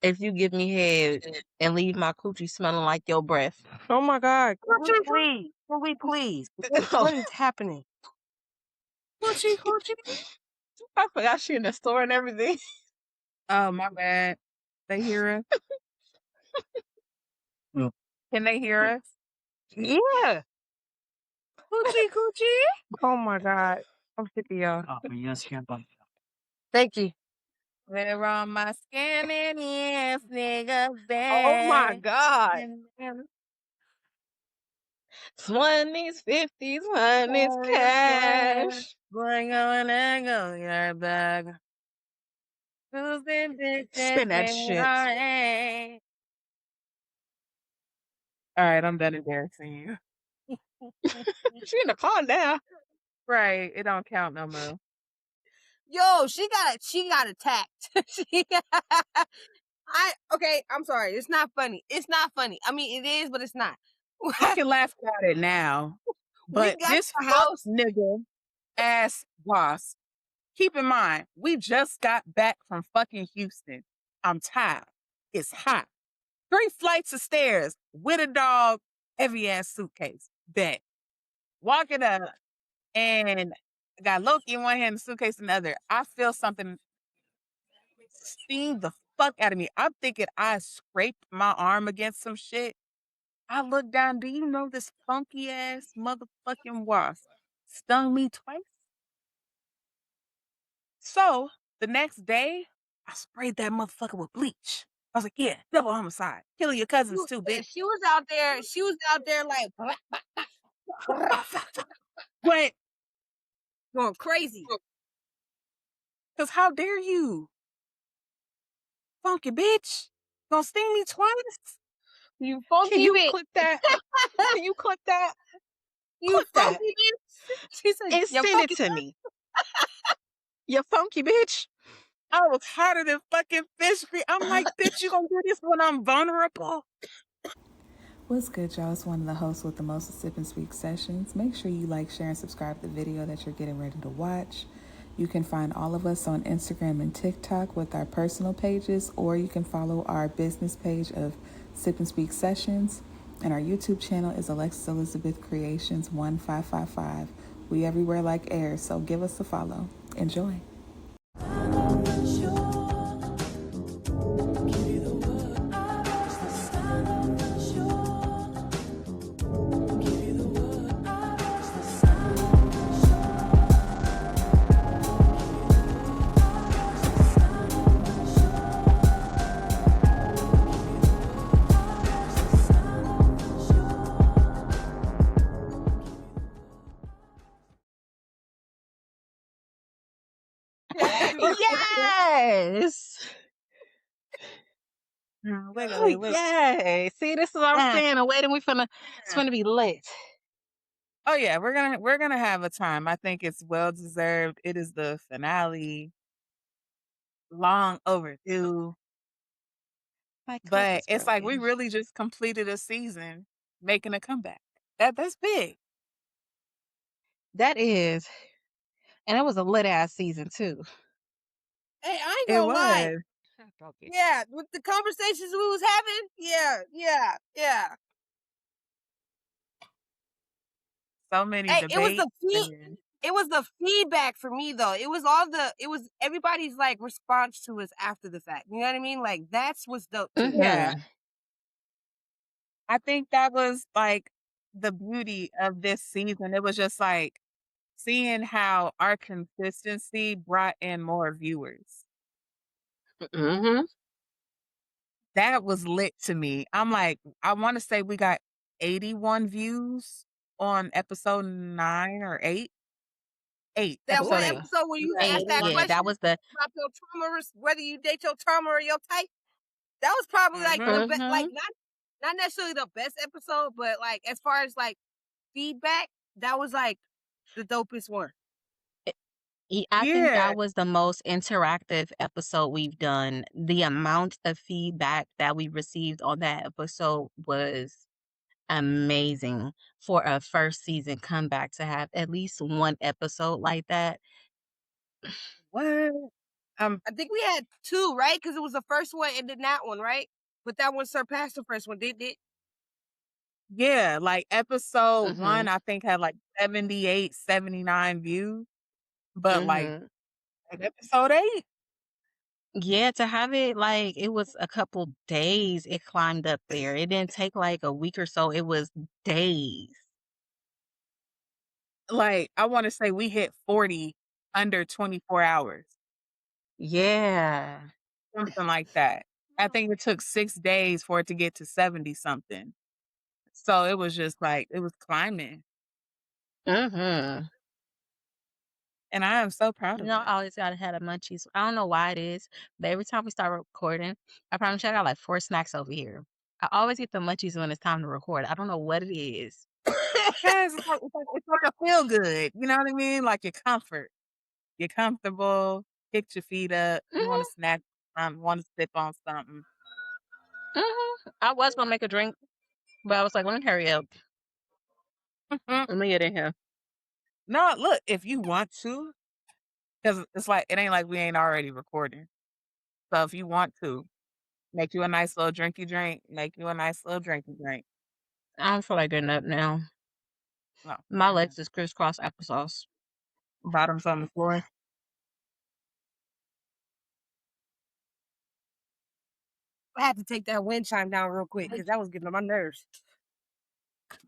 if you give me head and leave my coochie smelling like your breath. Oh my God. Can we please? What is happening? Coochie. I forgot she in the store and everything. Oh, my bad. They hear us? Can they hear us? Yeah. Coochie. Oh my God. I'm sick of y'all. Thank you. We're on my scamming ass nigga Oh my bed. God. 20s, 50s, 100s, cash. Boy, going and go your bag. Who's been Spin that bitches shit. All right, I'm done embarrassing you. She in the car now. Right, it don't count no more. Yo, she got attacked. Okay, I'm sorry. It's not funny. It's not funny. I mean, it is, but it's not. I can laugh about it now, We but got this the fuck house. nigga ass boss. Keep in mind, we just got back from fucking Houston. I'm tired. It's hot. 3 flights of stairs with a dog, heavy ass suitcase. Bet. Walking up and got Loki in one hand, the suitcase in the other. I feel something sting the fuck out of me. I'm thinking I scraped my arm against some shit. I look down. Do you know this funky ass motherfucking wasp stung me twice? So the next day, I sprayed that motherfucker with bleach. I was like, yeah, double homicide. Killing your cousins too, bitch. She was out there like But, going crazy. because how dare you? Funky bitch. Gonna sting me twice? You funky Can you bitch. clip that? Can you clip that? You Clip that funky bitch. She said, and "You send it funky." to me. You funky bitch. I was hotter than fucking fish grease. I'm like, bitch, you gonna do this when I'm vulnerable? What's good, y'all? It's one of the hosts with the most of Sip and Speak sessions. Make sure you like, share, and subscribe to the video that you're getting ready to watch. You can find all of us on Instagram and TikTok with our personal pages, or you can follow our business page of Sip and Speak Sessions. And our YouTube channel is Alexis Elizabeth Creations 1555. We everywhere like air, so give us a follow. Enjoy. Yes. Wait. Yay. See, this is what I'm saying. And waiting, it's finna be lit. Oh yeah, we're gonna have a time. I think it's well deserved. It is the finale, long overdue. My cup But is it's like we broken. really just completed a season, making a comeback. That's big. That is. And it was a lit ass season too. Hey, I ain't It gonna lie. was Yeah, with the conversations we was having. Yeah. so many Hey, debates. And it was the feedback for me though. It was everybody's like response to us after the fact. You know what I mean? Like that's what's dope too. yeah, Mm-hmm. I think that was like the beauty of this season. It was just like seeing how our consistency brought in more viewers. Mm-hmm. That was lit to me. I'm like, I want to say we got 81 views on episode 9 or 8. 8, That one episode 8. episode where you We got Eight. asked that 81. Yeah, that question was the about your trauma, whether you date your trauma or your type. That was probably like the Mhm. best, like mm-hmm. not necessarily the best episode, but like as far as like feedback, that was like the dopest one. I think Yeah. that was the most interactive episode we've done. The amount of feedback that we received on that episode was amazing for a first season comeback to have at least one episode like that. What? I think we had 2, right? Because it was the first one and then that one, right? But that one surpassed the first one, didn't it? Yeah, like episode 1, Mhm. I think had like 78, 79 views. But like Mhm. at episode 8, Yeah, to have it like it was a couple days it climbed up there. It didn't take like a week or so. It was days. like I want to say we hit 40 under 24 hours, Yeah. something like that. I think it took 6 days for it to get to 70 something. So it was just like it was climbing. Mhm. And I am so proud You of know, us. I always gotta have the munchies. I don't know why it is, but every time we start recording, I promise you I got like 4 snacks over here. I always get the munchies when it's time to record. I don't know what it is. Yes, it's like a feel good. You know what I mean? Like your comfort. You're comfortable, kicked your feet up, you want to Mhm. snack, want to sip on something. Mhm. I was gonna make a drink, but I was like, let me hurry up. Let me get in here. No, look, if you want to, because it's like it ain't like we ain't already recording. So if you want to, make you a nice little drinky drink, make you a nice little drinky drink. I don't feel like getting up now. No, My legs is crisscross applesauce. bottoms on the floor. I had to take that wind chime down real quick because that was getting on my nerves.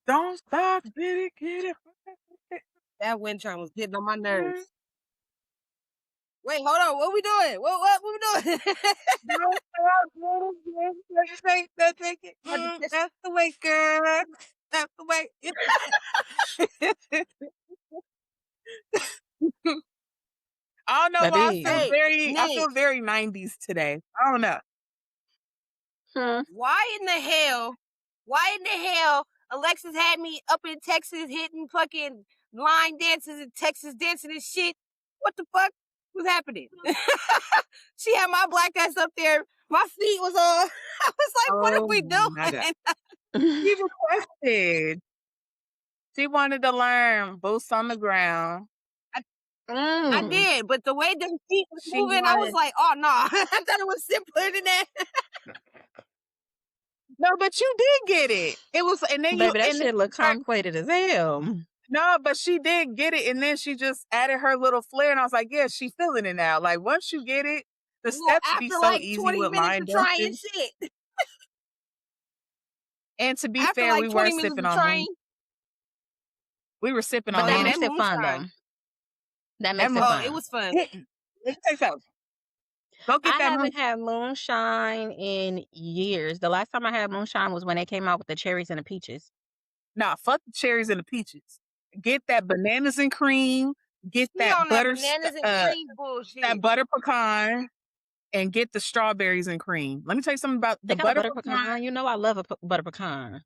Don't stop, get it. That wind chime was getting on my nerves. Wait, hold on. What we doing? What we doing? Don't stop, get it. Take it. That's the way, girl. That's the way. I don't know why Baby. Hey, I feel Nick, very 90s today. I don't know. Hmm. why in the hell Alexis had me up in Texas hitting fucking line dances and Texas dancing and shit? What the fuck was happening? She had my black ass up there. My feet was on. I was like, what are Oh we my God. doing? She requested. She wanted to learn boots on the ground. I Mm. did, but the way the feet was She moving, I was wanted like, oh no. I thought it was simpler than that. no, but you did get it. It was, and then Baby, that and then shit look complicated as hell. no, but she did get it, and then she just added her little flair, and I was like, yeah, she feeling it now. Like once you get it, the Well, steps be after so like easy 20 with minutes line of trying dances. shit. And to be After fair, like 20 minutes of trying. we were sipping But on Oh that yeah, moon. that makes it fun moonshine. though. That That makes it moon Oh, it fun. was fun. hitting. Let me tell you something. Go get I that moon. haven't had moonshine in years. The last time I had moonshine was when they came out with the cherries and the peaches. Nah, fuck the cherries and the peaches. Get that bananas and cream. Get He on that bananas and cream that bullshit. butter pecan, and get the strawberries and cream. Let me tell you something about They the got a butter butter pecan. pecan. You know I love a butter pecan.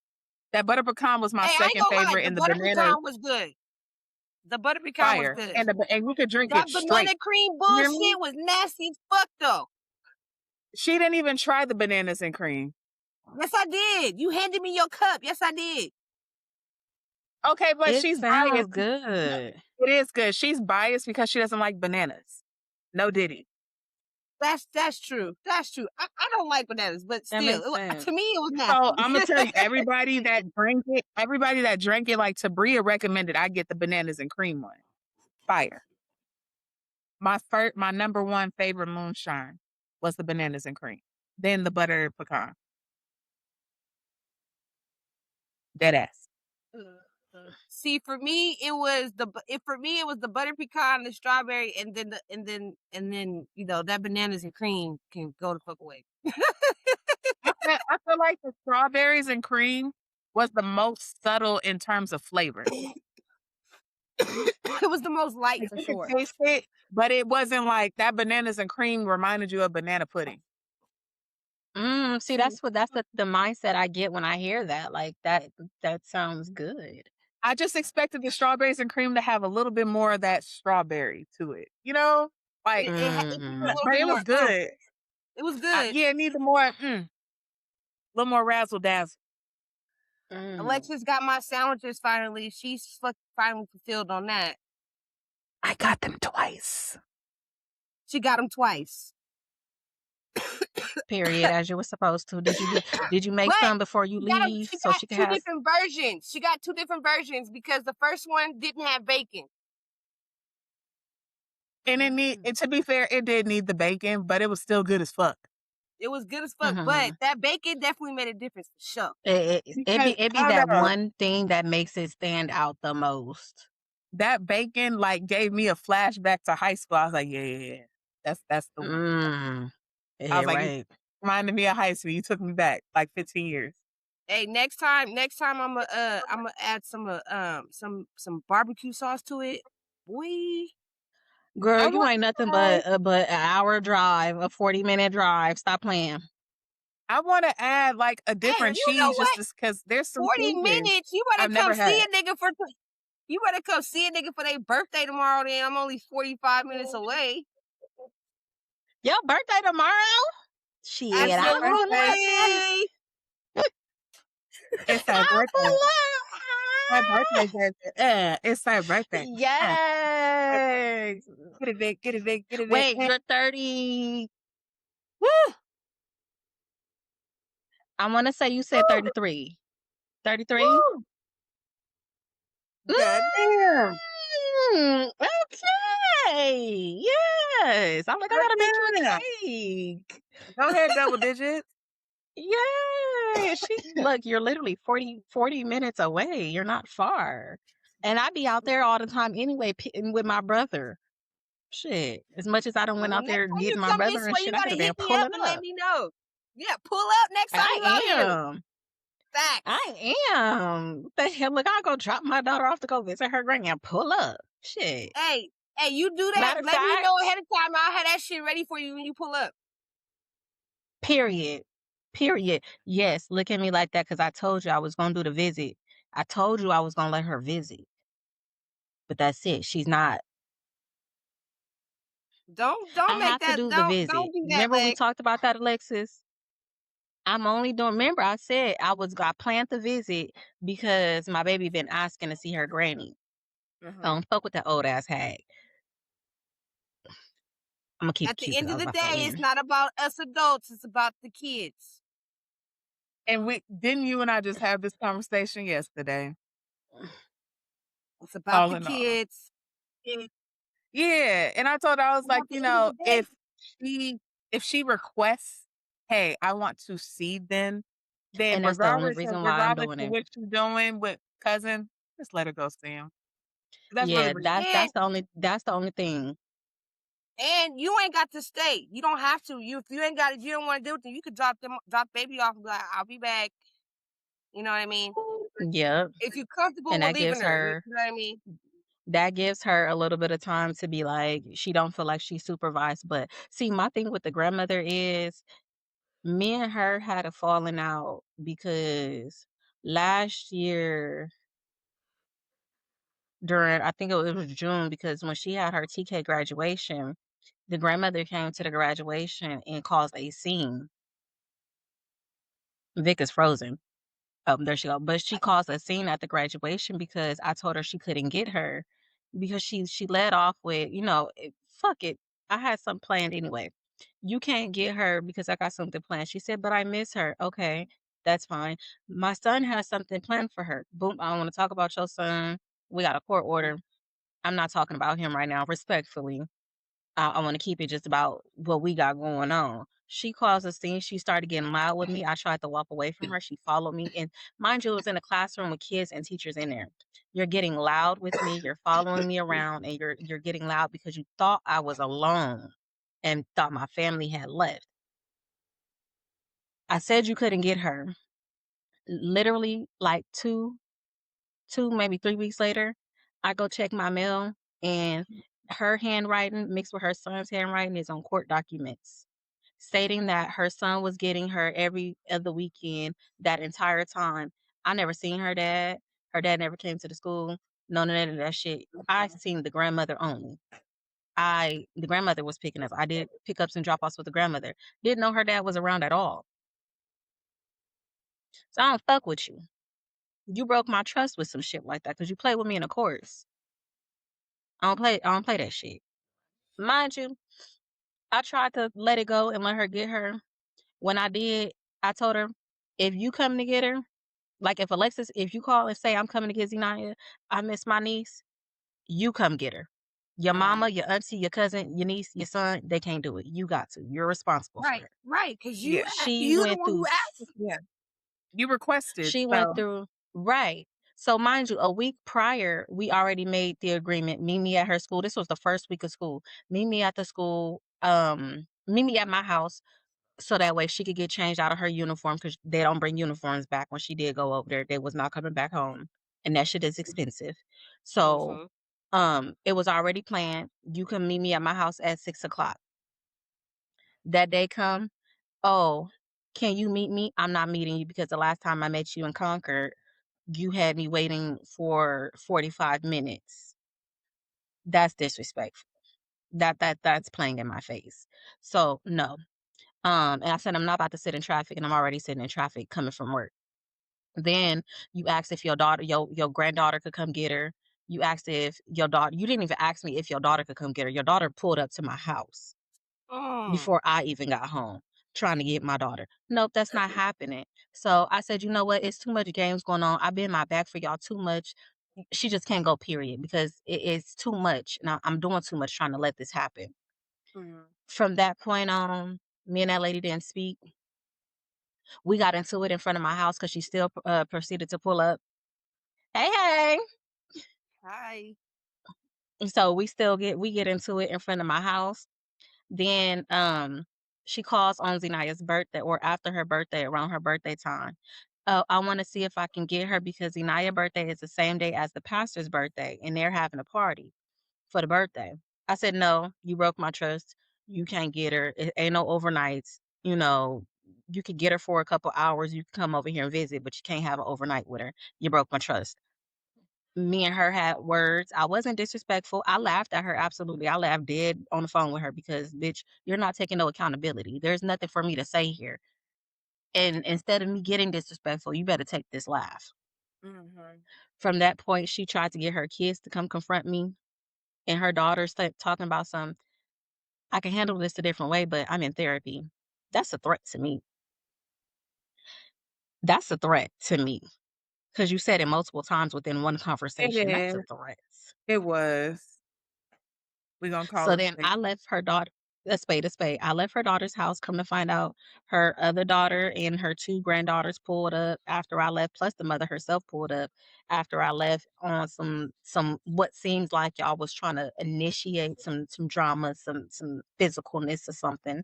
That butter pecan was my Hey, I ain't second gonna lie, favorite, the and the butter banana pecan was good. The butter pecan was fire, good. and you could drink That it banana straight. cream You hear me? bullshit was nasty as fuck though. She didn't even try the bananas and cream. Yes, I did. You handed me your cup. Yes, I did. Okay, but It she's sounds biased. good. It is good. She's biased because she doesn't like bananas. No diddy. That's true. That's true. I don't like bananas, but That still, makes sense. to me it was So nasty. I'm gonna tell you, everybody that drank it, like Tabria recommended I get the bananas and cream one. Fire. My number one favorite moonshine was the bananas and cream. Then the butter pecan. Dead ass. See, for me, it was the butter pecan, the strawberry, and then that bananas and cream can go the fuck away. I feel like the strawberries and cream was the most subtle in terms of flavor. It was the most light Like for you could sure. taste it, but it wasn't like that bananas and cream reminded you of banana pudding. See, See, that's the mindset I get when I hear that. Like that sounds good. I just expected the strawberries and cream to have a little bit more of that strawberry to it. You know? Like it needed a Mm. little but bit it more. was good. It was good. Yeah, it needed more little more razzle dazzle. Mm. Alexis got my sandwiches finally. She's finally fulfilled on that. I got them twice. She got them twice. Period, as you were supposed to. Did you make But some before you leave she so got she could two have? different versions. She got two different versions because the first one didn't have bacon. And and to be fair, it did need the bacon, but it was still good as fuck. It was good as fuck, but Mhm. that bacon definitely made a difference for sure. Because It be I that don't know, one thing that makes it stand out the most. that bacon like gave me a flashback to high school. I was like, yeah. That's the one. Mm. I Yeah, was like, you right. reminded me of high school. You took me back like 15 years. Hey, next time I'm gonna add some barbecue sauce to it. Boy, Girl, I you want ain't nothing to but an hour drive, a 40-minute drive. Stop playing. I want to add like a hey, different you know cheese just what? because there's some 40 cheeses minutes. You better I've come never see had. a nigga for. You better come see a nigga for their birthday tomorrow. Then I'm only 45 minutes away. Your birthday tomorrow? Shit, It's my I'll pull birthday. Absolutely. It's our I'll birthday. pull My birthday, up. birthday. It's our birthday. Yes. Get it, Vic. Get it, Vic. Get it, Vic. Wait, you're 30. Woo! I want to say you said Woo! 33. 33? Woo! God damn. Okay. Yes. I'm like, I God gotta make you damn. a cake. Go ahead, double digits. Yeah. Look, you're literally 40 minutes away. You're not far. And I be out there all the time anyway, pitting with my brother. Shit. As much as I done went Well, out next there time you getting my come brother this and way, you shit, I could gotta have been hit me up pulling and let up. me know. Yeah, pull up next time you out I here. am. Facts. I am. The hell, look, I'll go drop my daughter off to go visit her granny and pull up. Shit. Hey, you do that. Matter of Let me know fact, ahead of time. I'll have that shit ready for you when you pull up. period. Period. Yes, look at me like that because I told you I was going to do the visit. I told you I was going to let her visit. But that's it. She's not. Don't I make have to that. do the Don't visit. do that, Remember we Lex. talked about that, Alexis? I'm only doing, remember I said I planned the visit because my baby been asking to see her granny. Don't fuck with that old ass hag. I'm going to keep it At the cute because end I of was the about to go day, it's in. not about us adults. It's about the kids. And didn't you and I just have this conversation yesterday? It's about All the in all. kids. Yeah. And I told her, I was And like, at the end of the day, she if she requests, hey, I want to see then And that's the only reason why I'm regardless doing of it. what you're doing with cousin, just let her go see him. That's really Yeah, what and that's the only thing. you ain't got to stay. You don't have to. If you ain't got it, you don't want to deal with them. You could drop baby off and be like, I'll be back. You know what I mean? Yep. If you're comfortable And with leaving her, you know what I mean? that gives her a little bit of time to be like, she don't feel like she's supervised. But see, my thing with the grandmother is me and her had a falling out because last year during, I think it was June, because when she had her TK graduation, the grandmother came to the graduation and caused a scene. Vic is frozen. There she go. But she caused a scene at the graduation because I told her she couldn't get her because she led off with, fuck it. I had something planned anyway. You can't get her because I got something planned. She said, but I miss her. Okay, that's fine. My son has something planned for her. Boom. I don't want to talk about your son. We got a court order. I'm not talking about him right now, respectfully. I want to keep it just about what we got going on. She caused a scene. She started getting loud with me. I tried to walk away from her. She followed me. And mind you, it was in a classroom with kids and teachers in there. You're getting loud with me. You're following me around and you're getting loud because you thought I was alone and thought my family had left. I said you couldn't get her. Literally like maybe 3 weeks later, I go check my mail and her handwriting mixed with her son's handwriting is on court documents stating that her son was getting her every other weekend that entire time. I never seen her dad. Her dad never came to the school. None of that shit. I seen the grandmother only. The grandmother was picking us. I did pickups and drop offs with the grandmother. Didn't know her dad was around at all. So I don't fuck with you. You broke my trust with some shit like that because you played with me in the course. I don't play that shit. Mind you, I tried to let it go and let her get her. When I did, I told her, if you come to get her, like if you call and say I'm coming to get Zenaya, I miss my niece, you come get her. Your mama, your auntie, your cousin, your niece, your son, they can't do it. You got to. You're responsible for Right, it. right, because Yeah. She you the went one who through asked. Yeah. You requested, She went so through right. So mind you, a week prior, we already made the agreement. Meet me at her school. This was the first week of school. Meet me at the school. Meet me at my house so that way she could get changed out of her uniform because they don't bring uniforms back. When she did go over there, they was not coming back home, and that shit is expensive. So, Mm-hmm. it was already planned. You can meet me at my house at 6 o'clock. That day come. Oh, can you meet me? I'm not meeting you because the last time I met you in Concord, you had me waiting for 45 minutes. That's disrespectful. That's playing in my face. So no. And I said I'm not about to sit in traffic and I'm already sitting in traffic coming from work. Then you asked if your granddaughter could come get her. You asked if your daughter you didn't even ask me if your daughter could come get her. Your daughter pulled up to my house Mm. before I even got home trying to get my daughter. Nope, that's not happening. So I said, you know what? It's too much games going on. I've been in my back for y'all too much. She just can't go, period, because it's too much. And I'm doing too much trying to let this happen. Mm. From that point on, me and that lady didn't speak. We got into it in front of my house because she still proceeded to pull up. Hey, hey. Hi. So we get into it in front of my house. Then she calls on Zenaya's birthday or after her birthday, around her birthday time. Oh, I want to see if I can get her because Zenaya's birthday is the same day as the pastor's birthday, and they're having a party for the birthday. I said, no, you broke my trust. You can't get her. It ain't no overnights. You know, you could get her for a couple hours. You can come over here and visit, but you can't have an overnight with her. You broke my trust. Me and her had words. I wasn't disrespectful. I laughed at her, absolutely. I laughed dead on the phone with her because, bitch, you're not taking no accountability. There's nothing for me to say here. And instead of me getting disrespectful, you better take this laugh. Mm-hmm. From that point, she tried to get her kids to come confront me, and her daughter started talking about some, I can handle this a different way, but I'm in therapy. That's a threat to me. That's a threat to me because you said it multiple times within one it conversation. That's a is. threat. It was. We gonna call So it then a I left her daughter a spade. I left her daughter's house. Come to find out, her other daughter and her two granddaughters pulled up after I left, plus the mother herself pulled up after I left on some what seems like y'all was trying to initiate some drama, some physicalness or something.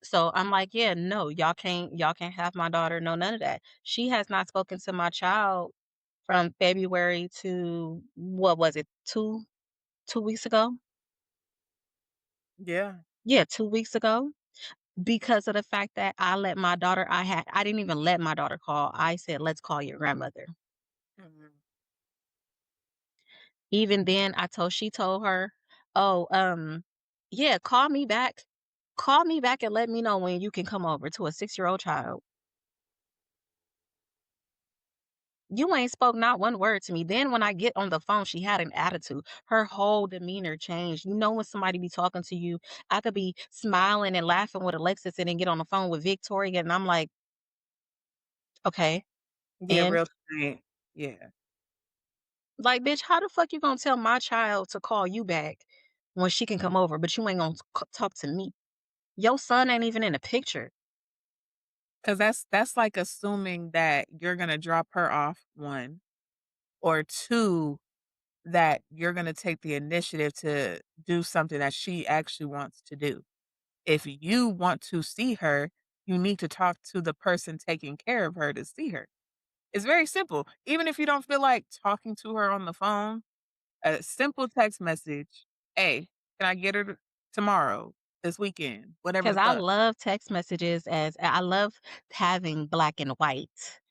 So I'm like, yeah, no, y'all can't have my daughter, no, none of that. She has not spoken to my child from February to what was it, 2 weeks ago? Yeah. Yeah, 2 weeks ago. Because of the fact that I didn't even let my daughter call. I said, "Let's call your grandmother." Mhm. Even then, she told her, "Oh, yeah, call me back. Call me back and let me know when you can come over," to a 6-year-old child. You ain't spoke not one word to me. Then when I get on the phone, she had an attitude. Her whole demeanor changed. You know when somebody be talking to you, I could be smiling and laughing with Alexis and then get on the phone with Victoria, and I'm like, "Okay." Yeah, And real thing. Yeah. like, bitch, how the fuck you gonna tell my child to call you back when she can come over, but you ain't gonna talk to me? Your son ain't even in the picture. Cause that's like assuming that you're gonna drop her off, one, or two, that you're gonna take the initiative to do something that she actually wants to do. If you want to see her, you need to talk to the person taking care of her to see her. It's very simple. Even if you don't feel like talking to her on the phone, a simple text message, "Hey, can I get her tomorrow, this weekend?" Whatever Cause the I fuck. love text messages I love having black and white.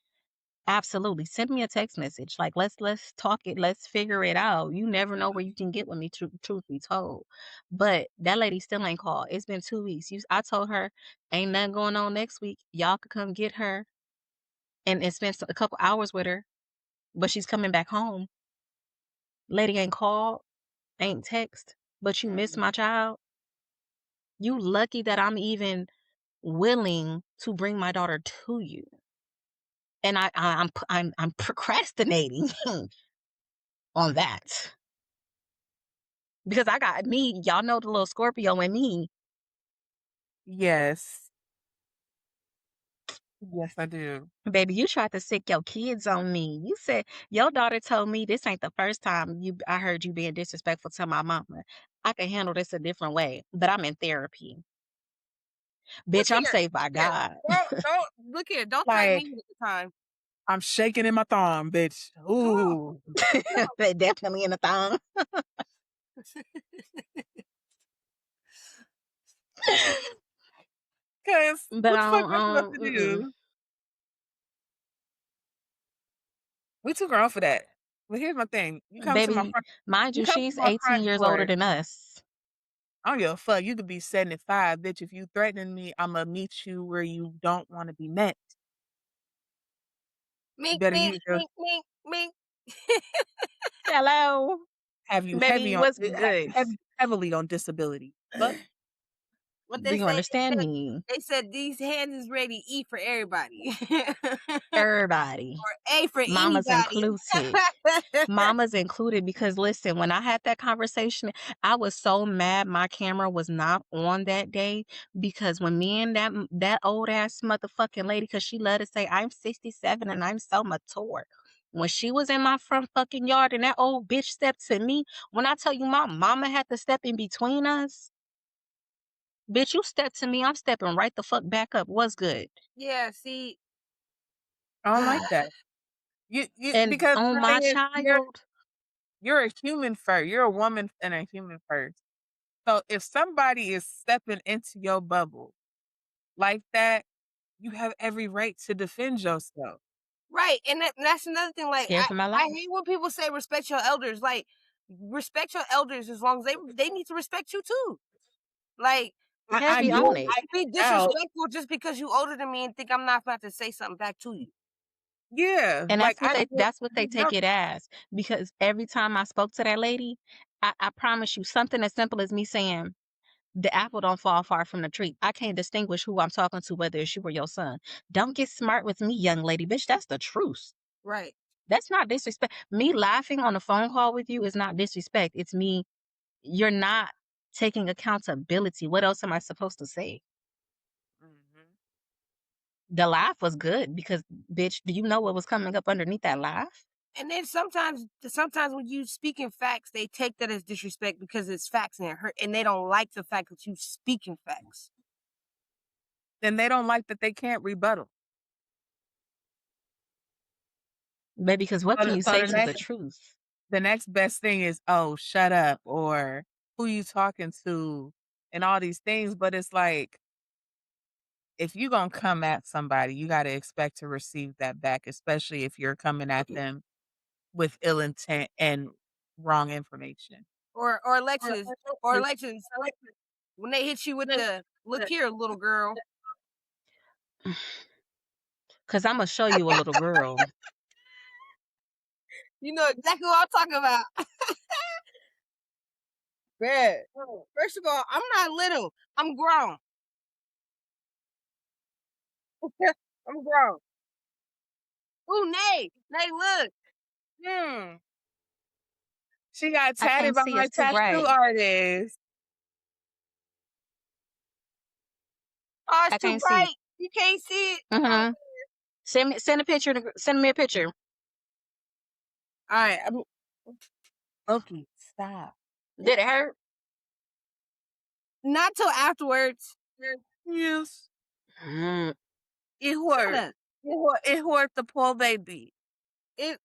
Absolutely. Send me a text message. Like let's talk it. Let's figure it out. You never know where you can get with me, truth be told. But that lady still ain't called. It's been 2 weeks. I told her ain't nothing going on next week. Y'all could come get her and spend a couple hours with her, but she's coming back home. Lady ain't called, ain't text, but you miss Mm-mm. my child. You lucky that I'm even willing to bring my daughter to you. And I'm procrastinating on that. Because I got me, y'all know the little Scorpio in me. Yes. Yes, I do. Baby, you tried to sick your kids on me. You said your daughter told me this ain't the first time I heard you being disrespectful to my mama. I can handle this a different way, but I'm in therapy. Look Bitch, I'm here, saved by look here. God. Don't look here. Don't type me Like, at the time. I'm shaking in my thumb, bitch. Come on. Ooh. They definitely in the thong. Cause But what the fuck I am I supposed to do? We too grown for that. But here's my thing. baby, mind You you, come to she's my 18 front years older door. than us. I don't give a fuck. You could be 75, bitch. If you threatening me, I'ma meet you where you don't want to be met. You Mink, better mink, use your mink, mink, mink. Hello, have you baby, what's good? heavily on disability. Fuck. What Do they you say? understand me? They said these hands is ready to eat for everybody. Everybody. Or A for Mama's anybody. included. Mama's included because listen, when I had that conversation, I was so mad my camera was not on that day because when me and that old ass motherfucking lady, because she let us say I'm 67 and I'm so mature. When she was in my front fucking yard and that old bitch stepped to me, when I tell you my mama had to step in between us, bitch, you step to me, I'm stepping right the fuck back up. What's good? Yeah, see. I don't like that. You And because on the my thing is, child, you're a human first. You're a woman and a human first. So if somebody is stepping into your bubble like that, you have every right to defend yourself. Right, and that's another thing. Like, scared for my I life. hate when people say respect your elders. Like, respect your elders as long as they need to respect you too. Like, I Heavy do on don't it. I be out. disrespectful just because you older than me and think I'm not about to say something back to you. Yeah, And like I get that's what they take it as. Because every time I spoke to that lady, I promise you something as simple as me saying, the apple don't fall far from the tree. I can't distinguish who I'm talking to, whether it's you or your son. Don't get smart with me, young lady. Bitch, that's the truth. Right. That's not disrespect. Me laughing on a phone call with you is not disrespect. It's me, you're not taking accountability. What else am I supposed to say? Mhm. The laugh was good because, bitch, do you know what was coming up underneath that laugh? And then sometimes when you speaking facts, they take that as disrespect because it's facts and it hurt, and they don't like the fact that you speaking facts. And they don't like that they can't rebuttal. Baby, because what can you So say to the truth? the next best thing is, oh, shut up, or who you talking to, and all these things. But it's like, if you gonna come at somebody, you gotta expect to receive that back, especially if you're coming at them with ill intent and wrong information. Or Alexis, when they hit you with the look here, little girl. Because I'm going to show you a little girl. You know exactly what I'm talking about. Man, first of all, I'm not little. I'm grown. I'm grown. Ooh, Nay, look. Hmm. She got I tatted can't by see. my It's too tattoo bright. artist. Oh, it's I too can't see. bright. You can't see it. Mm-hmm. Send a picture. Send me a picture. All right. Okay, stop. Did it hurt? Not till afterwards. Yes, Mm. it Shut hurt. up. It hurt the poor baby.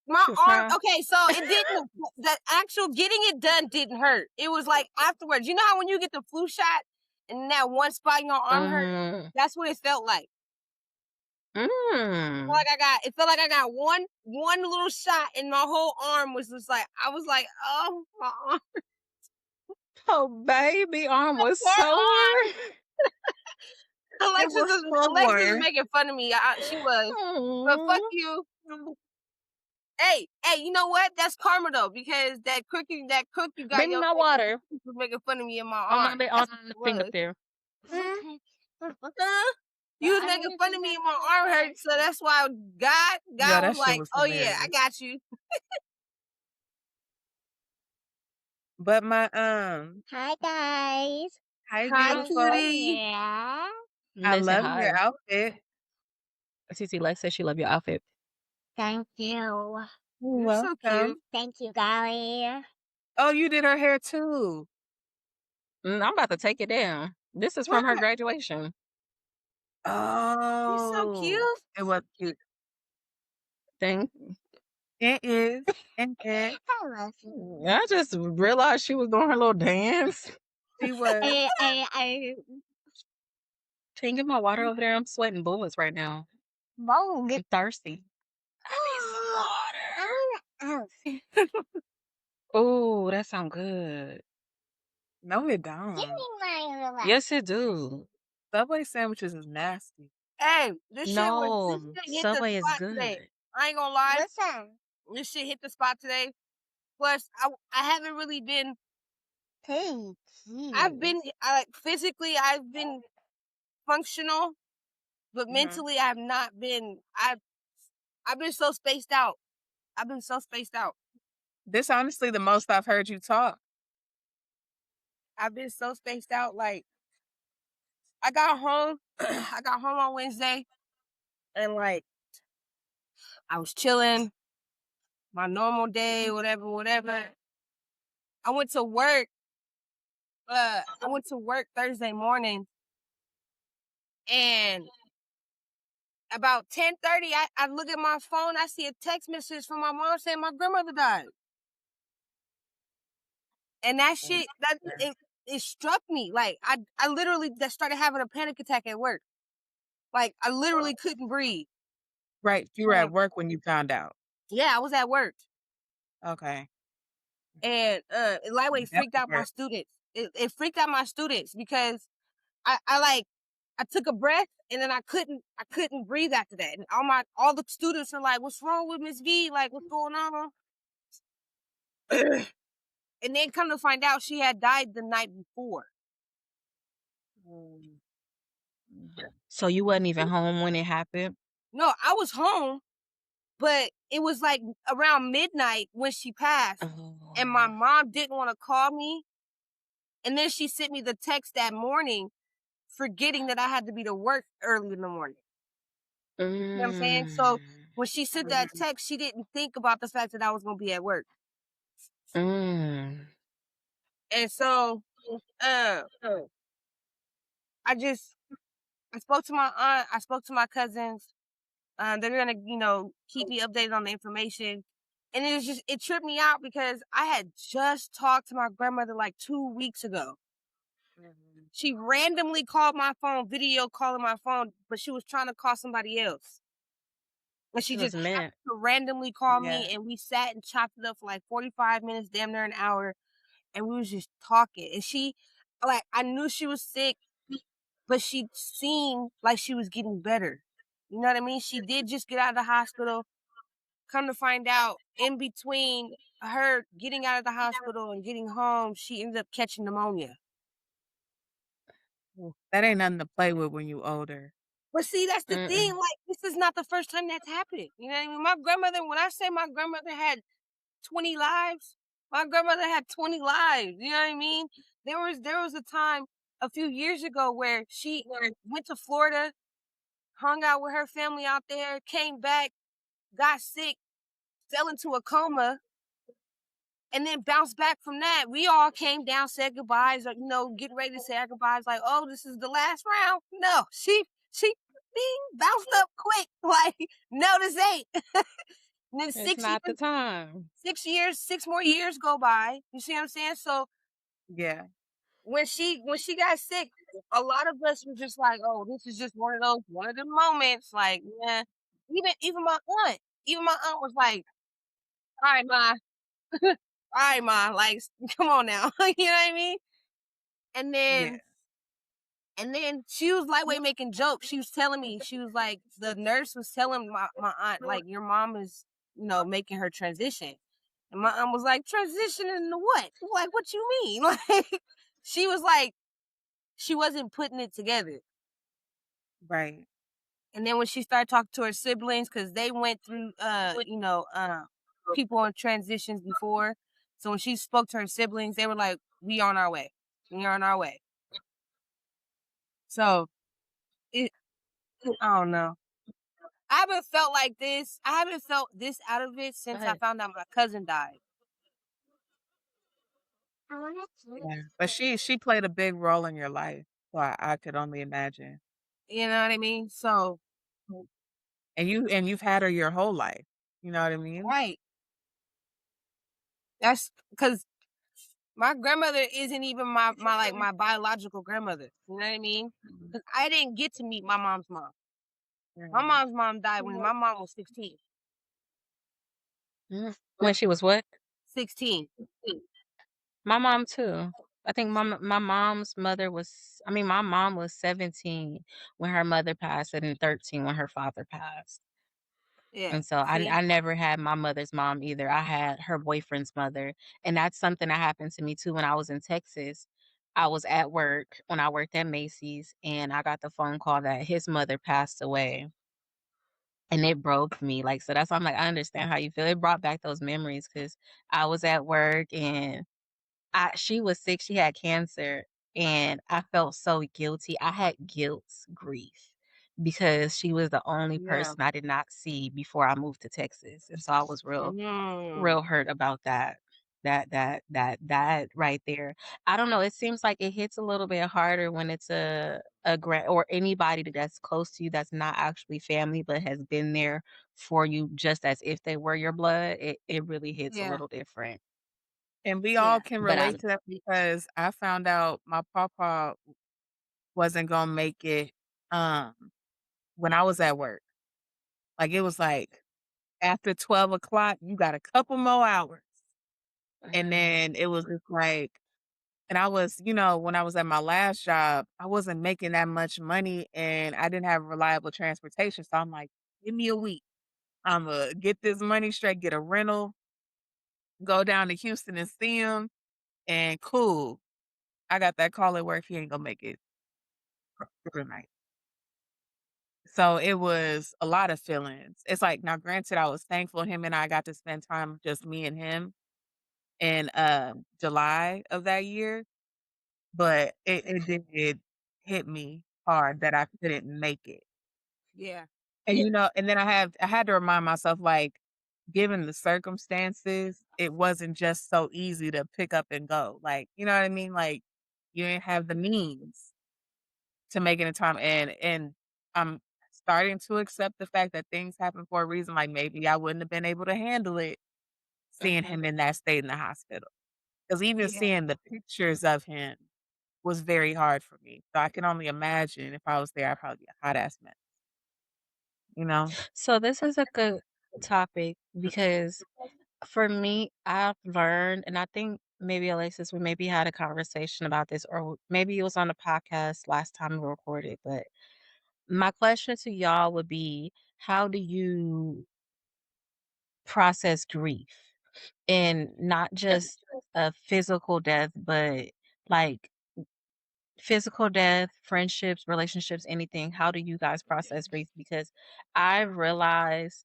My arm. Huh? Okay, so it didn't. The actual getting it done didn't hurt. It was like afterwards. You know how when you get the flu shot and that one spot in your arm hurt? Mm. That's what it felt like. Mm. It felt like I got one little shot and my whole arm was just like I was like, oh my arm. Oh, baby, arm was Poor arm. sore. It was Alexis is sore. making fun of me. She was. But fuck Mm. you. Hey, you know what? That's karma though, because that crook you got Bring in me your my face water was making fun of me in my on arm. That's on the what thing it up was. there. You was making fun of me and my arm hurt, so that's why God that was shit like, was "Oh yeah, I hilarious. got you." But my Hi guys. hi Hi, beautiful. cutie. Yeah. I Listen, love your hi. outfit. Cece Lex says she love your outfit. Thank you. You're You're so cute. welcome. Thank you, Golly. Oh, you did her hair too. I'm about to take it down. This is from her What? graduation. You're so cute. Oh, it was cute. Thing. It is. It. I love you. I just realized she was doing her little dance. She was. I Can you get my water over there? I'm sweating bullets right now. won't I'm thirsty. I need some water. Oh, that sound good. No, it Give don't. me my relax. Yes, it do. Subway sandwiches is nasty. Hey, this shit No, hit the Subway is spot today. good. I ain't gonna lie. Listen. This shit hit the spot today. Plus, I haven't really been. Hey, I've been physically, I've been functional, but mentally, I've not been. I've been so spaced out. I've been so spaced out. This honestly the most I've heard you talk. I've been so spaced out. Like, I got home. I got home on Wednesday, and like, I was chilling, my normal day, whatever. I went to work. I went to work Thursday morning, and about 10:30, I look at my phone. I see a text message from my mom saying my grandmother died, and that shit it struck me. Like I literally just started having a panic attack at work. Like I literally couldn't breathe. Right. You were at work when you found out. Yeah, I was at work, Okay. and it lightweight freaked out my students. It freaked out my students because I took a breath and then I couldn't breathe after that. And all the students are like, "What's wrong with Miss V? Like, what's going on?" And then come to find out she had died the night before. So you wasn't even home when it happened? No, I was home, but it was like around midnight when she passed. And my mom didn't want to call me. And then she sent me the text that morning, forgetting that I had to be to work early in the morning. You know what I'm saying? So when she sent that text, she didn't think about the fact that I was going to be at work. Mm. And so I spoke to my aunt, I spoke to my cousins. They're gonna, keep me updated on the information. And it tripped me out because I had just talked to my grandmother like 2 weeks ago. She randomly called my phone, video calling my phone, but she was trying to call somebody else. And she It just was happened meant. to randomly call me, and we sat and chopped it up for like 45 minutes, damn near an hour, and we was just talking. And she, like, I knew she was sick, but she seemed like she was getting better. You know what I mean? She did just get out of the hospital. Come to find out, in between her getting out of the hospital and getting home, she ended up catching pneumonia. That ain't nothing to play with when you older. But see, that's the thing. Like, this is not the first time that's happening. You know what I mean? My grandmother, when I say my grandmother had 20 lives, my grandmother had 20 lives. You know what I mean? There was a time a few years ago where she went to Florida, hung out with her family out there, came back, got sick, fell into a coma, and then bounced back from that. We all came down, said goodbyes, or, getting ready to say our goodbyes, like, oh, this is the last round. No, she bounced up quick. Like, no, this ain't. And then It's not the time. 6 more years go by. You see what I'm saying? So Yeah. when she got sick, a lot of us were just like, oh, this is just one of the moments. Like, yeah. Even my aunt. Even my aunt was like, all right, ma. All right, ma. Like, come on now. You know what I mean? And Yeah. then she was lightweight making jokes. She was telling me, she was like, the nurse was telling my aunt, like, your mom is, making her transition. And my aunt was like, transition into what? Like, what you mean? Like, she was like, she wasn't putting it together. Right. And then when she started talking to her siblings, because they went through, people on transitions before. So when she spoke to her siblings, they were like, "We on our way. We on our way." So I don't know. I haven't felt like this. I haven't felt this out of it since I found out my cousin died. I wanna see. Yeah. But she played a big role in your life. So I could only imagine. You know what I mean? So And you've had her your whole life. You know what I mean? right. That's because my grandmother isn't even my biological grandmother. You know what I mean? Because I didn't get to meet my mom's mom. My Mhm. mom's mom died when my mom was 16. When she was what? 16. My mom too. I think my mom's mother was I mean, my mom was 17 when her mother passed and 13 when her father passed. Yeah. And so See? I never had my mother's mom either. I had her boyfriend's mother. And that's something that happened to me too when I was in Texas. I was at work when I worked at Macy's and I got the phone call that his mother passed away. And it broke me. Like, so that's why I'm like, I understand how you feel. It brought back those memories because I was at work and she was sick, she had cancer, and I felt so guilty. I had guilt grief because she was the only Yeah. person I did not see before I moved to Texas, and so I was Mm. real hurt about that. That right there. I don't know, it seems like it hits a little bit harder when it's a grand or anybody that's close to you that's not actually family, but has been there for you just as if they were your blood. It really hits a Yeah. little different. And we all Yeah. can But relate I to that because I found out my papa wasn't gonna make it um when I was at work. Like it was like after 12 o'clock, you got a couple more hours. And then it was just like and I was, when I was at my last job, I wasn't making that much money and I didn't have reliable transportation. So I'm like, give me a week. I'ma get this money straight, get a rental, go down to Houston and see him, and cool. I got that call at work. He ain't gonna make it through the night. So it was a lot of feelings. It's like now, granted, I was thankful him and I got to spend time just me and him in July of that year, but it did hit me hard that I couldn't make it. Yeah. And and then I had to remind myself like, given the circumstances, it wasn't just so easy to pick up and go. Like, you know what I mean? Like you didn't have the means to make it in time. And I'm starting to accept the fact that things happen for a reason. Like maybe I wouldn't have been able to handle it seeing him in that state in the hospital. Because even Yeah. seeing the pictures of him was very hard for me. So I can only imagine if I was there, I'd probably be a hot ass mess, you know? So this is a good topic because for me, I've learned, and I think maybe Alexis, we maybe had a conversation about this, or maybe it was on the podcast last time we recorded. But my question to y'all would be, how do you process grief? And not just a physical death, but like physical death, friendships, relationships, anything. How do you guys process grief? Because I've realized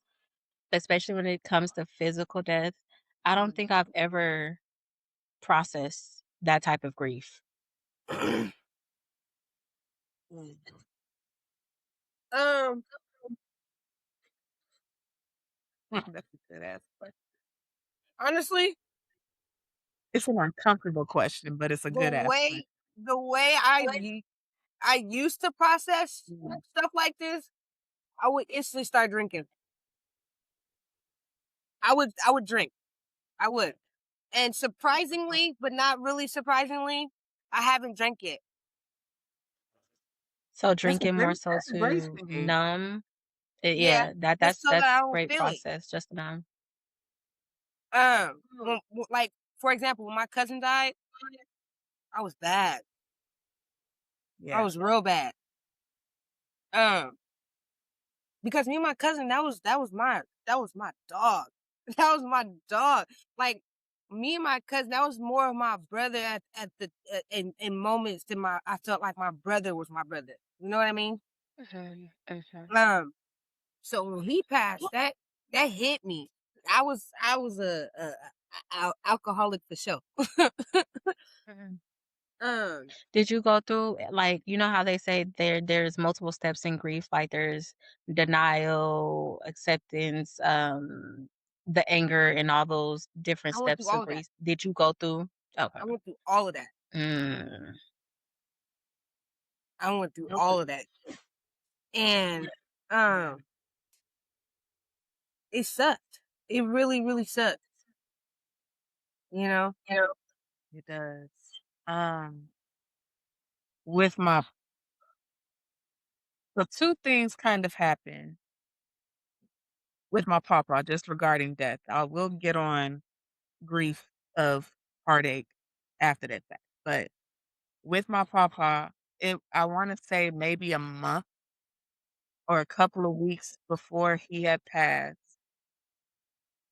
especially when it comes to physical death, I don't think I've ever processed that type of grief. Mm. Um, That's a good ass question. honestly, It's an uncomfortable question, but it's a the good ass way question. the way I used to process Mhm. stuff like this, I would instantly start drinking. I would drink. I would. And surprisingly, but not really surprisingly, I haven't drank yet. So That's a drinking more great so to thing. numb, Yeah, yeah, just so that I that's don't great feel it. process. Just to numb. Like for example, when my cousin died, I was bad. I Yeah. was real bad. Um, because me and my cousin, that was my dog. That was my dog. Like Me and my cousin, that was more of my brother at the in moments that I felt like my brother was my brother. You know what I mean? Mhm, mhm. Um, so when he passed, that hit me. I was a alcoholic for sure. Mhm. um, Did you go through, like, you know how they say there's multiple steps in grief, like there's denial, acceptance, the anger and all those different I went through steps all of of that. grief. Did you go through? Okay. I went through all of that. Mm. I went through all of that, and um, it sucked. It really, really sucked. You know. It does. Um, with my so two things kind of happen with my papa just regarding death. I will get on grief of heartache after that fact. But with my papa, I want to say maybe a month or a couple of weeks before he had passed,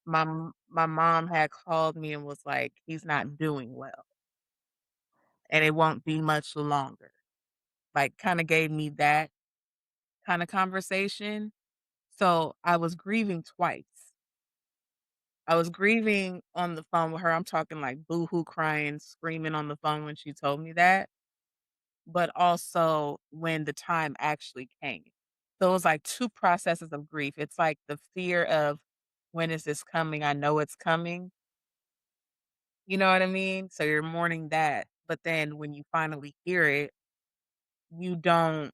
my mom had called me and was like, "He's not doing well, and it won't be much longer." Like, kinda gave me that kinda conversation. So, I was grieving twice. I was grieving on the phone with her, I'm talking like boohoo crying, screaming on the phone when she told me that, but also when the time actually came. So, it was like 2 processes of grief. It's like the fear of, "When is this coming? I know it's coming." You know what I mean? So, you're mourning that, but then when you finally hear it, you don't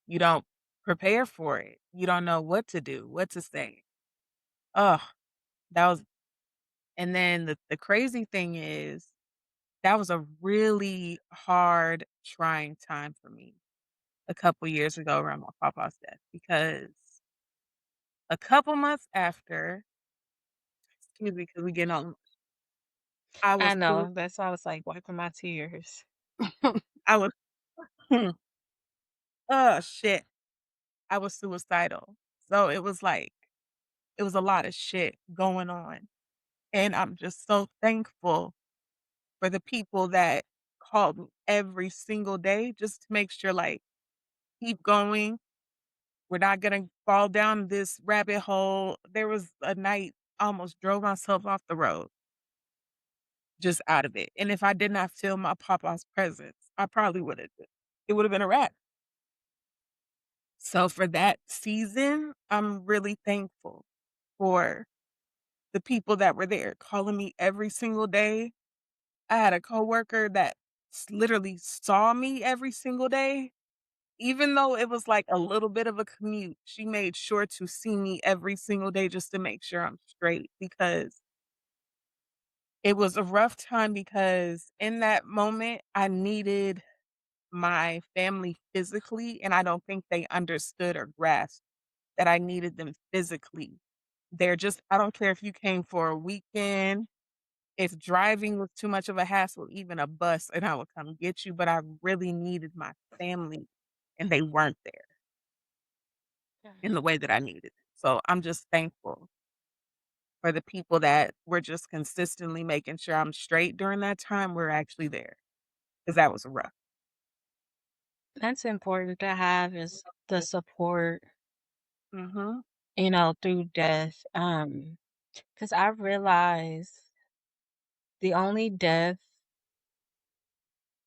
you don't prepare for it. You don't know what to do, what to say. Ugh, that was and then the crazy thing is that was a really hard, trying time for me a couple years ago around my papa's death because a couple months after, excuse me, because we getting on, I I was know. That's why I was like wiping my tears. I was, hmm, oh shit, I was suicidal. So it was a lot of shit going on, and I'm just so thankful for the people that called me every single day just to make sure, like, keep going. We're not gonna fall down this rabbit hole. There was a night I almost drove myself off the road just out of it. And if I did not feel my papa's presence, I probably would have it would have been a wrap. So for that season, I'm really thankful for the people that were there calling me every single day. I had a coworker that literally saw me every single day. Even though it was, like, a little bit of a commute, she made sure to see me every single day just to make sure I'm straight because it was a rough time because in that moment, I needed my family physically, and I don't think they understood or grasped that I needed them physically. They're just I don't care if you came for a weekend, if driving was too much of a hassle, even a bus, and I would come get you, but I really needed my family, and they weren't there Yeah. in the way that I needed. So I'm just thankful for the people that were just consistently making sure I'm straight during that time. We're actually there because that was rough. That's important to have is the support, Mhm. through death. Because I realized the only death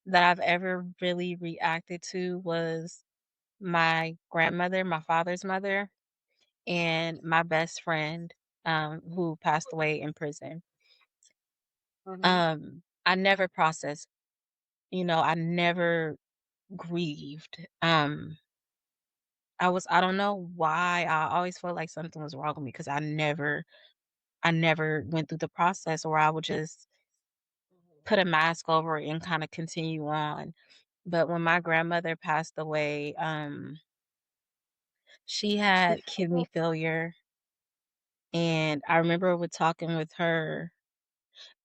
that I've ever really reacted to was my grandmother, my father's mother, and my best friend, who passed away in prison. Mhm. I never processed, I never grieved. I don't know why I always felt like something was wrong with me because I never went through the process where I would just put a mask over it and kind of continue on. But when my grandmother passed away, she had kidney failure, and I remember with talking with her,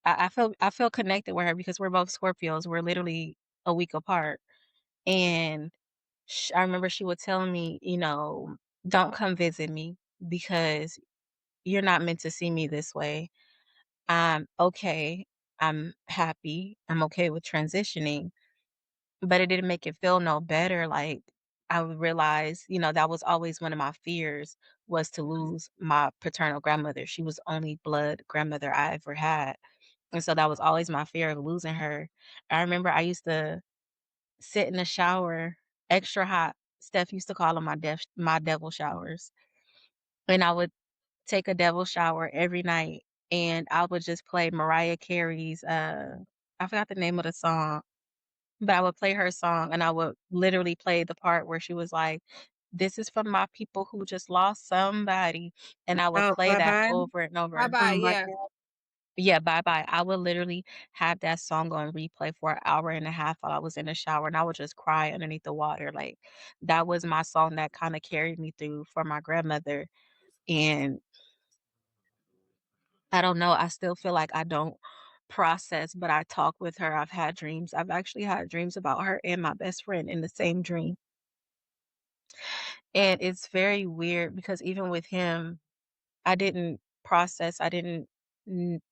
I felt connected with her because we're both Scorpios. We're literally a week apart, and I remember she would tell me, "Don't come visit me because you're not meant to see me this way. I'm okay. I'm happy. I'm okay with transitioning, but it didn't make it feel no better. Like I would realize, that was always one of my fears was to lose my paternal grandmother. She was the only blood grandmother I ever had. And so that was always my fear of losing her. I remember I used to sit in the shower extra hot. Steph used to call them my devil showers. And I would take a devil shower every night and I would just play Mariah Carey's I forgot the name of the song, but I would play her song and I would literally play the part where she was like, "This is from my people who just lost somebody." And I would Oh, play bye that bye. over and Bye over. bye. Bye Yeah. bye. Yeah, bye bye. I would literally have that song on replay for an hour and a half while I was in the shower and I would just cry underneath the water. Like that was my song that kind of carried me through for my grandmother. And I don't know, I still feel like I don't process, but I talk with her. I've had dreams. I've actually had dreams about her and my best friend in the same dream. And it's very weird because even with him, I didn't process. I didn't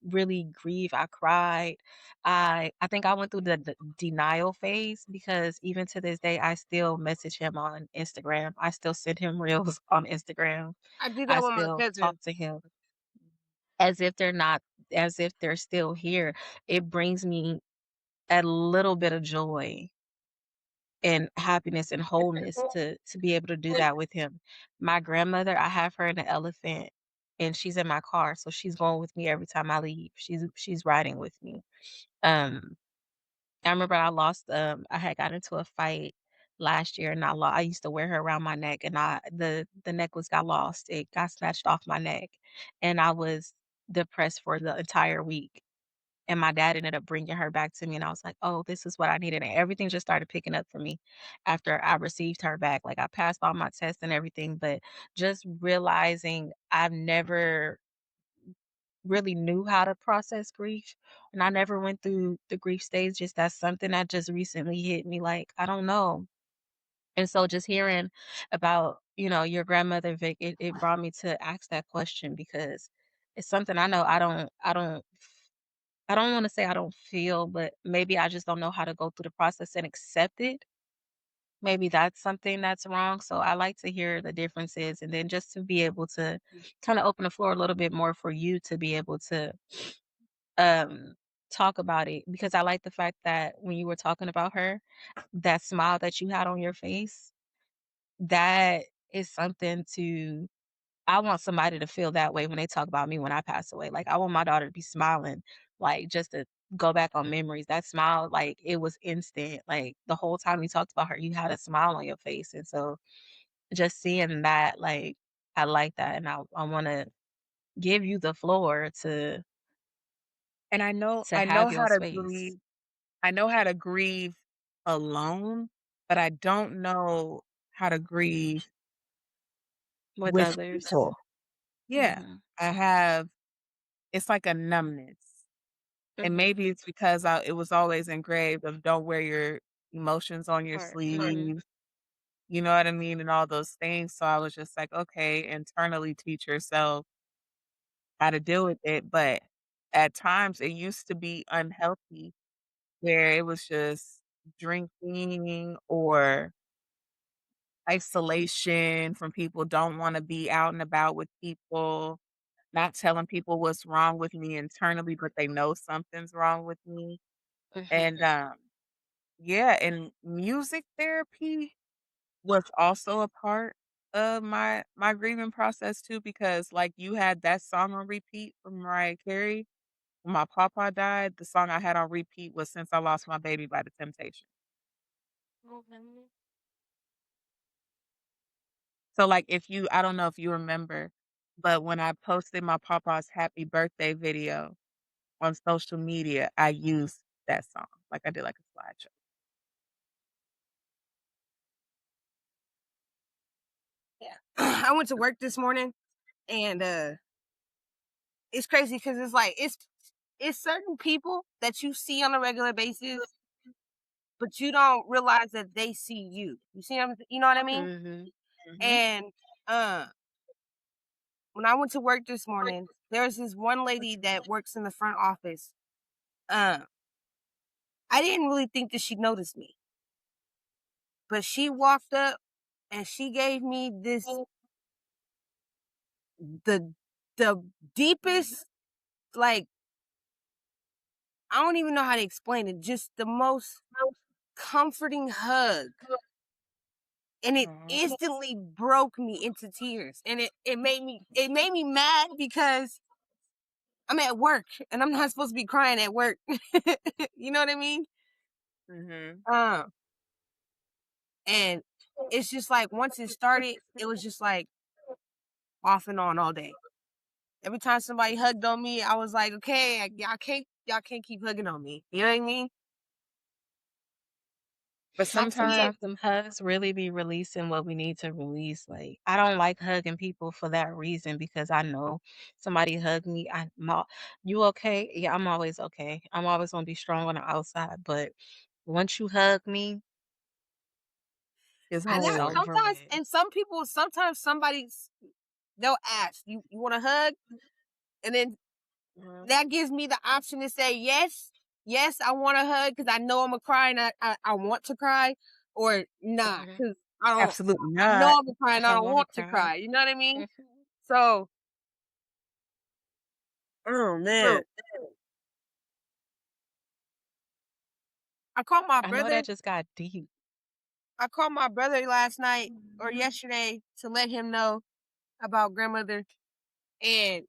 really grieve. I cried. I think I went through the denial phase because even to this day, I still message him on Instagram. I still send him reels on Instagram. I do I that with my still cousin. talk to him as if they're not, as if they're still here. It brings me a little bit of joy and happiness and wholeness to be able to do that with him. My grandmother, I have her in the elephant and she's in my car, so she's going with me every time I leave. She's riding with me. Um, I remember I had got into a fight last year and I used to wear her around my neck and the necklace got lost. It got snatched off my neck and I was depressed for the entire week. And my dad ended up bringing her back to me, and I was like, "Oh, this is what I needed," and everything just started picking up for me after I received her back. Like, I passed all my tests and everything, but just realizing I've never really knew how to process grief, and I never went through the grief stage. Just that's something that just recently hit me, like, I don't know. And so just hearing about, your grandmother, Vic, it brought me to ask that question because it's something I know I don't wanna say I don't feel, but maybe I just don't know how to go through the process and accept it. Maybe that's something that's wrong, so I like to hear the differences and then just to be able to kinda open the floor a little bit more for you to be able to, um, talk about it because I like the fact that when you were talking about her, that smile that you had on your face, that is something to I want somebody to feel that way when they talk about me when I pass away. Like, I want my daughter to be smiling, like, just to go back on memories. That smile, like, it was instant. Like, the whole time you talked about her, you had a smile on your face. And so just seeing that, like, I like that. And I want to give you the floor And to I know have how your to space grieve. I know how to grieve alone, but I don't know how to grieve with with others. people. Yeah. Hmm. I have it's like a numbness. And Hmm. maybe it's because it was always engraved of don't wear your emotions on your Part. Hmm. sleeve. You know what I mean? And all those things. So I was just like, okay, internally teach yourself how to deal with it. But at times it used to be unhealthy where it was just drinking or isolation from people, don't wanna be out and about with people, not telling people what's wrong with me internally, but they know something's wrong with me, and, Hmm. yeah, and music therapy was also a part of my grieving process too, because, like, you had that song on repeat from Mariah Carey. When my papa died, the song I had on repeat was "Since I Lost My Baby" by The Temptations. So, like, if you I don't know if you remember, but when I posted my papa's happy birthday video on social media, I used that song. Like, I did, like, a slideshow. Yeah. I went to work this morning and it's crazy because it's like it's certain people that you see on a regular basis, but you don't realize that they see you. You see you know what I mean? Hmm. Mhm. And uh when I went to work this morning, there was this one lady that works in the front office. I didn't really think that she'd notice me, but she walked up and she gave me the the deepest, like, I don't even know how to explain it, just the most comforting hug. And it Aw. instantly broke me into tears. And it made me mad because I'm at work and I'm not supposed to be crying at work. You know what I mean? Mhm. Um, and it's just like once it started, it was just like off and on all day. Every time somebody hugged on me, I was like, okay, y'all can't keep hugging on me. You know what I mean? But I can't. sometimes Sometimes them hugs really be releasing what we need to release. Like, I don't like hugging people for that reason because I know somebody hug me. You okay? Yeah, I'm always okay. I'm always gonna be strong on the outside, but once you hug me, it's And it's that hard. over sometimes, with. and some people, sometimes they'll ask, you want a hug? And then Mhm, that gives me the option to say yes, yes, I want a hug because I know I'm a cry and I want to cry, or nah, mhm. because Absolutely I know not. I'm a cry and I I don't don't want to want to cry. cry. You know what I mean? Mhm. So, oh man, I called my I know brother. that just got deep. I called my brother last night or yesterday to let him know about grandmother, and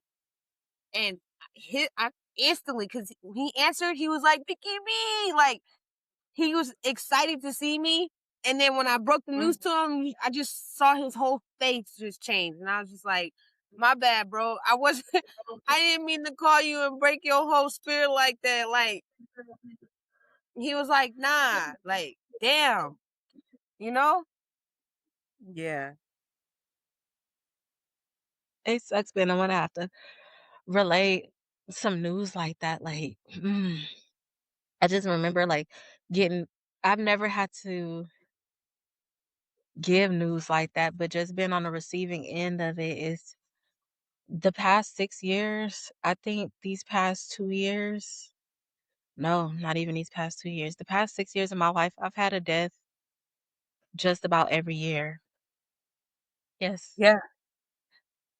I instantly, because he answered, he was like, "Picky me," like he was excited to see me. And then when I broke the news Mm. to him, I just saw his whole face just change. And I was just like, my bad, bro. I wasn't, I didn't mean to call you and break your whole spirit like that. Like, he was like, nah, like, damn, you know? Yeah. It sucks being the one to have to relate some news like that. Like, I just remember like getting. I've never had to give news like that, but just being on the receiving end of it is the past 6 years. I think these past 2 years, no, not even these past 2 years. The past 6 years of my life, I've had a death just about every year. Yes, Yeah.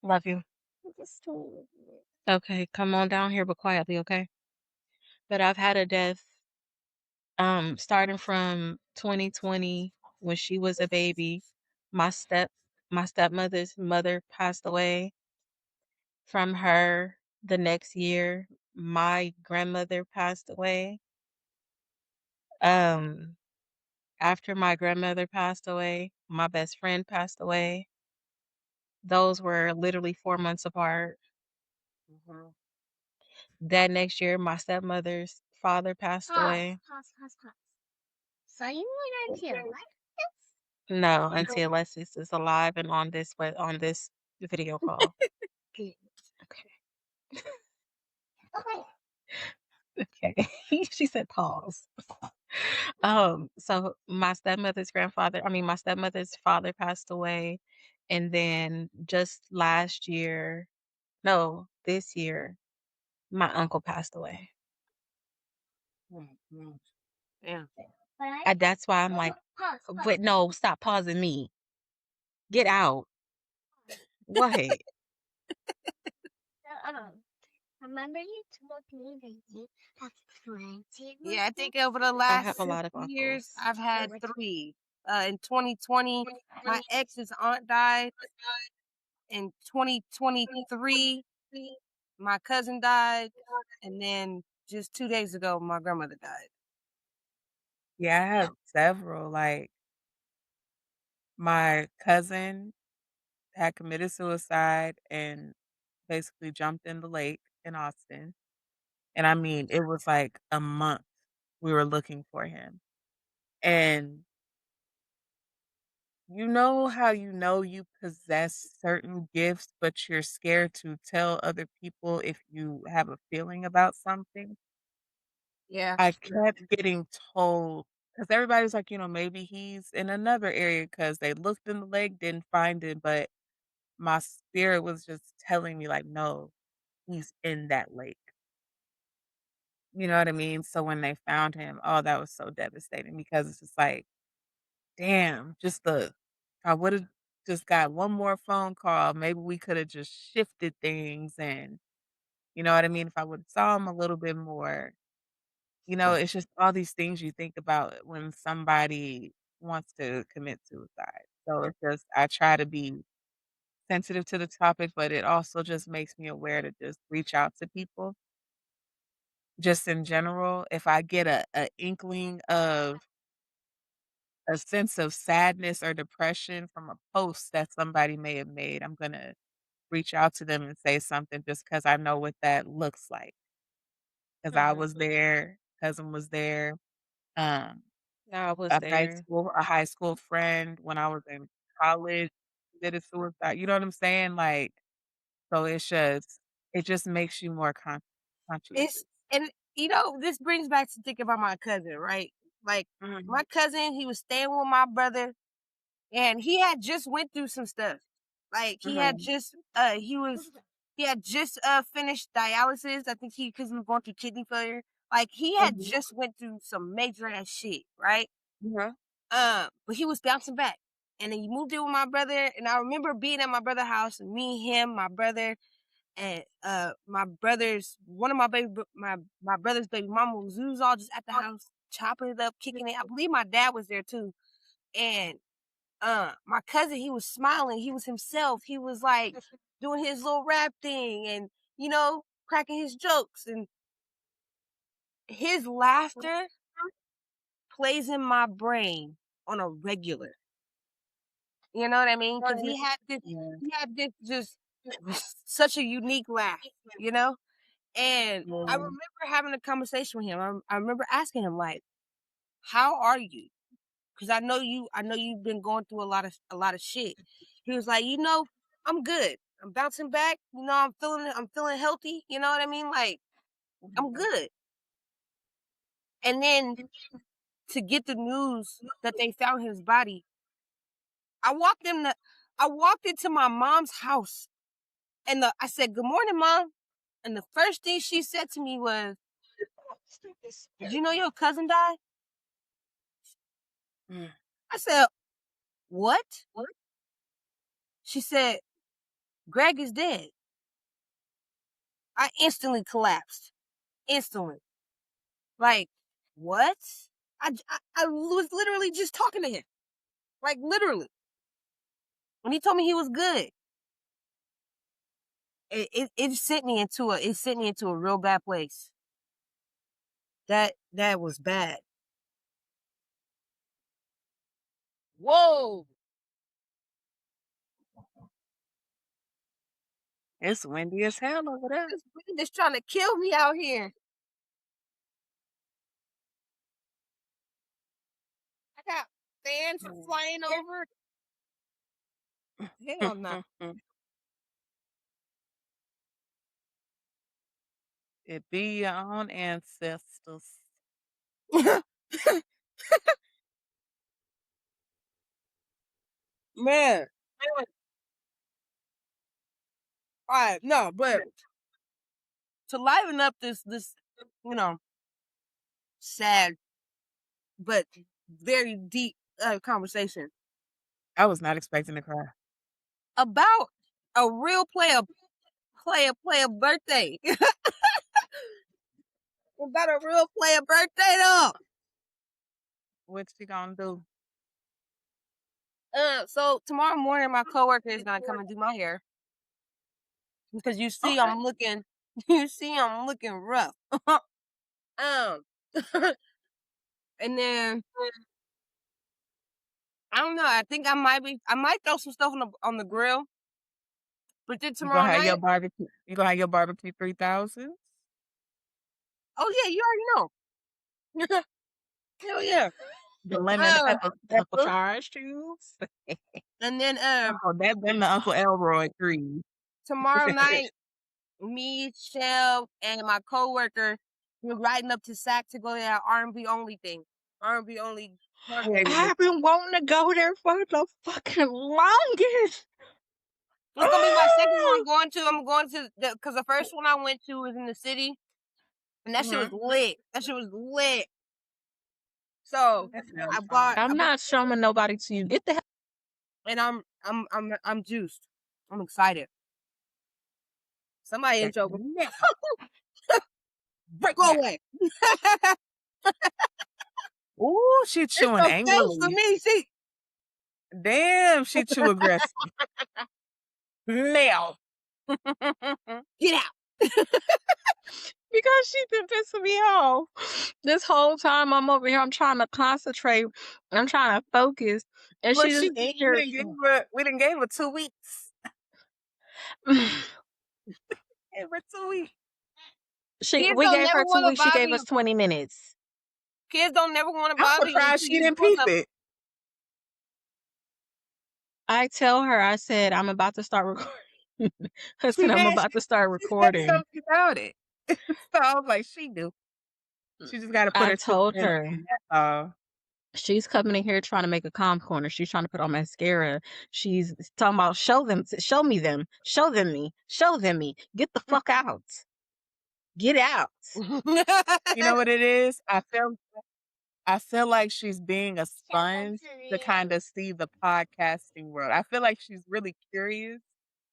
love you. Okay, come on down here, but quietly, okay? But I've had a death, starting from 2020 when she was a baby. My step, my stepmother's mother passed away from her. The next year, my grandmother passed away. Um, After my grandmother passed away, my best friend passed away. Those were literally 4 months apart. Mhm. That next year, my stepmother's father passed away. Pause. So you went on to No, until Alexis is alive and on this video call. Alexis? Okay. Okay. Okay. She said pause. So my stepmother's father passed away, and then just last year, no, this year, my uncle passed away. Mhm. Yeah. But I And that's why I'm like, pause. but no, stop pausing me. Get out. What? Remember you told me that you have plenty of Yeah. I think uncles? over the I last have a lot of 6 years, uncles. I've Yeah, had which three. In 2020, my ex's aunt died. In 2023, my cousin died, and then just 2 days ago, my grandmother died. Yeah, I have several. Like, my cousin had committed suicide and basically jumped in the lake in Austin. And I mean, it was like a month we were looking for him. And you know how you know you possess certain gifts, but you're scared to tell other people if you have a feeling about something? Yeah. I kept getting told because everybody's like, maybe he's in another area because they looked in the lake, didn't find him. But my spirit was just telling me like, "No, he's in that lake." You know what I mean? So when they found him, oh, that was so devastating because it's just like, damn, just the I would've just got one more phone call, maybe we coulda just shifted things and you know what I mean? If I would've saw him a little bit more, it's just all these things you think about when somebody wants to commit suicide. So it's just I try to be sensitive to the topic, but it also just makes me aware to just reach out to people just in general. If I get a inkling of a sense of sadness or depression from a post that somebody may have made, I'm gonna reach out to them and say something just because I know what that looks like. Because I Mhm. was there, cousin was there, um, I was there. a high school friend when I was in college did a suicide, you know what I'm saying? Like, so it just makes you more It's conscientious. and this brings back to thinking about my cousin, right? Like Mhm, my cousin, he was staying with my brother, and he had just went through some stuff. Like mhm, he had just finished dialysis. I think he because he was going through kidney failure. Like he had mhm, just went through some major ass shit, right? mhm, But he was bouncing back. And then he moved in with my brother. And I remember being at my brother's house, and me, him, my brother, and my brother's one of my my brother's baby mama was we was all just at the house chopping it up, kicking it. I believe my dad was there too. And my cousin, he was smiling, he was himself, he was like doing his little rap thing and cracking his jokes, and his laughter plays in my brain on a regular. You know what I mean? Because yeah, he had this just such a unique laugh, you know. And I yeah, remember having a conversation with him. I remember asking him like, "How are you?" Because I know you've been going through a lot of shit. He was like, I'm good. I'm bouncing back. I'm feeling healthy. You know what I mean? Like I'm mhm. good. And then to get the news that they found his body, I walked in the, I walked into my mom's house, and I said, "Good morning, mom." And the first thing she said to me was, "Did you know your cousin died?" Mm. I said, "What?" She said, "Greg is dead." I instantly collapsed. Instantly. Like, what? I was literally just talking to him. Like, literally. When he told me he was good, it sent me into a real bad place. That was bad. Whoa. It's windy as hell over there. This wind is trying to kill me out here. I got fans flying over. Hell no. It be your own ancestors. Man. All right, no, but to liven up this, you know, sad but very deep conversation I was not expecting to cry. about a real player birthday. About a real player birthday though. What you gonna do? So tomorrow morning my coworker is gonna come and do my hair because you see Okay. I'm looking, you see I'm looking rough. um, and then I don't know. I think I might throw some stuff on the grill. But then You gonna tomorrow have your night, barbecue you gonna have your barbecue 3000s? oh yeah, you already know. Hell yeah. The lemon Um, pepper. Car shoes. and then Oh, that them the Uncle Elroy trees. tomorrow night, me, Shell, and my coworker, we're riding up to SAC to go to that R&B only thing. R&B only concert. I've been wanting to go there for the fucking longest. It's I'm going to because the first one I went to was in the city, and that shit was lit. That shit was lit. So I'm not showing nobody to you. Get the hell. and I'm juiced. I'm excited. Somebody in trouble. Break Go now. away. Ooh, she It's chewing the face for angrily. me. See, Damn, she chew aggressive. Now. get out. Because she been pissing me off. This whole time I'm over here, I'm trying to concentrate. I'm trying to focus. And Look, she just in here. we didn't gave her 2 weeks. Gave her 2 weeks. Kids We don't gave never her 2 want to weeks. She bother gave you. us 20 minutes. Kids don't never want to I'm bother you surprised until she you didn't doing peep something. it. I tell her, I said, I'm about to start recording. I She said, I'm did. about to start She said recording. something about it. So I was like, she knew. She just got to put I her 2 told cents her. in. That's all. She's coming in here trying to make a calm corner. She's trying to put on mascara. She's talking about show them, show me them, show them me, show them me. Get the fuck out. Get out. You know what it is? I feel like she's being a sponge to kind of see the podcasting world. I feel like she's really curious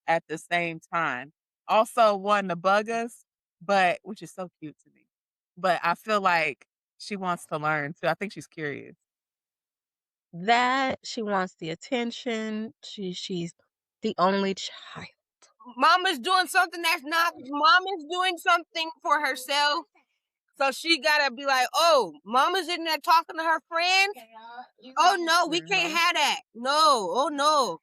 at the same time. Also wanting to bug us, but which is so cute to me. But I feel like she wants to learn too. I think she's curious. That she wants the attention. She's the only child. Mama's doing something that's not. Mama's doing something for herself. So she gotta be like, oh, mama's in there talking to her friends. Oh no, we can't have that. No, oh no.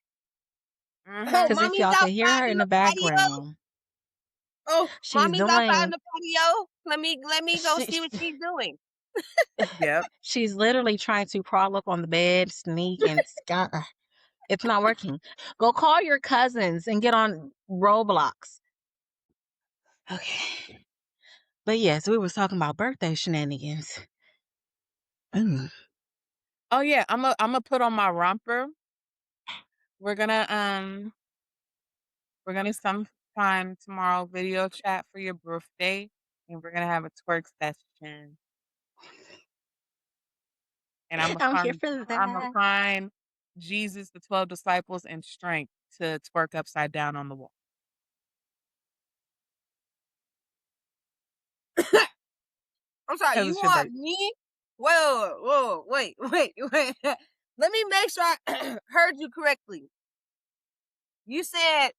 Oh, Because if mommy's y'all can hear outside her in in the the patio. background, Oh, she's mommy's outside in doing. the patio. Let me go She, see what she's doing. Yep. she's literally trying to crawl up on the bed, sneak, and it's not working. Go call your cousins and get on Roblox. Okay. But yes, we was talking about birthday shenanigans. Mm. Oh yeah, I'm a put on my romper. We're gonna sometime tomorrow video chat for your birthday, and we're gonna have a twerk session. And I'm here for I'm gonna that. find Jesus, the 12 disciples, and strength to twerk upside down on the wall. I'm sorry, 'Cause you it's your want birthday. me? Whoa, wait. Let me make sure I heard you correctly. You said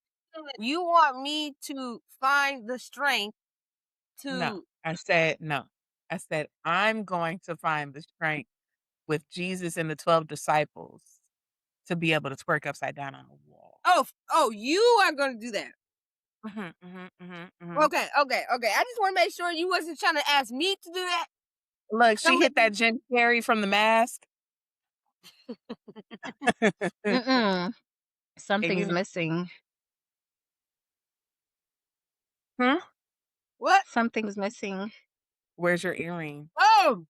you want me to find the strength No, to. I said no. I said I'm going to find the strength with Jesus and the 12 disciples to be able to twerk upside down on the wall. Oh, you are gonna do that. Okay. I just want to make sure you wasn't trying to ask me to do that. Look, she hit that Jim Carrey from The Mask. Mm-mm. And Something's you missing. Hmm? What? Something's missing. Where's your earring? Oh,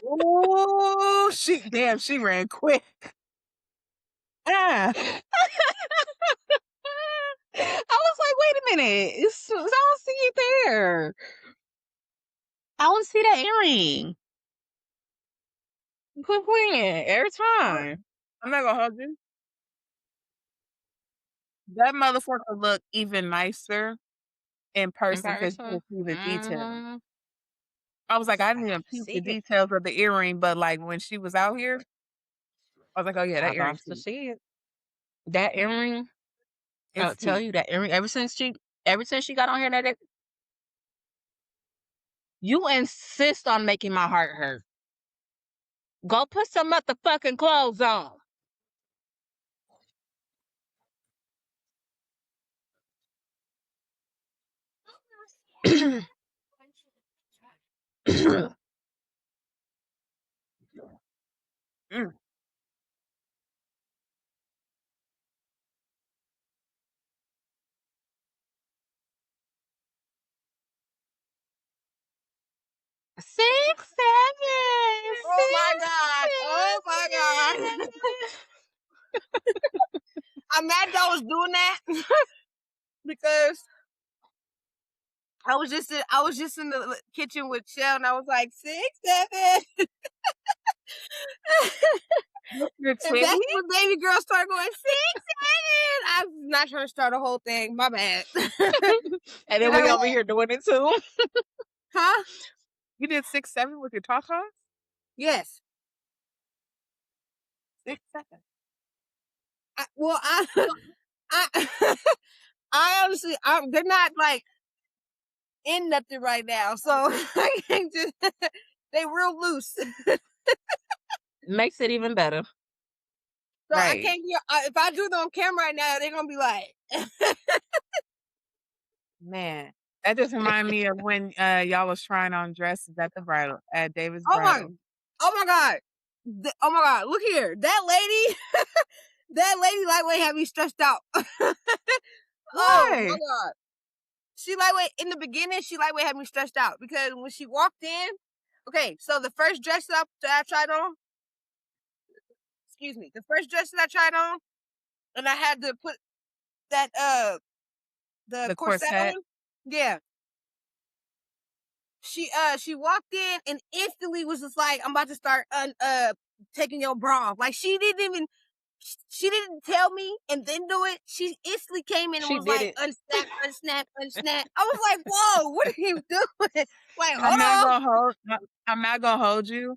Oh, she ran quick. Ah, I was like, wait a minute. I don't see it there. I don't see that earring. Quit playing every time. I'm not gonna hold you. That motherfucker looked even nicer in In person because you person. can see the details. Mm-hmm. I was like, I didn't I even peep see the it. details of the earring, but like when she was out here, I was like, oh yeah, I that earring about to cute. see it. That earring, It's I'll tell cute. you that earring. Ever since she got on here, you insist on making my heart hurt. Go put some motherfucking clothes on. Mm. Six, seven, oh my six, God. Oh my God. seven. I'm mad that I was doing that because I was just in the kitchen with Shell, and I was like 6'7". Your And that's titty? when baby girl started going 6'7". I'm not trying to start a whole thing. My bad. And then we over here doing it too. Huh? You did 6'7" with your tatas? Yes. 6'7". Well, I I honestly, they're not like in nothing right now, so I can't just. They real loose, so Makes it even better. I Right. can't. If I do them on camera right now, they're gonna be like, Man. That just reminded me of when y'all was trying on dresses at the bridal at David's "Oh my, bridal. oh my god, oh my god, look here, that lady, that lady lightweight had me stressed out." Oh my Why? god, she lightweight in the beginning. She lightweight had me stressed out because when she walked in, okay, so the first dress that I tried on, excuse me, the first dress that I tried on, and I had to put that the The corset corset? on. Yeah. She walked in and instantly was just like, I'm about to start taking your bra off. Like she didn't tell me and then do it. She instantly came in and She was did like, it. unsnap, unsnap, unsnap. I was like, whoa, what are you doing? Like, I'm hold not on. gonna hold I'm not gonna hold you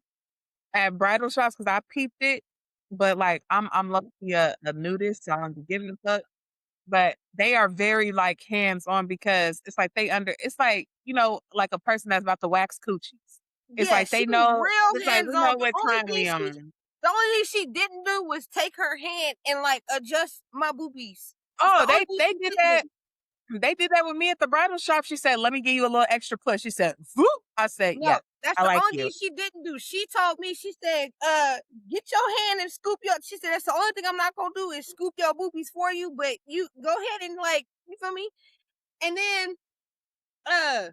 at bridal shops because I peeped it, but like I'm lucky a nudist, so I don't be giving a fuck. But they are very like hands on because it's like it's like, like a person that's about to wax coochies. It's Yeah, like she they was know it's real like hands we on. know what time we on. The only thing she didn't do was take her hand and like adjust my boobies. That's Oh, the only thing they she did didn't that. do. They did that with me at the bridal shop. She said, "Let me give you a little extra push." She said, "Voop." I said, "Yeah, No, that's I the like only you." thing she didn't do. She told me, she said, get your hand and scoop your, she said, that's the only thing I'm not gonna do is scoop your boobies for you, but you go ahead and like, you feel me? And then, uh,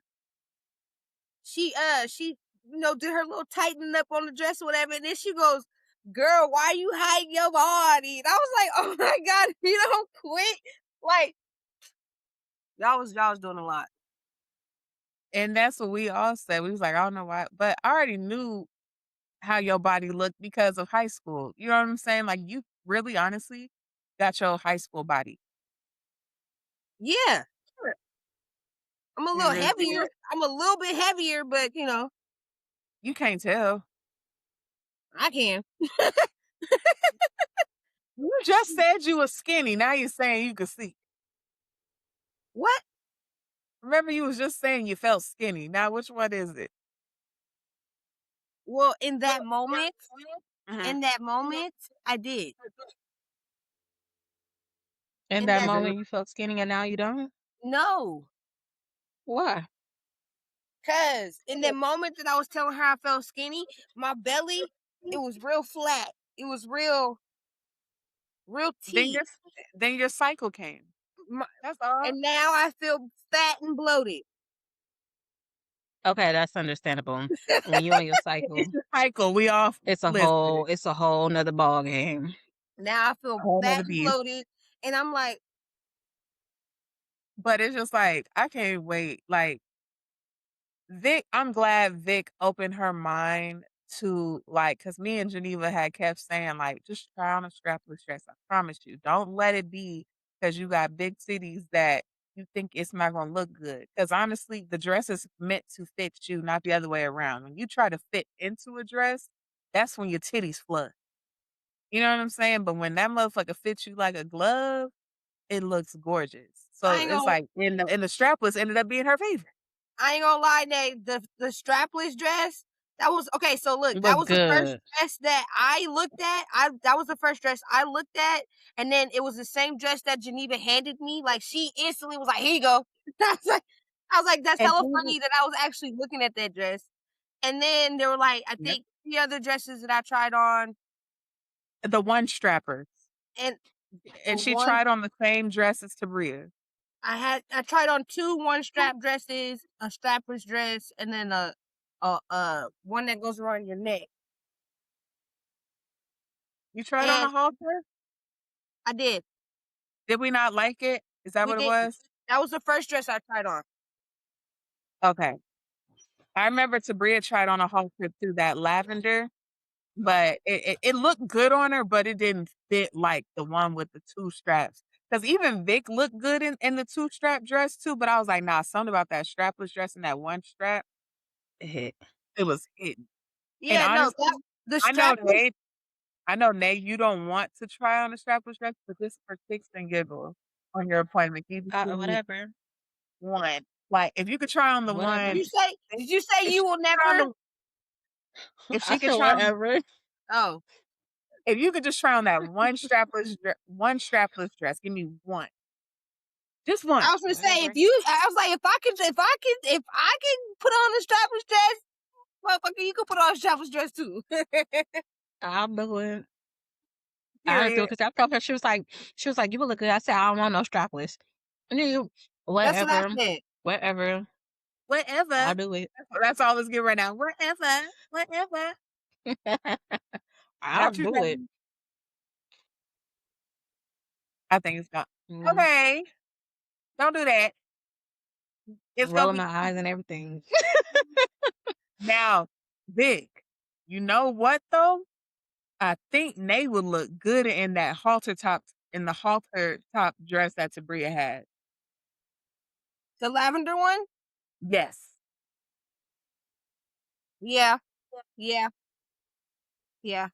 she, did her little tightening up on the dress or whatever. And then she goes, girl, why you hiding your body? And I was like, oh my God, you don't quit. Like, y'all was doing a lot. And that's what we all said. We was like, I don't know why, but I already knew how your body looked because of high school. You know what I'm saying? Like you really honestly got your high school body. Yeah. I'm a You little really heavier. did. I'm a little bit heavier, but You can't tell. I can. You just said you was skinny. Now you're saying you could see. What? Remember, you was just saying you felt skinny. Now, which one is it? Well, Mhm. in that moment, I did. In In that that, Is it? moment, you felt skinny, and now you don't. no, Why? cause in the moment that I was telling her I felt skinny, my belly, it was real flat. It was real Then T. your cycle came. My, That's all. and now I feel fat and bloated. Okay, that's understandable. When you on your It's cycle, a cycle. We all listen. it's a whole nother ball game. Now I A feel whole fat nother and beast. bloated, and I'm like, But it's just like I can't wait. Like Vic, I'm glad Vic opened her mind to like, cause me and Geneva had kept saying like, just try on a strapless dress. I promise you, don't let it be because you got big titties that you think it's not gonna look good. Cause honestly, the dress is meant to fit you, not the other way around. When you try to fit into a dress, that's when your titties flood. You know what I'm saying? But when that motherfucker fits you like a glove, it looks gorgeous. So I ain't it's gonna, like, and the strapless ended up being her favorite. I ain't gonna lie, Nate. The strapless dress, that was okay. So look, It that was was the first good. dress that I looked at. That was the first dress I looked at, and then it was the same dress that Geneva handed me. Like she instantly was like, "Here you go." I was like, that's And hella funny that I was actually looking at that dress. And then there were like, I yeah, think 3 other dresses that I tried on, the one strappers. and And the she one tried on the same dress as Tabria. I tried on 2 1-strap dresses, a strapless dress, and then a one that goes around your neck. You tried on a And halter? I did. Did we not like it? Is that We what it didn't. was? That was the first dress I tried on. Okay. I remember Tabria tried on a halter too, that lavender, but it looked good on her, but it didn't fit like the one with the 2 straps. Because even Vic looked good in the 2 strap dress too, but I was like, nah, something about that strapless dress and that 1 strap, Hit. it was hidden. And Yeah, no, honestly, the I know strapless. Nate, I know Nate, you don't want to try on a strapless dress, but this is for kicks and giggles on your appointment. You just give me Whatever. one. Like if you could try on the Whatever. Did one, you say? Did you say if you she will could try on never? if I she could said try on whatever. Oh, if you could just try on that one strapless dress, give me one. Just I one. was gonna say Whatever. if you. I was like, if I can put on a strapless dress, motherfucker, you can put on a strapless dress too. I'll do it. I do Period. it because I told her she was like, you would look good. I said, I don't want no strapless. And then you, That's what I whatever, said. whatever. Whatever. I'll do it. That's all it's good right now. Whatever. Whatever. I'll Not you, do it. Nate. I think it's gone. Mm, Okay. Don't do that. It's gonna rolling be my eyes and everything. now, Vic. You know what though? I think Nate would look good in the halter top dress that Tabria had. The lavender one. Yes. Yeah, yeah, yeah.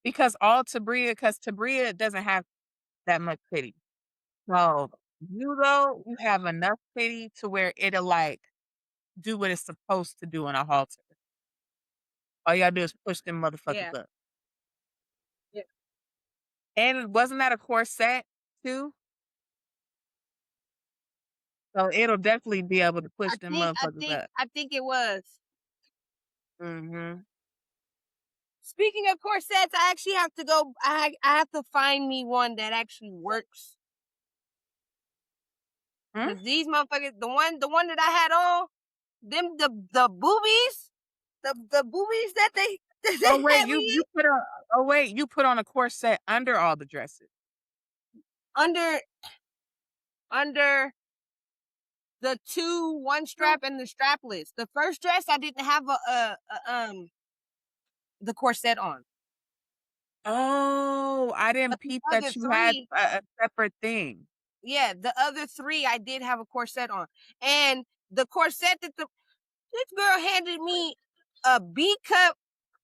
Because Tabria doesn't have that much titty. So you though, you have enough titty to where it'll like do what it's supposed to do in a halter. All you gotta do is push them Yeah. motherfuckers up. And wasn't that a corset too? So it'll definitely be able to push them motherfuckers up. I think it was. Mhm. Speaking of corsets, I actually have to go. I have to find me one that actually works. Hmm? Cause these motherfuckers, the one that I had on, them the boobies, the boobies that they that Oh they wait, had me you put on a corset under all the dresses. under under the one strap and the strapless. The first dress I didn't have the corset on, Oh, I didn't but the peep other that you had three, a separate thing. yeah, the other three I did have a corset on, and the corset that this girl handed me a B cup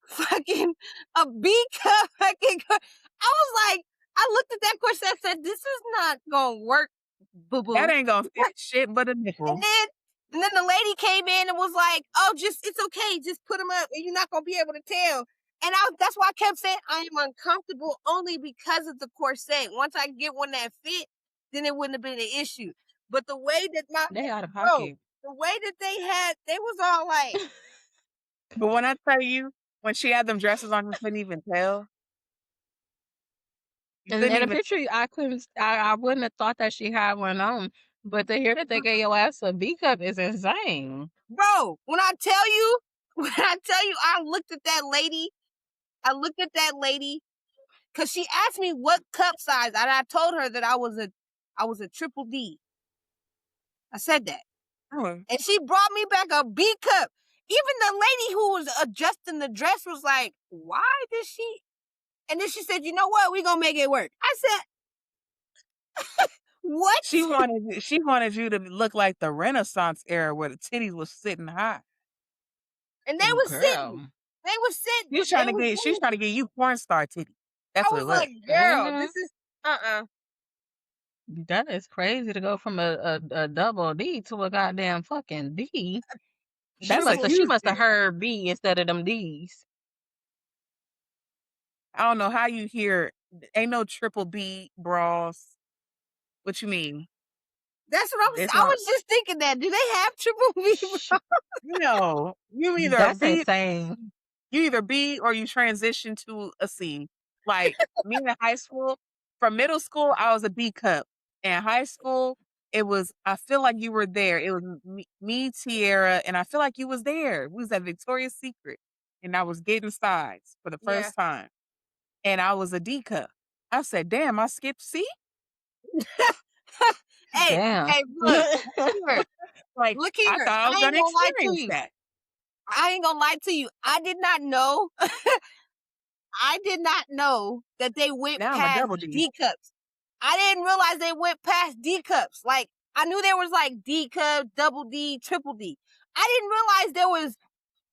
fucking a B cup fucking. I was like, I looked at that corset and said, "This is not gonna work, boo That boo." ain't gonna fit shit but a And nickel. then the lady came in and was like, "Oh, just it's okay, just put them up, and you're not gonna be able to tell." And that's why I kept saying I am uncomfortable only because of the corset. Once I get one that fit, then it wouldn't have been an issue. But the way that They out of bro, pocket. the way that they was all like, But when I tell you, when she had them dresses on, you couldn't even tell. You And couldn't in the even. picture, I couldn't, I wouldn't have thought that she had one on. But to hear that they gave your ass a B cup is insane. bro, when I tell you, I looked at that lady. I looked at that lady because she asked me what cup size, and I told her that I was a triple D. I said that, Oh, and she brought me back a B cup. Even the lady who was adjusting the dress was like, "Why did she?" And then she said, "You know what? We gonna make it work." I said, "What?" she wanted you to look like the Renaissance era where the titties was sitting high. And they was sitting. Girl. They was sitting. She's trying to get you porn star titties. That's I what it was was. like, "Girl, Hmm. this is uh." That is crazy to go from a double D to a goddamn fucking D. She was a She must have Houston. heard B instead of them D's. I don't know how you hear ain't no triple B bras. What you mean? That's what I was. It's I not. was just thinking that. Do they have triple B? Sh- No, That's insane. you either B or you transition to a C. Like me in high school, from middle school, I was a B cup. In high school, it was. I feel like you were there. It was Tierra, and I feel like you was there. We was at Victoria's Secret, and I was getting sides for the Yeah. first time, and I was a D cup. I said, "Damn, I skipped C." Hey, Damn. hey, look here, Like, look I here. thought I was I ain't gonna gonna lie to experience you. that. I ain't gonna lie to you. I did not know. I did not know that they went Now I'm a past double D. D cups. I didn't realize they went past D cups. Like I knew there was like D cup, double D, triple D. I didn't realize there was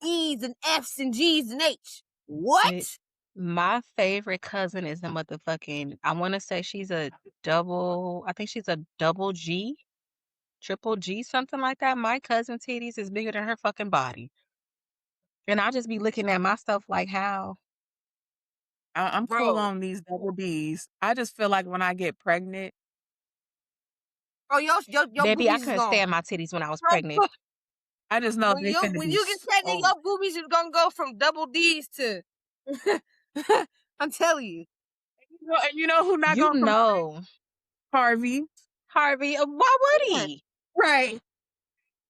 E's and F's and G's and H. See, What? my favorite cousin is a motherfucking, I want to say she's a I think she's a double G, triple G, something like that. My cousin titties is bigger than her fucking body. And I just be looking at myself like, how? I'm cool Bro. on these double D's. I just feel like when I get pregnant, Oh, your Baby, I boobies is couldn't gone. stand my titties when I was pregnant. I just know they finna When be you get pregnant, so. your boobies is gonna go from double D's to I'm telling you. And you know who not You going from know, Harvey? Harvey, why would Yeah. he? Right,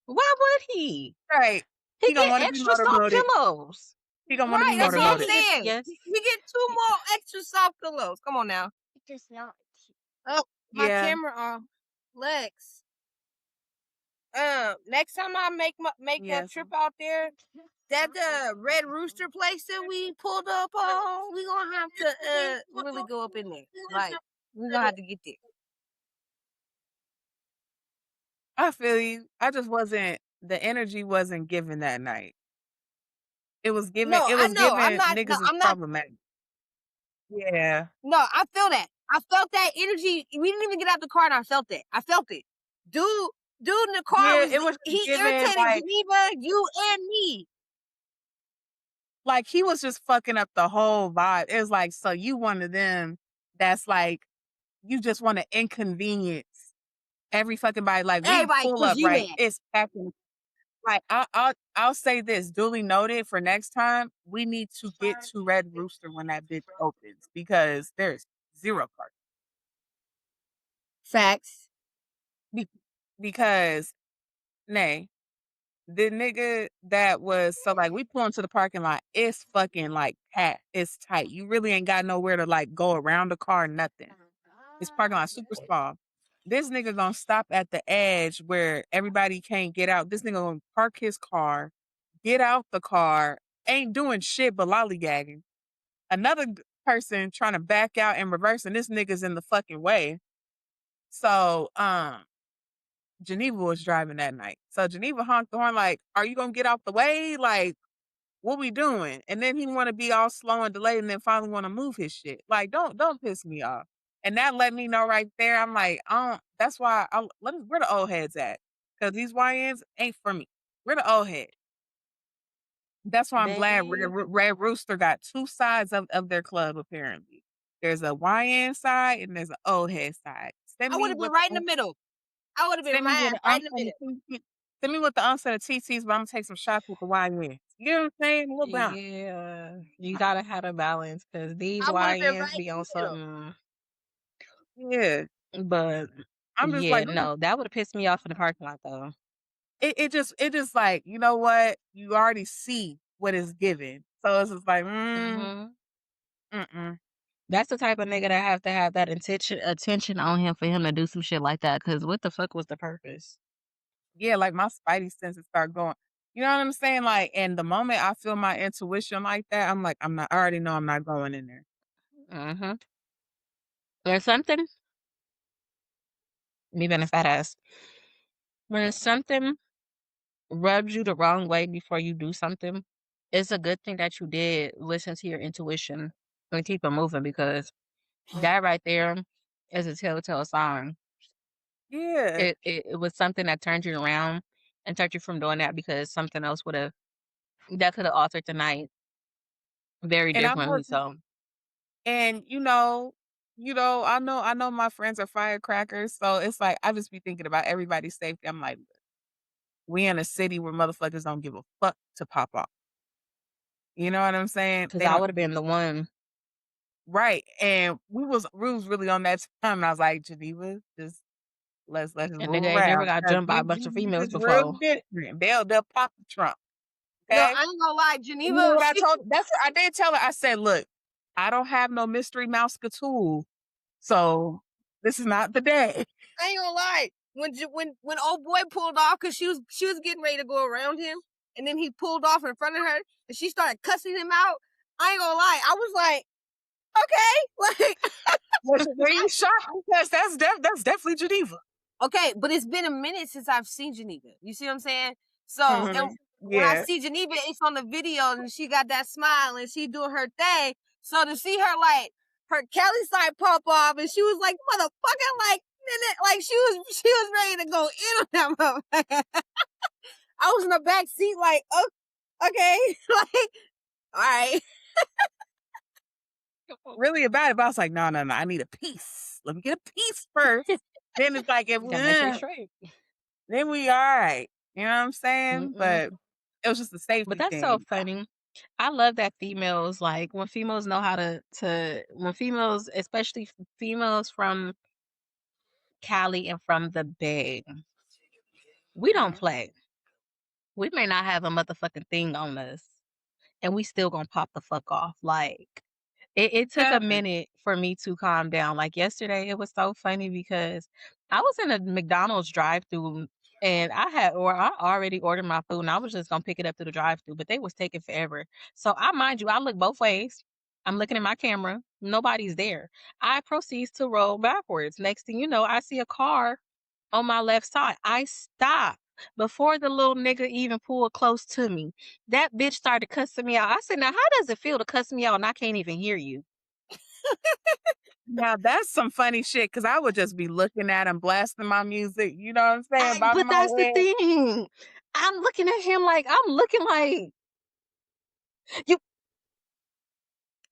Why would he? right. He He gonna get want to be extra soft motorboated. pillows. He gonna want to be Right, And that's what I'm then motorboated. he gets, saying. yes. We get two more extra soft pillows. Come on now. It is not. Oh, my Yeah. camera off. Lex. Next time I make a Yes. trip out there, that Red Rooster place that we pulled up on, we gonna have to really go up in there. Like we gonna have to get there. I feel you. I just wasn't. The energy wasn't given that night. It was given. No, It I was know. I'm given. not. No, Niggas is I'm not. problematic. Yeah. No, I feel that. I felt that energy. We didn't even get out the car, and I felt that. I felt it. Dude, dude in the car Yeah. was It was just he given irritated Geneva, you and me. like he was just fucking up the whole vibe. It was like, so you one of them that's like you just want to inconvenience every fucking body. Like we Everybody, pull cause up, you right? mad. It's happening. Like I'll say this, duly noted for next time. We need to get to Red Rooster when that bitch opens because there's zero parking. Facts. Be- because nay, the nigga that was so like we pull into the parking lot, it's fucking like packed. It's tight. You really ain't got nowhere to like go around the car, nothing. This parking lot super small. This nigga gonna stop at the edge where everybody can't get out. This nigga gonna park his car, get out the car, ain't doing shit but lollygagging. Another person trying to back out and reverse, and this nigga's in the fucking way. So, Geneva was driving that night. So Geneva honked the horn like, "Are you gonna get out the way? Like, what we doing?" And then he want to be all slow and delayed, and then finally want to move his shit. Like, don't piss me off. And that let me know right there. I'm like, that's why where the old heads at? Because these YNs ain't for me. Where the old head? That's why I'm glad Baby, Red Rooster got two sides of their club. Apparently, there's a YN side and there's an old head side. I would have been right in the middle. I would have been Send me with right, the right in unks the and the middle. TT. Send me with the unks and the TTs, but I'm gonna take some shots with the YNs. You know what I'm saying? A little bounce. yeah, you gotta have a balance because these I would have been YNs right be in on the middle. something. Yeah. But I'm just yeah, like, no, that would have pissed me off in the parking lot though. it just like, you know what? You already see what is given. So it's just like, Hmm. mm-mm. That's the type of nigga that have to have that attention on him for him to do some shit like that. Because what the fuck was the purpose? Yeah, like my spidey senses start going. You know what I'm saying? Like, and the moment I feel my intuition like that, I'm like, I'm not, I already know I'm not going in there. Mm-hmm. There's something, me being a fat ass. When something rubs you the wrong way before you do something, it's a good thing that you did listen to your intuition and keep it moving because that right there is a telltale sign. Yeah. It was something that turned you around and turned you from doing that because something else would have that could have altered the night very And I'm differently. working So, and I know my friends are firecrackers. So it's like I just be thinking about everybody's safety. I'm like, we in a city where motherfuckers don't give a fuck to pop off. You know what I'm saying? because They I don't would have been the one, right. And we was really on that time and I was like, Geneva, just let's just and move nigga ain't never around. got Because jumped by a bunch of these females is real before. different. They'll pop the trunk. No, Okay. I ain't gonna lie, And you know Geneva. what I told that's what I did tell her. I said, look, I don't have no mystery mouse tool. So This is not the day. I ain't gonna lie. When old boy pulled off, cause she was getting ready to go around him, and then he pulled off in front of her, and she started cussing him out. I ain't gonna lie. I was like, okay, like, Were you shocked? Because that's definitely Geneva. okay, but it's been a minute since I've seen Geneva. You see what I'm saying? So, Mhm. and when I Yeah. see Geneva, it's on the video, and she got that smile, and she doing her thing. So to see her like her Kelly side pop off, and she was like, "Motherfucker!" Like she was ready to go in on that motherfucker. I was in the back seat, like, oh, okay, like, all right. Really about it, but I was like, no, no, no. I need a piece. Let me get a piece first. Then it's like, if Gotta make sure you're straight. then we all right. You know what I'm saying? Mm-mm. But it was just a But safety that's so thing. funny. I love that females like when females know how to when females, especially females from Cali and from the Bay, we don't Mhm. play. We may not have a motherfucking thing on us, and we still gonna pop the fuck off. Like it took a Happened. minute for me to calm down. Like yesterday, it was so funny because I was in a McDonald's drive-through and I already ordered my food and I was just gonna pick it up through the drive-through, but they was taking forever. So I mind you, I look both ways. I'm looking at my camera. Nobody's there. I proceeds to roll backwards. Next thing you know, I see a car on my left side. I stop before the little nigga even pulled close to me. That bitch started cussing me out. I said, "Now, how does it feel to cuss me out and I can't even hear you?" Now that's some funny shit because I would just be looking at him, blasting my music. You know what I'm saying? But Bobbing my that's the head. thing. I'm looking at him like I'm looking like you.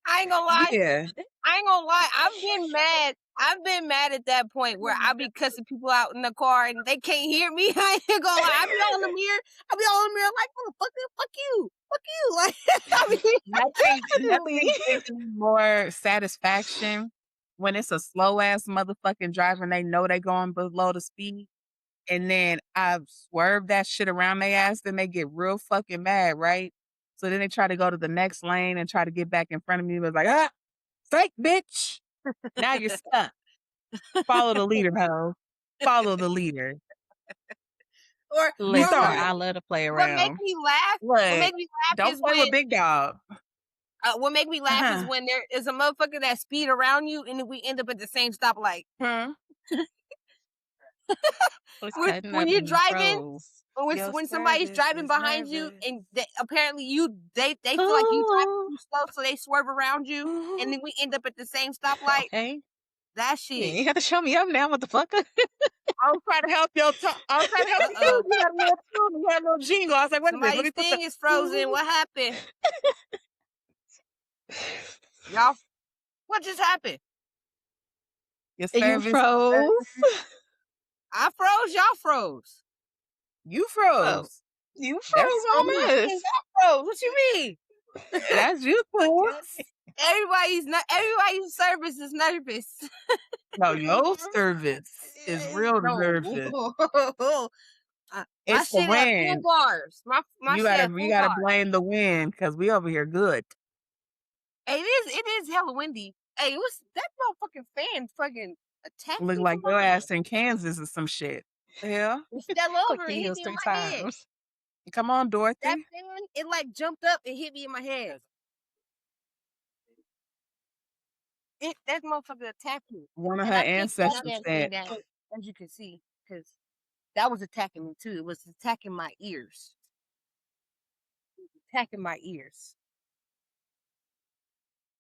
I ain't gonna lie. Yeah. I ain't gonna lie. I've been mad. I've been mad at that point where I be cussing people out in the car and they can't hear me. I ain't gonna lie. I be all in the mirror. I be all in the mirror like, motherfucker, fuck you. Fuck you. Like, I mean, Definitely. Nothing gives me more satisfaction when it's a slow ass motherfucking driver and they know they going below the speed. And then I swerve that shit around their ass, then they get real fucking mad, right? So then they try to go to the next lane and try to get back in front of me. It was like, ah, psych, bitch. Now you're stuck. Follow the leader, ho. Follow the leader. You or Listen, thought. I love to play what make around. me laugh? What What? make me laugh Don't is play when with Big Dog. what make me laugh is when there is a motherfucker that speed around you and then we end up at the same stoplight. Hmm. It's When, cutting when up you're and you driving, froze. when somebody's driving behind you and apparently they feel like you driving Oh, too slow, so they swerve around you, and then we end up at the same stoplight. okay. That You shit. ain't have to show me up now, motherfucker. I was trying to help I was trying to help Uh you too. oh. You had a little tune. You had a little jingle. I was like, wait a minute. Let Somebody's me put the. thing is frozen. What happened? Y'all, what just happened? Your You service. froze. I froze. Y'all froze. You Oh, froze. you That's froze on on And us. y'all froze. What you mean? That's you, too. Everybody's service is nervous. No, your service is real No. nervous. My It's the shit at full wind. bars. My shit at You full gotta bars. blame the wind because we over here good. Hey, it is hella windy. Hey, what's that motherfucking fan fucking attacked Look me like from your behind? ass in Kansas or some shit. The hell? It fell Click over and your hit heels me in 3 my head. times. Come on, That Dorothy. fan, it like jumped up and hit me in my head. That motherfucker attacked me. One of her And I can't put that ancestors damn thing said, down, as you can see, because that was attacking me too. It was attacking my ears. Attacking my ears.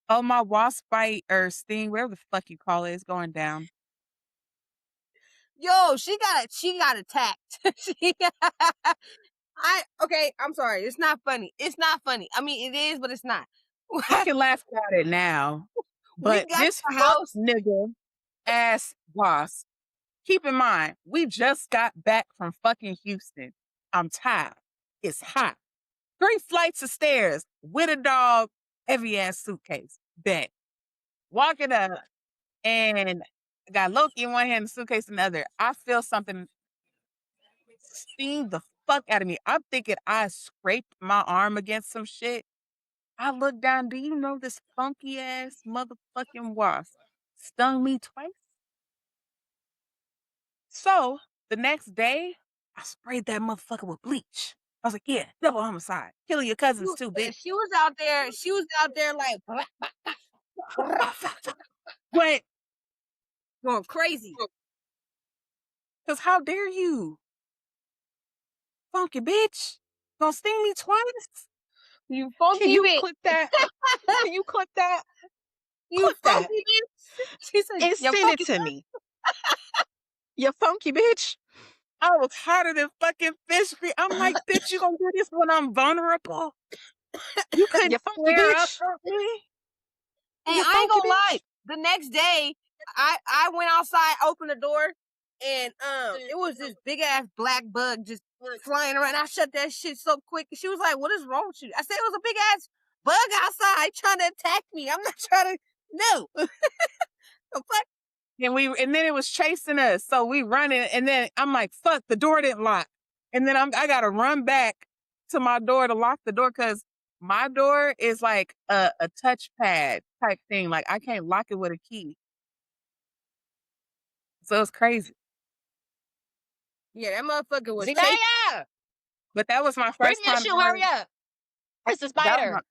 "Oh, my wasp bite or sting, whatever the fuck you call it, is going down." Yo, she got attacked. I'm sorry. It's not funny. It's not funny. I mean, it is, but it's not. I can laugh about it now, We but got to this the fuck house. nigga ass wasp. Keep in mind, we just got back from fucking Houston. I'm tired. It's hot. 3 flights of stairs with a dog, heavy ass suitcase. Bet. Walking up and got Loki in one hand, the suitcase in the other. I feel something sting the fuck out of me. I'm thinking I scraped my arm against some shit. I look down. Do you know this funky ass motherfucking wasp stung me twice? So the next day, I sprayed that motherfucker with bleach. I was like, yeah, double homicide. Killing your cousins too, bitch. She was out there. She was out there like But, going crazy. because how dare you? Funky bitch. Gonna sting me twice? You Can funky you bitch. clip that? Can you clip that? You Clip that funky bitch. She said, and "You send it funky." to me. You funky bitch. I was hotter than fucking fish grease. I'm like, bitch, you gonna do this when I'm vulnerable? You You couldn't funky square up bitch. with me? And You I ain't funky gonna lie. bitch. The next day, I went outside, opened the door, and it was this big ass black bug just flying around. I shut that shit so quick. She was like, "What is wrong with you?" I said, "It was a big ass bug outside trying to attack me. I'm not trying to." No. The fuck? And then it was chasing us. So we running, and then I'm like, fuck, the door didn't lock. And then I gotta run back to my door to lock the door because my door is like a touchpad type thing. Like I can't lock it with a key. So it's crazy. Yeah, that motherfucker was chasing. Zendaya, But that was my bring first me a time shoe. ever. Hurry up. It's a That was my, spider. Hurry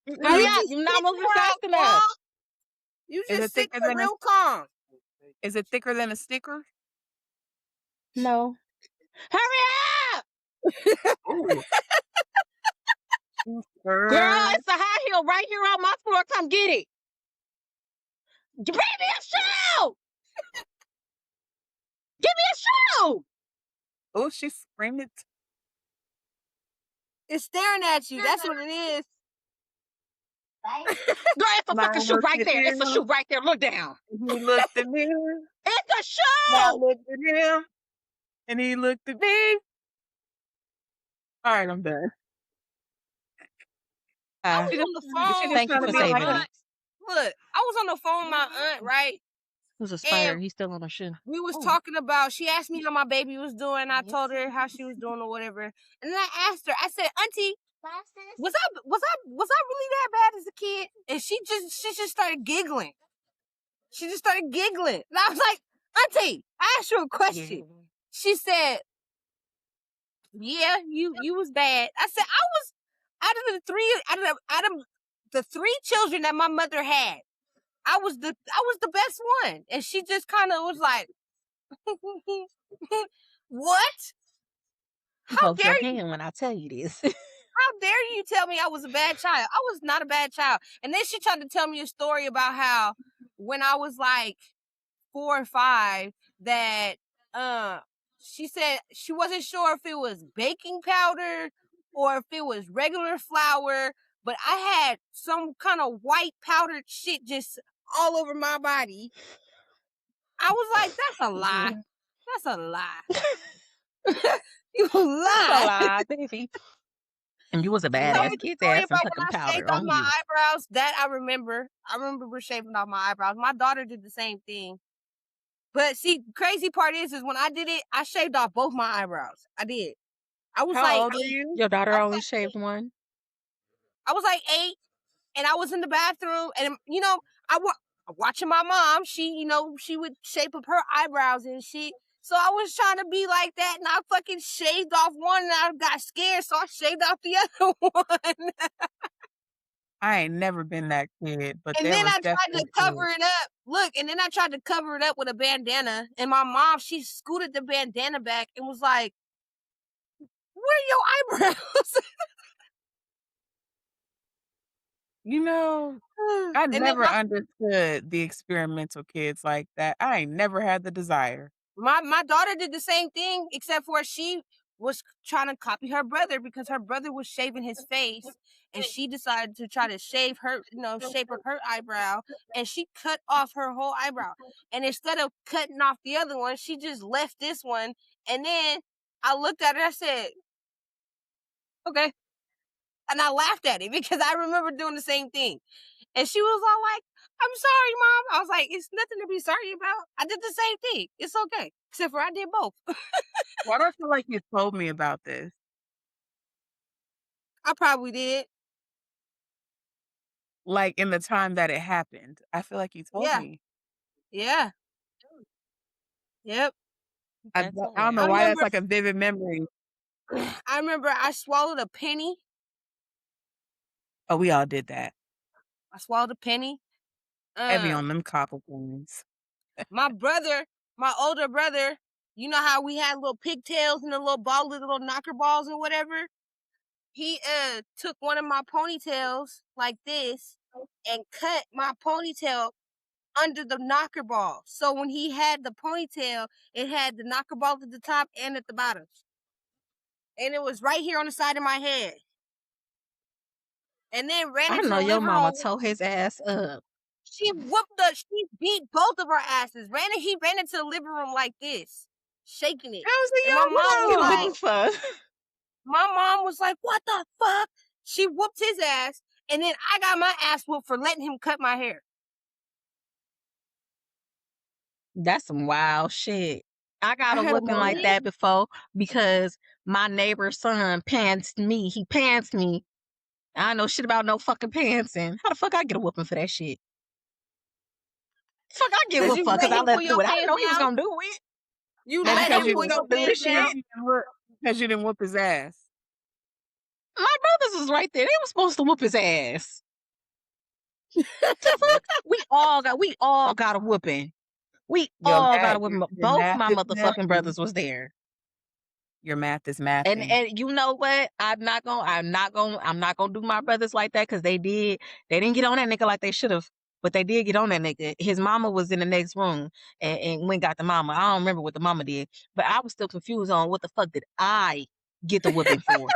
You mm-mm. up. just You're not sitting moving real fast enough. calm. You Is just it sitting thicker there than a real calm. is it thicker than a sticker? No. Hurry up. Ooh. Girl, Girl. it's a high heel right here on my floor. Come get it. Bring me a shoe. Give me a shoe. Oh, she screamed it. It's staring at you. That's what it is. Girl, it's a And I fucking shoe looked right at there. It's a shoe him. right there. Look down. And he looked at me. It's a And I shoe. looked at him. And he looked at me. All right, I'm done. I was She just, on the she phone just Thank you trying to for with be my like saving a me. aunt. Look, I was on the phone with my aunt, right? It was a spider. And He's still on a shoe. we was talking about. She asked me how my baby was doing. I told her how she was doing or whatever. And then I asked her. I said, "Auntie, was I really that bad as a kid?" And she just started giggling. She just started giggling, and I was like, "Auntie, I asked you a question." She said, "Yeah, you was bad." I said, "I was out of the three children that my mother had. I was the best one." And she just kind of was like, "What? You How hold your dare you? hand when I tell you this. How dare you tell me I was a bad child? I was not a bad child." And then she tried to tell me a story about how when I was like 4 or 5, that she said she wasn't sure if it was baking powder or if it was regular flour, but I had some kind of white powdered shit just all over my body. I was like, "That's a lie. That's a lie. You That's a lie." lie, baby. And you was a She told me badass the kid's story ass and about when fucking I shaved powder off on my you. eyebrows. That I remember. I remember shaving off my eyebrows. My daughter did the same thing. But see, crazy part is when I did it, I shaved off both my eyebrows. I did. I was how like old are 8. you? Your I daughter was only like shaved 8. one. I was like 8, and I was in the bathroom, and I was watching my mom. She would shape up her eyebrows and shit. So I was trying to be like that, and I fucking shaved off one, and I got scared, so I shaved off the other one. I ain't never been that kid, but And there then was I tried definitely to cover it up. Look, and then I tried to cover it up with a bandana. And my mom, she scooted the bandana back and was like, "Where are your eyebrows?" you know, I And then never understood the experimental kids like that. I ain't never had the desire. my daughter did the same thing, except for she was trying to copy her brother because her brother was shaving his face, and she decided to try to shape up her eyebrow, and she cut off her whole eyebrow. And instead of cutting off the other one, she just left this one. And then I looked at her, I said, "Okay." And I laughed at it because I remember doing the same thing. And she was all like, "I'm sorry, Mom." I was like, "It's nothing to be sorry about. I did the same thing. It's okay." Except for I did both. Why do I feel like you told me about this? I probably did. Like in the time that it happened. I feel like you told Yeah. me. Yeah. Yep. That's I don't know I why hilarious. that's remember like a vivid memory. I remember I swallowed a penny. Oh, we all did that. I swallowed a penny. Heavy Uh, on them copper coins. my brother, my older brother, you know how we had little pigtails and the little ball, little knocker balls and whatever. He took one of my ponytails like this and cut my ponytail under the knocker ball. So when he had the ponytail, it had the knocker ball at the top and at the bottom. And it was right here on the side of my head. And then ran I into know the your living mama room. tore his ass up. She beat both of our asses. He ran into the living room like this, shaking it. How's the And my What mom you was get a young like, whooping girl? for? what the fuck? She whooped his ass. And then I got my ass whooped for letting him cut my hair. That's some wild shit. I got I a had a whooping like moment. Mhm. that before because my neighbor's son pantsed me. He pantsed me. I don't know shit about no fucking pantsing. How the fuck I get a whooping for that shit? Fuck I get Cause whooped you for let because I him let pull him do your it. I didn't pants know he was down. gonna do it. You Oh, I let didn't know because him he you pull was didn't your gonna whoop do his this pants shit. down. because you didn't whoop his ass. My brothers was right there. They were supposed to whoop his ass. The fuck? We all got a whooping. We Yo, all got Matt, a whooping. your Both math my is motherfucking mathing. brothers was there. Your math is And mathing. and you know what? I'm not gonna do my brothers like that because they didn't get on that nigga like they should have. But they did get on that nigga. His mama was in the next room and went got the mama. I don't remember what the mama did, but I was still confused on what the fuck did I get the whooping for.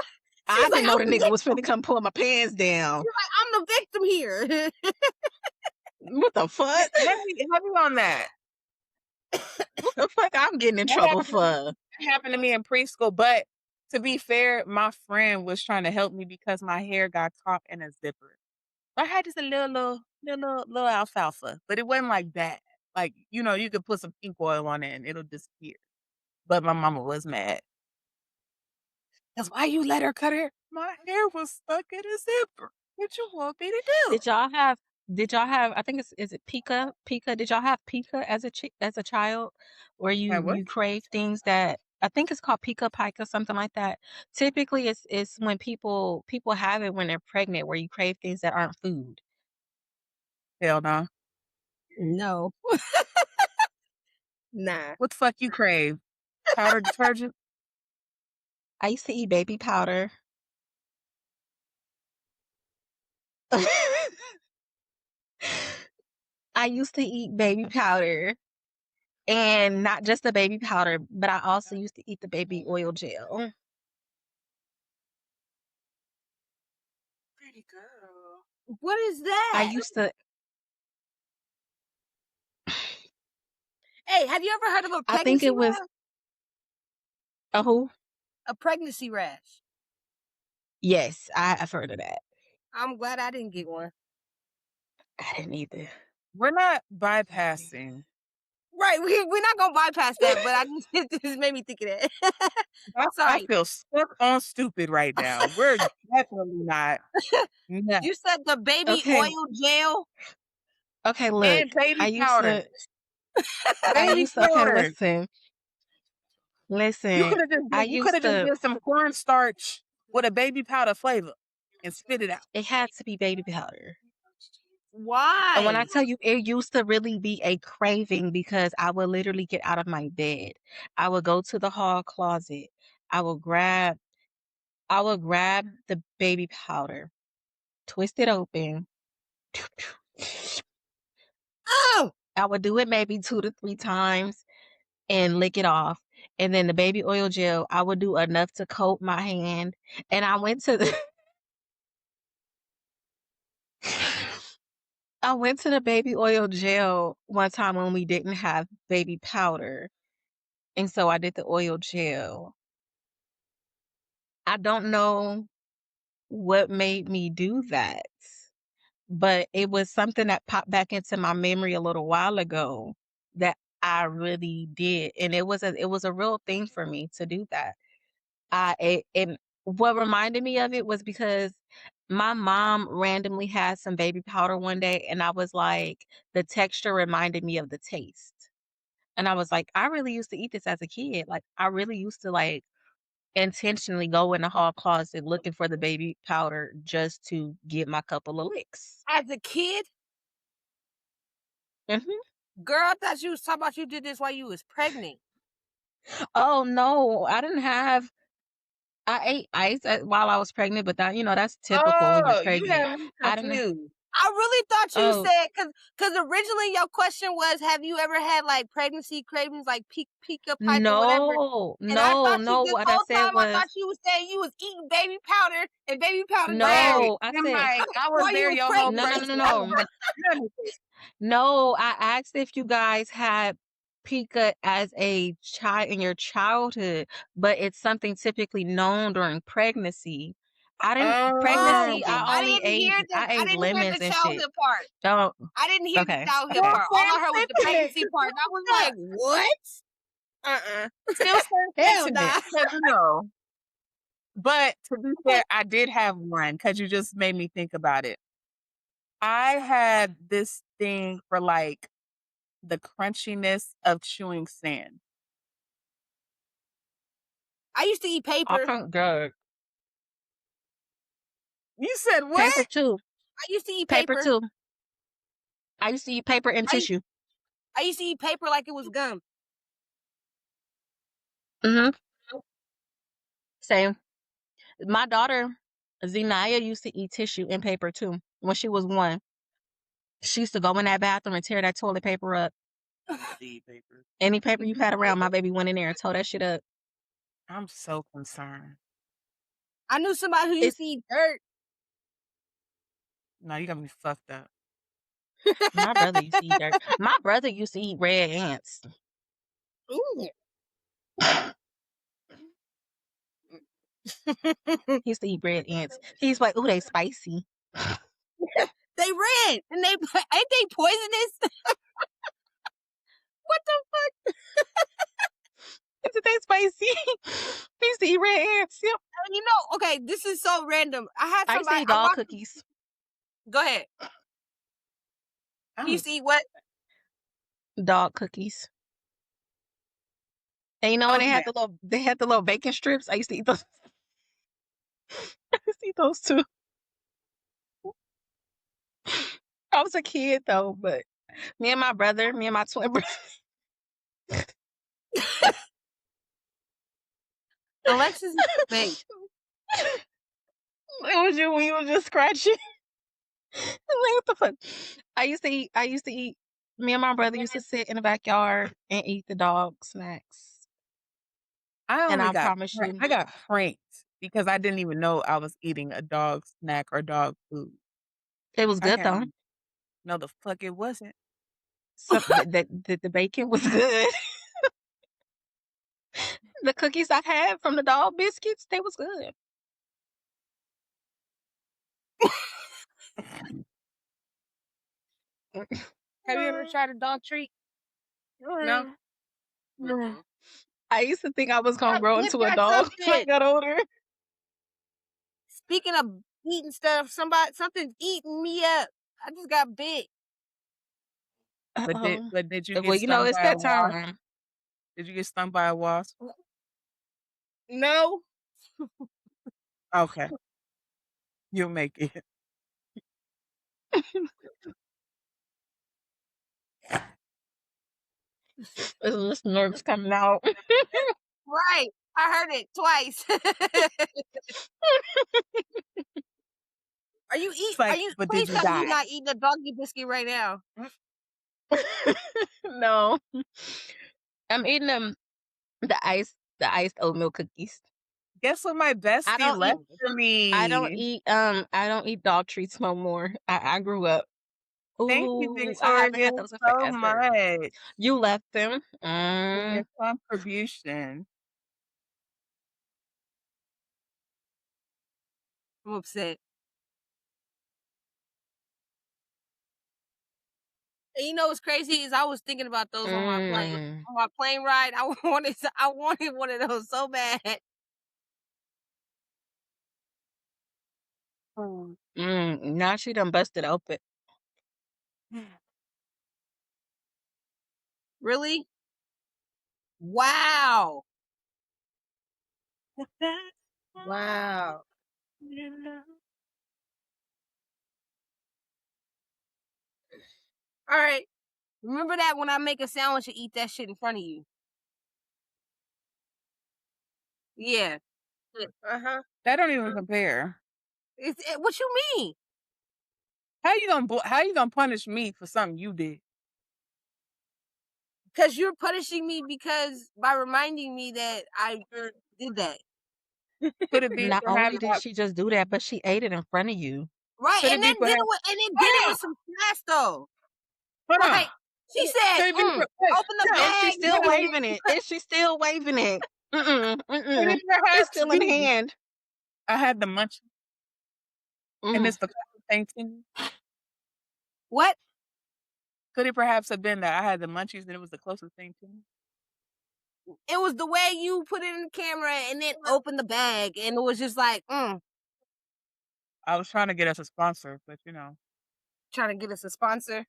I She's like, didn't know I'm the the nigga was victim. finna come pull my pants down. I'm the victim here. What the fuck? Heavy on that. What the fuck I'm getting in That trouble happened, for? that happened to me in preschool. But to be fair, my friend was trying to help me because my hair got caught in a zipper. I had just a little alfalfa, but it wasn't like that. Like, you could put some pink oil on it and it'll disappear. But my mama was mad. That's why you let her cut her. My hair was stuck in a zipper. What you want me to do? Did y'all have did y'all have I think it's is it Pika? Pika? Did y'all have Pika as a child where And you what? you crave things that I think it's called Pika Pika, something like that. Typically it's when people have it when they're pregnant where you crave things that aren't food. Hell no. No. Nah. What the fuck you crave? Powder detergent? I used to eat baby powder. I used to eat baby powder and not just the baby powder, but I also used to eat the baby oil gel. Pretty girl. What is I that? used to Hey, have you ever heard of a I think pregnancy it was rash? a who? A pregnancy rash. Yes, I've heard of that. I'm glad I didn't get one. I didn't either. We're not bypassing. Right, we're not gonna bypass that, but I just it just made me think of that. I Sorry. feel stuck on stupid right now. We're definitely not. No. You said the baby Okay, oil gel. okay, look. And I baby used powder. to I Baby used to okay, powder. listen. I You could used have just to did some cornstarch with a baby powder flavor and spit it out. it had to be baby powder. And when I Why? tell you it used to really be a craving because I would literally get out of my bed. I would go to the hall closet. I would grab I would grab the baby powder, twist it open. Oh, I would do it maybe 2 to 3 times and lick it off. And then the baby oil gel, I would do enough to coat my hand. And I went to the I went to the baby oil gel one time when we didn't have baby powder. And so I did the oil gel. I don't know what made me do that, but it was something that popped back into my memory a little while ago that I really did. And it was a real thing for me to do that. And what reminded me of it was because My mom randomly had some baby powder one day, and I was like, the texture reminded me of the taste. And I was like, I really used to eat this as a kid. Like, I really used to like intentionally go in the hall closet looking for the baby powder just to get my couple of licks. As a kid, Mhm. girl, I thought you was talking about you did this while you was pregnant. Oh no, I didn't have. I ate ice while I was pregnant, but that's typical when you're Oh, you pregnant. have me I didn't. confused. I really thought you Oh said because originally your question was, have you ever had like pregnancy cravings, like pica pipe or whatever? no, And I no, thought you no. this What I whole said time I thought was you was saying you was eating baby powder and baby powder Right. gel no. I I'm said like, I was while you there was your whole no, no, pregnant. no, pregnancy. I don't no. remember none of it. No, I asked if you guys had pica as a child in your childhood, but it's something typically known during pregnancy. I didn't Oh, pregnancy, Oh. I didn't hear I I ate didn't hear the lemons and shit. childhood part. Don't I didn't hear the okay, childhood okay. Still part. All same I heard was the sentiment. pregnancy part. And I was Yeah. like, what? Uh-uh. Still same Hell sentiment. nah. 'Cause, but to be But fair, I did have one because you just made me think about it. I had this thing for like the crunchiness of chewing sand. I used to eat I paper. can't good. You said Paper what? too. I used to eat Paper paper. too. I used to eat paper and I tissue. I used to eat paper like it was gum. Mhm. Same. My daughter Zenaya used to eat tissue and paper too when she was 1. She used to go in that bathroom and tear that toilet paper up. Seed paper. Any paper you had around, my baby went in there and tore that shit up. I'm so concerned. I knew somebody who used It's to eat dirt. No, you got me fucked up. my brother used to eat dirt. My brother used to eat red ants. Ooh. He used to eat red ants. He's like, "Ooh, they spicy." They red and they ain't they poisonous? What the fuck? Isn't they spicy? He used to eat red ants. Yep. You know, okay, this is so random. I had I used to somebody eat I dog watched. cookies. Go ahead. You Oh, used to eat what? Dog cookies. And you know when oh yeah. they had the little bacon strips. I used to eat those. I used to eat those too. I was a kid though, but me and my twin brother. Alexis is fake. It was you when you was just scratching. I'm like, what the fuck? I used to eat me and my brother used to sit in the backyard and eat the dog snacks. I And only I got promise you, I got pranked because I didn't even know I was eating a dog snack or dog food. it was I good had though. no the fuck it wasn't. So the bacon was good. The cookies I had from the dog biscuits, they was good. Have you ever tried a dog treat? No? Mm-mm. I used to think I was I gonna grow just into a got dog when I something. got older. Speaking of eating stuff, something's eating me up. I just got bit. Uh-oh. But did you get Well, stung it's by a that wasp? time. Did you get stung by a wasp? No. Okay, you'll make it. This nerves coming out. Right. I heard it twice. It's like, but did Please you tell me you're die? not eating a doggy biscuit right now. No. I'm eating the iced oatmeal cookies. Guess what my I bestie don't eat left for me? I don't eat dog treats no more. I grew up. Thank you, Ooh, I haven't Victoria, had those in so forever. much You left them. for your contribution. I'm upset. And you know what's crazy is I was thinking about those on my plane Mm. ride. I wanted one of those so bad. Now she done busted open. Really? Wow. Wow. All right. Remember that when I make a sandwich and eat that shit in front of you. Yeah. Uh-huh. That don't even compare. What you mean? How you gonna punish me for something you did? Because you're punishing me because by reminding me that I did that. Could it be Not perhaps? only did she just do that, but she ate it in front of you. Right. Could And it be then did it perhaps? with Hold on, some class though. hold on. Right. She said, Could it be? Wait, open the no. Is she bag. still waving it? Is she still waving it? Could it It's perhaps still in be? hand. I had the munch, and Mm. it's the closest thing to me. What? Could it perhaps have been that I had the munchies and it was the closest thing to me? It was the way you put it in the camera and then open the bag, and it was just like, I was trying to get us a sponsor, but you know, trying to get us a sponsor.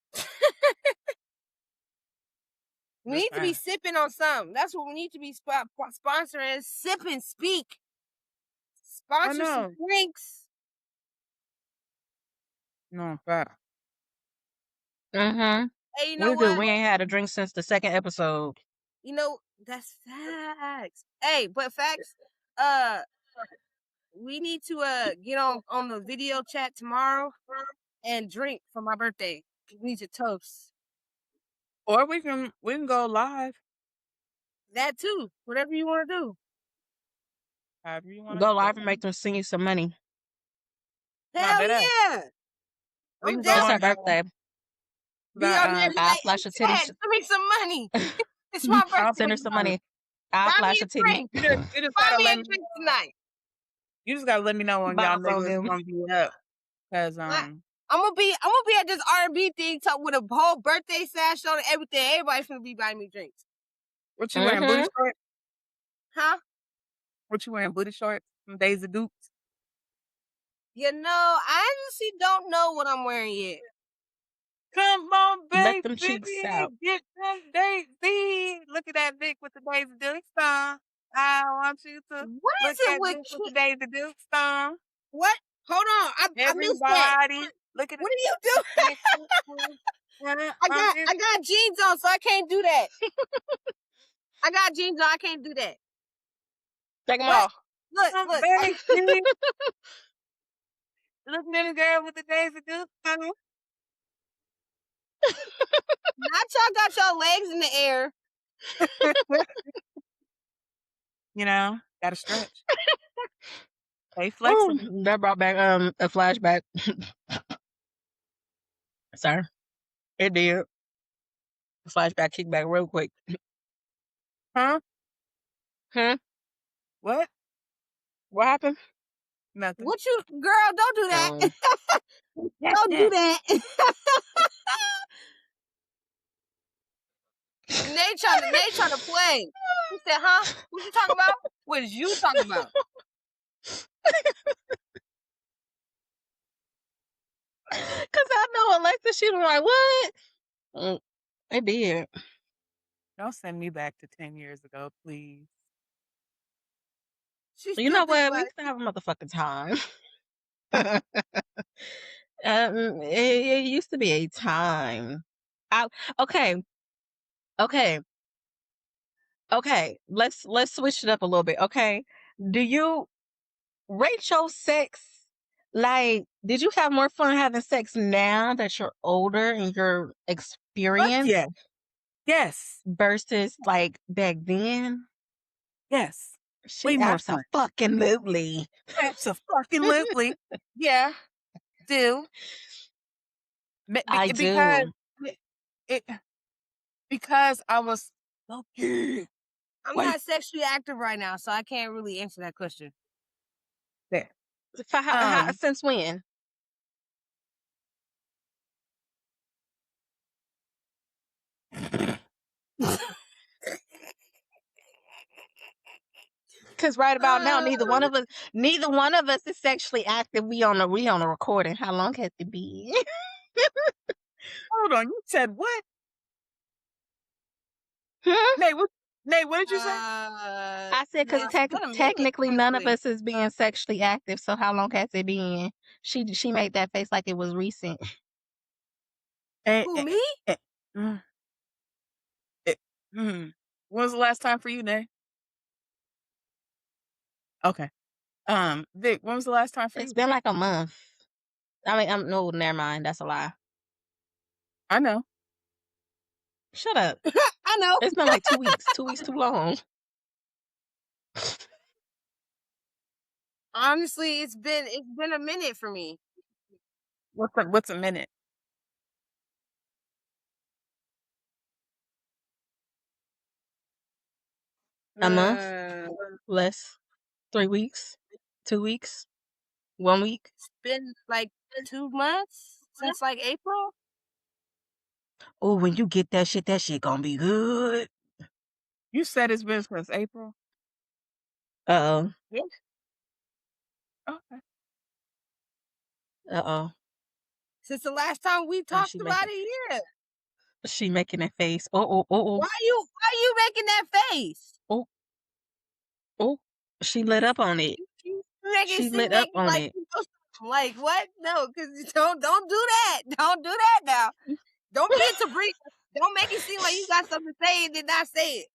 We just need to be saying. sipping on something. That's what we need to be sponsoring. Sip and speak. I Sponsor some know. drinks. No, in fact. Mm-hmm. Hey, you know We do. what? We ain't had a drink since the second episode. You know, that's facts. Hey, but facts, we need to get on the video chat tomorrow and drink for my birthday. We need to toast. Or we can go live. That too. Whatever you want to do. However you want to Go do it. live and make them send you some money. No, Hell that ass. yeah. We I'm can go down. It's her on. birthday. Be on there. Be I'll like, flash hey, a titty. Chad, give me some money. It's my I'll birthday. Send her some money. I'll Buy me flash a a titty. drink. you just Buy gotta me a let me. drink tonight. You just gotta let me know when y'all Bounce on niggas them. gonna be up, cause I'm gonna be at this R&B thing with a whole birthday sash on and everything. Everybody's gonna be buying me drinks. what you wearing, booty Mm-hmm. shorts? Huh? What you wearing, booty shorts? Some Days of Dukes. You know, I honestly don't know what I'm wearing yet. Come on, Let baby, them cheeks out. get some Daisy. Look at that Vic with the Days of Dukes on. I want you to What look is it at with Vic with the Days of Dukes on. what? Hold on, I missed that. Everybody, look at What are you doing? it. I got jeans on, so I can't do that. I got jeans on, I can't do that. Take them What? off. Look. Baby, look at the girl with the Days of Dukes on. Not y'all got y'all legs in the air. You know, gotta stretch. Stay flexible. Ooh, that brought back a flashback. Sorry. It did. The flashback kicked back real quick. Huh? Huh? What? What happened? Nothing. What you girl, don't do that. Don't do that. They trying to play. He said, huh? What you talking about? What is you talking about? Cause I know Alexa, she was like, what? It did. Don't send me back to 10 years ago, please. She You still know think what? We about used it. to have a motherfucking time. It used to be a time. I, okay, okay, okay. Let's switch it up a little bit. Okay, do you rate your sex? Like, did you have more fun having sex now that you're older and you're Fuck yeah. experienced Yes. versus like back then? Yes. She Way more fun. absolutely. Absolutely. Yeah. Do. I Because do. it because I was okay. I'm Wait not sexually active right now, so I can't really answer that question. there. Since when? Cause right about now, neither one of us is sexually active. We on a recording. How long has it been? Hold on, you said what? Hmm? Nate, what did you say? I said, cause It's been a minute, technically none of actually. us is being sexually active. So how long has it been? She made that face like it was recent. Who, me? eh, mm, eh, When was the last time for you, Nate? Okay. Vic, when was the last time for It's you? been like a month. I mean, I'm no, never mind. That's a lie. I know. Shut up. I know. It's been like 2 weeks. 2 weeks too long. Honestly, it's been a minute for me. What's a minute? A month, Uh, less, 3 weeks, 2 weeks, 1 week. it's been like 2 months since like April. Oh, when you get that shit gonna be good. You said it's been since April. Uh Yeah. Okay. oh. Since the last time we Oh, talked about it, yeah. she making that face. Oh. Why you making that face? Oh, oh. She lit up on it. You making She seem lit up like on like it. you know something. Like what? No, because don't do that. Don't do that now. Don't be into brief. Don't make it seem like you got something to say and did not say it.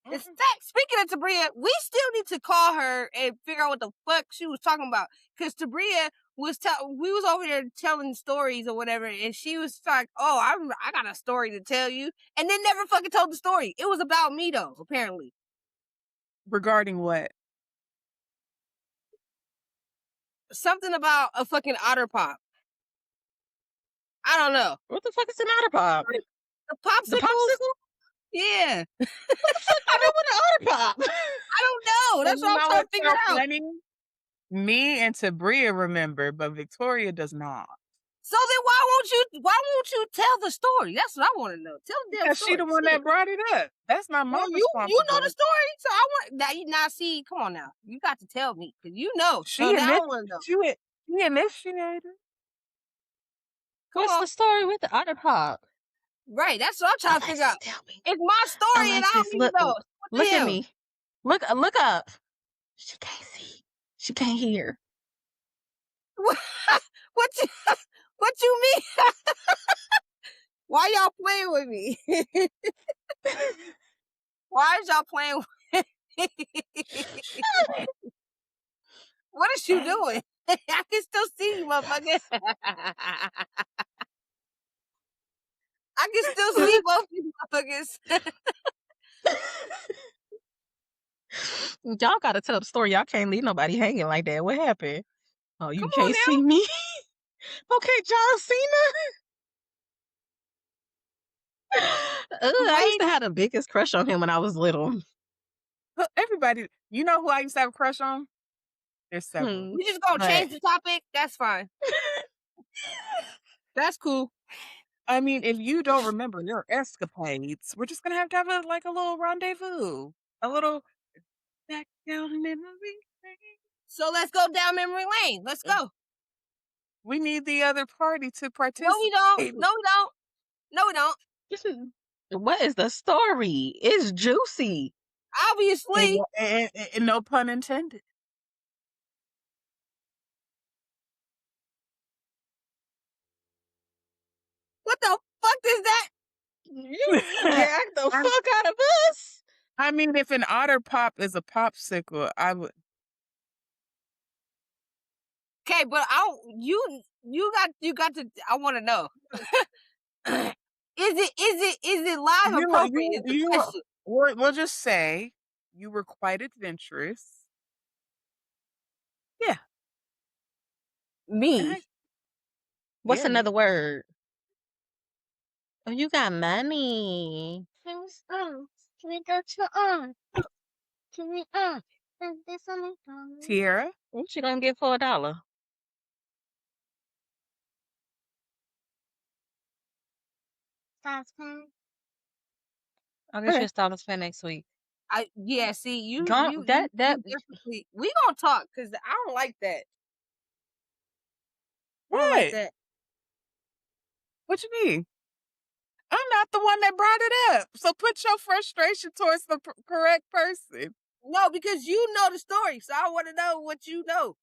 In fact, speaking of Tabria, we still need to call her and figure out what the fuck she was talking about. Because Tabria we was over there telling stories or whatever, and she was like, "Oh, I got a story to tell you," and then never fucking told the story. It was about me though, apparently. Regarding what? Something about a fucking otter pop. I don't know. What the fuck is an otter pop? The The popsicles? popsicle? Yeah. What the fuck you do with an otter pop? I don't know. And That's you what I'm know trying to what's figure so out. funny? Me and Tabria remember, but Victoria does not. So then why won't you tell the story? That's what I want to know. Tell the damn Because she story. the one Shit. that brought it up. That's not my Well, you know the responsibility. story, so I want now see. Come on now, you got to tell me because you know. So She now I init- want to know. she initiated. Come What's on, the story with the otter pop? right? That's what I'm trying to figure Alexis, out. tell me. It's my story, and I Alexis, don't even look, know. What the look at hell? me. Look up. She can't see. She can't hear. What, what you what you mean? Why y'all playing with me? Why is y'all playing with me? What is you doing? I can still see you, motherfucker. I can still see both you motherfuckers. Y'all gotta tell the story. Y'all can't leave nobody hanging like that. What happened? Oh, you Come on can't now. see me? Okay, John Cena. I used Right? to have the biggest crush on him when I was little. Look, everybody, you know who I used to have a crush on? There's several. Hmm. We just gonna But change the topic? That's fine. That's cool. I mean, if you don't remember your escapades, we're just gonna have a little rendezvous. A little back down memory lane. So let's go down memory lane. Let's go. We need the other party to No, we don't. participate. No, we don't. No, we don't. This is what is the story? It's juicy. Obviously. And no pun intended. What the fuck is that? You gag the I'm- fuck out of us. I mean, if an otter pop is a popsicle, I would. Okay, but you got to I wanna know. Is it live appropriate is the question. We'll just say you were quite adventurous. Yeah. Me. Uh, What's yeah, another me. word? Oh, you got money. Can we go to Can we there's a McDonald's. Tiara? What you gonna get for $1? Fast food. I'll get you Okay. a $1 for next week. Yeah, see, Don't that you definitely we gonna talk because I don't like that. I don't like What? that. What you mean? I'm not the one that brought it up. So put your frustration towards the correct person. No, because you know the story, so I want to know what you know.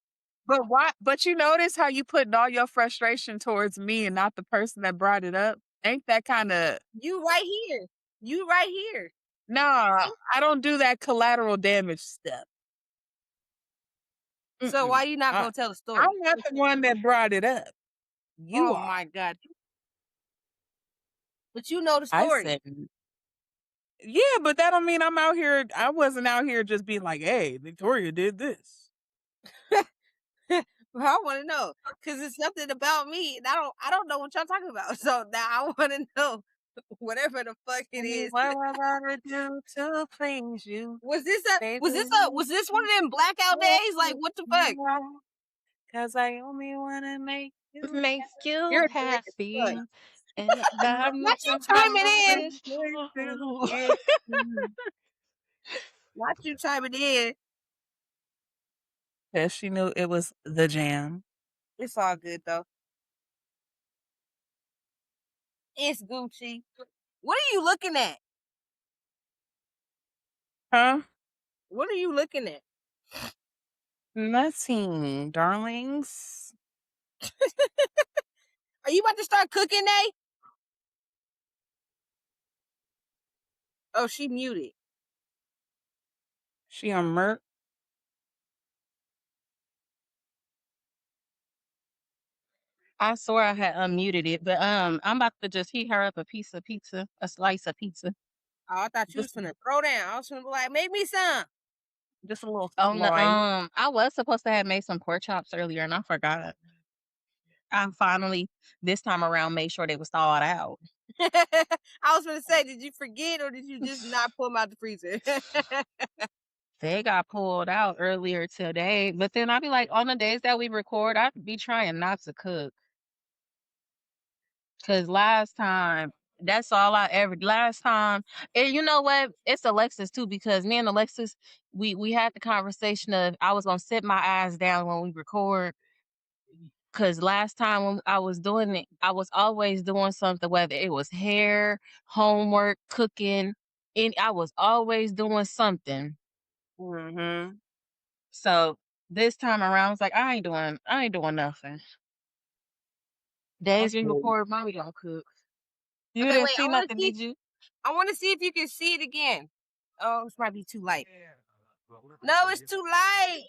But why? But you notice how you putting all your frustration towards me and not the person that brought it up? Ain't that kind of You right here. You right here. nah? I don't do that collateral damage stuff. So Mm-mm. why you not gonna tell the story? I'm not the one that brought it up. You Oh are. my god! But you know the I story. said. Yeah, but that don't mean I'm out here. I wasn't out here just being like, "Hey, Victoria did this." Well, I want to know because it's something about me, and I don't know what y'all talking about. So now I want to know whatever the fuck it Tell me is. what I gotta do to please you, baby. Was this one of them blackout days? Like what the fuck? Cause I only wanna make you Make happy. you You're drunk as fuck. happy, and I'm Not you chiming in. trying to. Get you. Not you chiming in. Cause she knew it was the jam. It's all good though. It's Gucci. What are you looking at? Huh? What are you looking at? Nothing, darlings. Are you about to start cooking, eh? Oh, she muted. She on Merc. I swear I had unmuted it, but I'm about to just heat her up a piece of pizza, a slice of pizza. Oh, I thought you was Just finna throw down. I was finna be like, make me some. just a little On the slice. I was supposed to have made some pork chops earlier, and I forgot. I finally this time around made sure they was thawed out. I was gonna say, did you forget or did you just not pull them out the freezer? They got pulled out earlier today, but then I'd be like, on the days that we record, I'd be trying not to cook. Cause last time, that's all I ever. Last time, and you know what? It's Alexis too, because me and Alexis, we had the conversation of I was gonna sit my ass down when we record. Cause last time when I was doing it, I was always doing something, whether it was hair, homework, cooking, and I was always doing something. Mm-hmm. So this time around, I was like, I ain't doing nothing. Days That's you good. record, mommy don't cook. You Okay, didn't wait. see nothing, did you? I want to see if you can see it again. Oh, this might be too light. No, it's too light.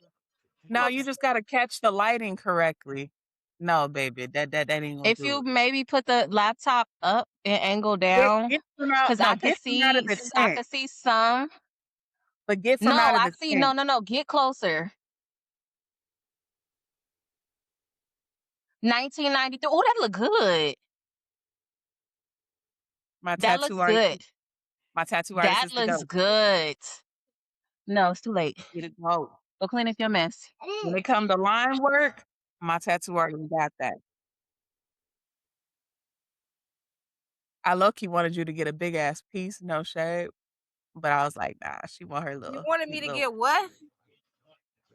No, you just gotta catch the lighting correctly. No, baby, that ain't gonna If do you it. maybe put the laptop up and angle down, Get from out. cause No, get from out of the I tent. could see some. But get from No, out of I the see. tent. No. Get closer. 1992. Oh, that look good. My That tattoo looks artist. good. My tattoo artist That is the looks goat. good. No, it's too late. Get it goat. Go clean up your mess. When it come to line work, my tattoo artist got that. I low-key wanted you to get a big ass piece, no shade. But I was like, nah, she want her You little wanted me cute to little. get what?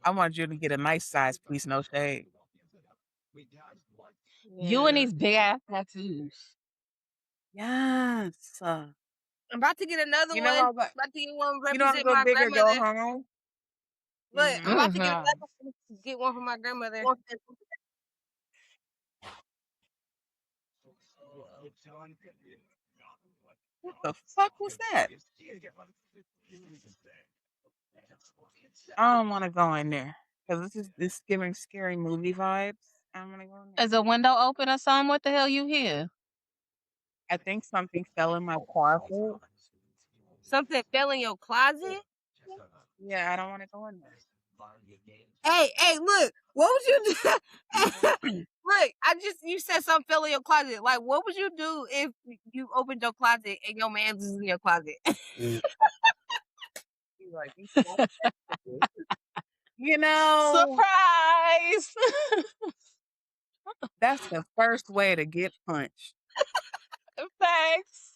I wanted you to get a nice size piece, no shade. You and Yeah. these big ass tattoos. Yes. I'm about to get another You know one. what? About to get one You know, I represent go my big or go grandmother. home. Look, I'm about to get Mm-hmm. another one. Get one for my grandmother. What the fuck was that? I don't want to go in there because this giving scary movie vibes. I don't want to go in there. Is a window open or something? What the hell you hear? I think something fell in my closet. Something fell in your closet. Yeah, I don't want to go in there. Hey, look. What would you do? Look, you said something fell in your closet. Like, what would you do if you opened your closet and your man's is in your closet? He's like, you know, Surprise! that's the first way to get punched. Thanks.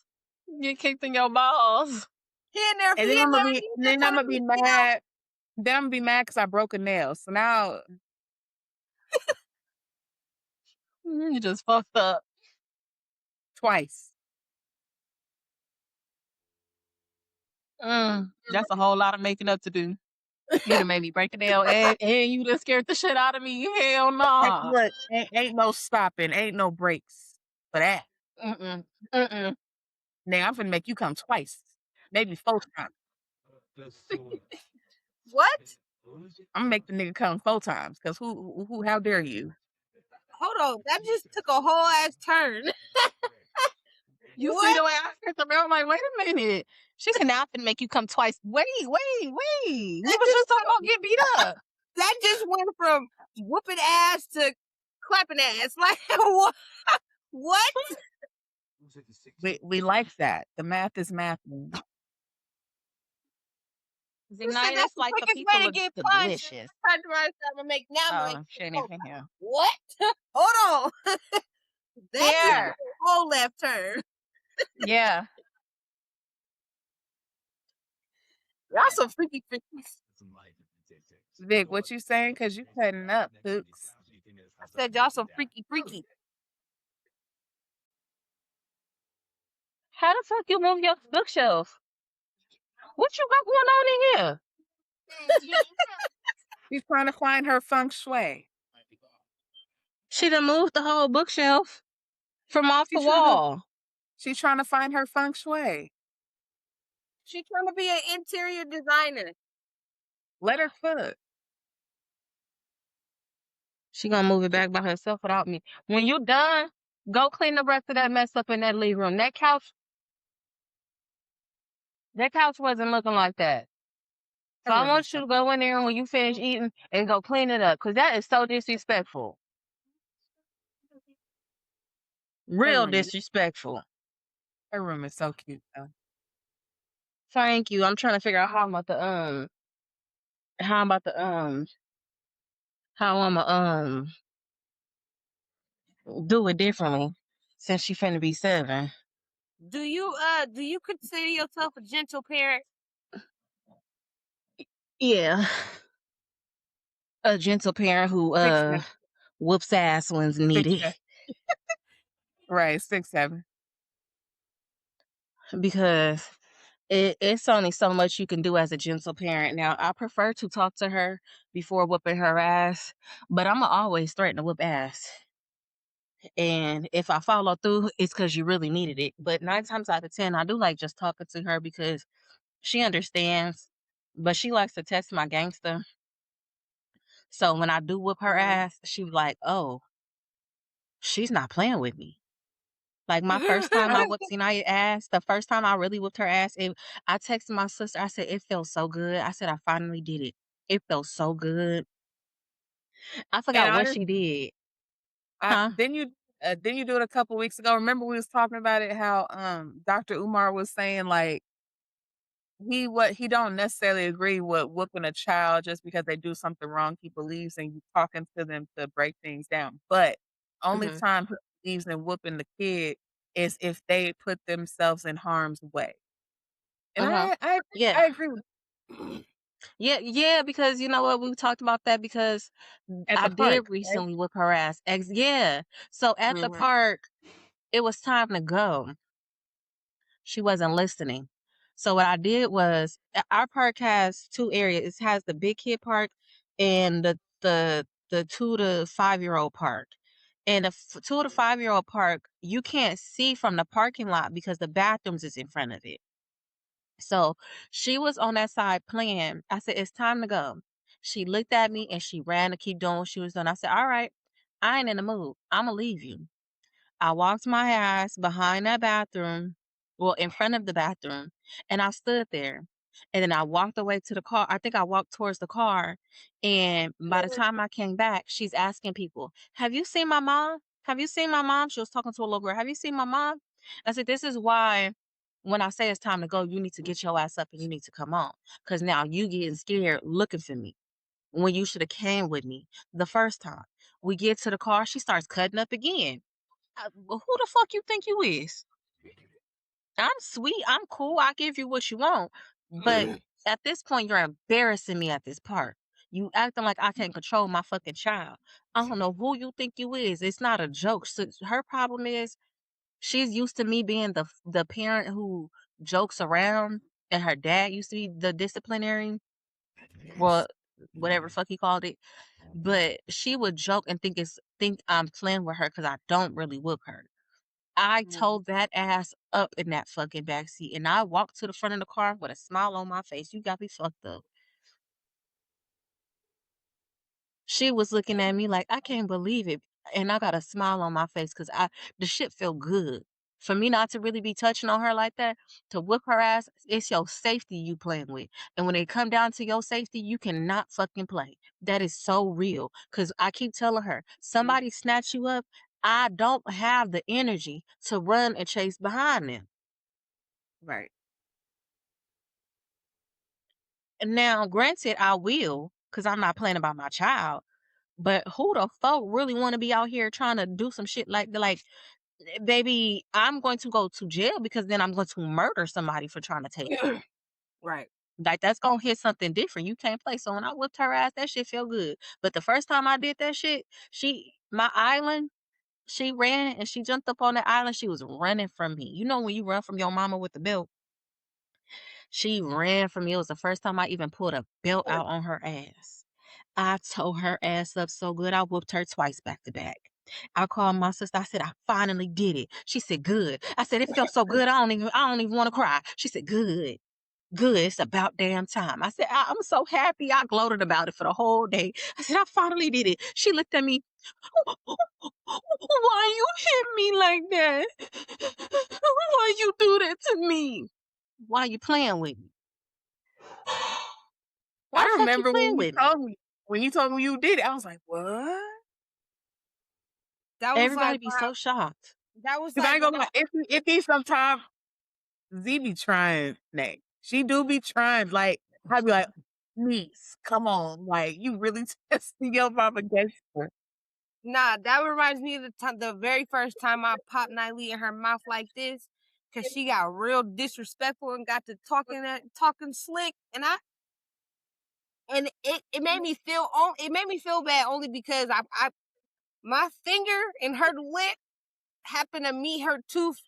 You kicked in your balls. He in there, And he then in I'm gonna there, be, he in and there then I'm trying to gonna be be still. mad. Then I'm gonna be mad because I broke a nail. So now You just fucked up. twice. That's a whole lot of making up to do. You done made me break a nail and you done scared the shit out of me. Hell Like, nah. look, ain't no stopping, ain't no breaks for that. Mm-mm. Mm-mm. Now I'm finna make you come twice, maybe 4 times. What? I'm gonna make the nigga come 4 times. Cause who? How dare you? Hold on, that just took a whole ass turn. You see What? the way I said the I'm like, wait a minute. She said, now I'm finna make you come twice. Wait. We That was just just talking about get beat up. that just went from whooping ass to clapping ass. Like what? What? We like that. The math is math. You said Zignited, that's it's the like the quickest way people to look get punched. delicious. Tried to write something make now I'm like, Oh, she ain't even here. what? Hold on. That just Here. took a whole left turn. Yeah. Y'all some freaky freakies. Vic, what you saying? Cause you cutting up, Hooks. I said y'all some freaky freaky. How the fuck you move your bookshelf? What you got going on in here? She's trying to find her feng shui. She done moved the whole bookshelf from off the She's trying to wall. she's trying to find her feng shui. She trying to be an interior designer. Let her cook. She gonna move it back by herself without me. When you done, go clean the rest of that mess up in that living room. That couch wasn't looking like that. So Her I room is want you so to go in there when you finish eating and go clean it up. Cause that is so disrespectful. her Real room. disrespectful. Her room is so cute though. Thank you. I'm trying to figure out how I'm about to how I'm about to how I'm gonna do it differently since she finna be 7. Do you consider yourself a gentle parent? Yeah. A gentle parent who 6'7". whoops ass when's needed. 6'7". Right, 6'7". Because it's only so much you can do as a gentle parent. Now, I prefer to talk to her before whooping her ass, but I'm always threaten to whoop ass. And if I follow through, it's because you really needed it. But 9 times out of 10, I do like just talking to her because she understands, but she likes to test my gangster. So when I do whoop her ass, she like, oh, she's not playing with me. Like my first time I whooped Sinai's ass, the first time I really whooped her ass, I texted my sister. I said, it felt so good. I said, I finally did it. It felt so good. I And forgot what honestly, she did. Huh? didn't you do it a couple weeks ago? Remember we was talking about it how Dr. Umar was saying like he don't necessarily agree with whooping a child just because they do something wrong. He believes in you talking to them to break things down. But only Hmm. time he believes in whooping the kid is if they put themselves in harm's way. And Hmm. I Yeah. agree with Yeah, because you know what? We talked about that because at I the park, did right? recently whip her ass. Yeah. So at the Mhm. park, it was time to go. She wasn't listening. So what I did was our park has 2 areas. It has the big kid park and the 2 to 5 year old park. And the 2 to 5 year old park, you can't see from the parking lot because the bathrooms is in front of it. So she was on that side playing. I said, it's time to go. She looked at me and she ran to keep doing what she was doing. I said, all right, I ain't in the mood. I'm going to leave you. I walked my ass behind that bathroom, well, in front of the bathroom, and I stood there. And then I walked away to the car. I think I walked towards the car. And by the time I came back, she's asking people, have you seen my mom? Have you seen my mom? She was talking to a little girl. Have you seen my mom? I said, this is why when I say it's time to go, you need to get your ass up and you need to come on. Because now you getting scared looking for me when you should have came with me the first time. We get to the car. She starts cutting up again. Who the fuck you think you is? I'm sweet. I'm cool. I give you what you want. But at this point, you're embarrassing me at this part. You acting like I can't control my fucking child. I don't know who you think you is. It's not a joke. So her problem is she's used to me being the parent who jokes around, and her dad used to be the disciplinary. Well, whatever the fuck he called it. But she would joke and think I'm playing with her because I don't really whoop her. I Mhm. told that ass up in that fucking backseat, and I walked to the front of the car with a smile on my face. You got me fucked up. She was looking at me like, "I can't believe it," and I got a smile on my face because the shit felt good. For me not to really be touching on her like that, to whoop her ass, it's your safety you playing with. And when it come down to your safety, you cannot fucking play. That is so real. Cause I keep telling her, somebody snatch you up, I don't have the energy to run and chase behind them. Right. And now, granted, I will, cause I'm not playing about my child. But who the fuck really want to be out here trying to do some shit like, baby, I'm going to go to jail because then I'm going to murder somebody for trying to take you. Right. Like that's gonna hit something different. You can't play. So when I whipped her ass, that shit felt good. But the first time I did that shit, my island, she ran and she jumped up on the island. She was running from me. You know when you run from your mama with the belt? She ran from me. It was the first time I even pulled a belt out on her ass. I tore her ass up so good. I whooped her twice back to back. I called my sister. I said, I finally did it. She said, good. I said, it felt so good. I don't even want to cry. She said, good. Good. It's about damn time. I said, I'm so happy. I gloated about it for the whole day. I said, I finally did it. She looked at me. Why you hit me like that? Why you do that to me? Why you playing with me? Why the I fuck you remember playing with me? when you told me you did it, I was like, "What?" That was Everybody like be my, so shocked. that was 'Cause I like ain't when gonna lie, it be sometime Z be trying, Nay. She do be trying, like, I be like, "Niece, come on, like, you really testing your mom against her." nah, that reminds me of the very first time I popped Niley in her mouth like this, cause she got real disrespectful and got to talking slick, and it made me feel bad only because I my finger and her lip happened to meet her tooth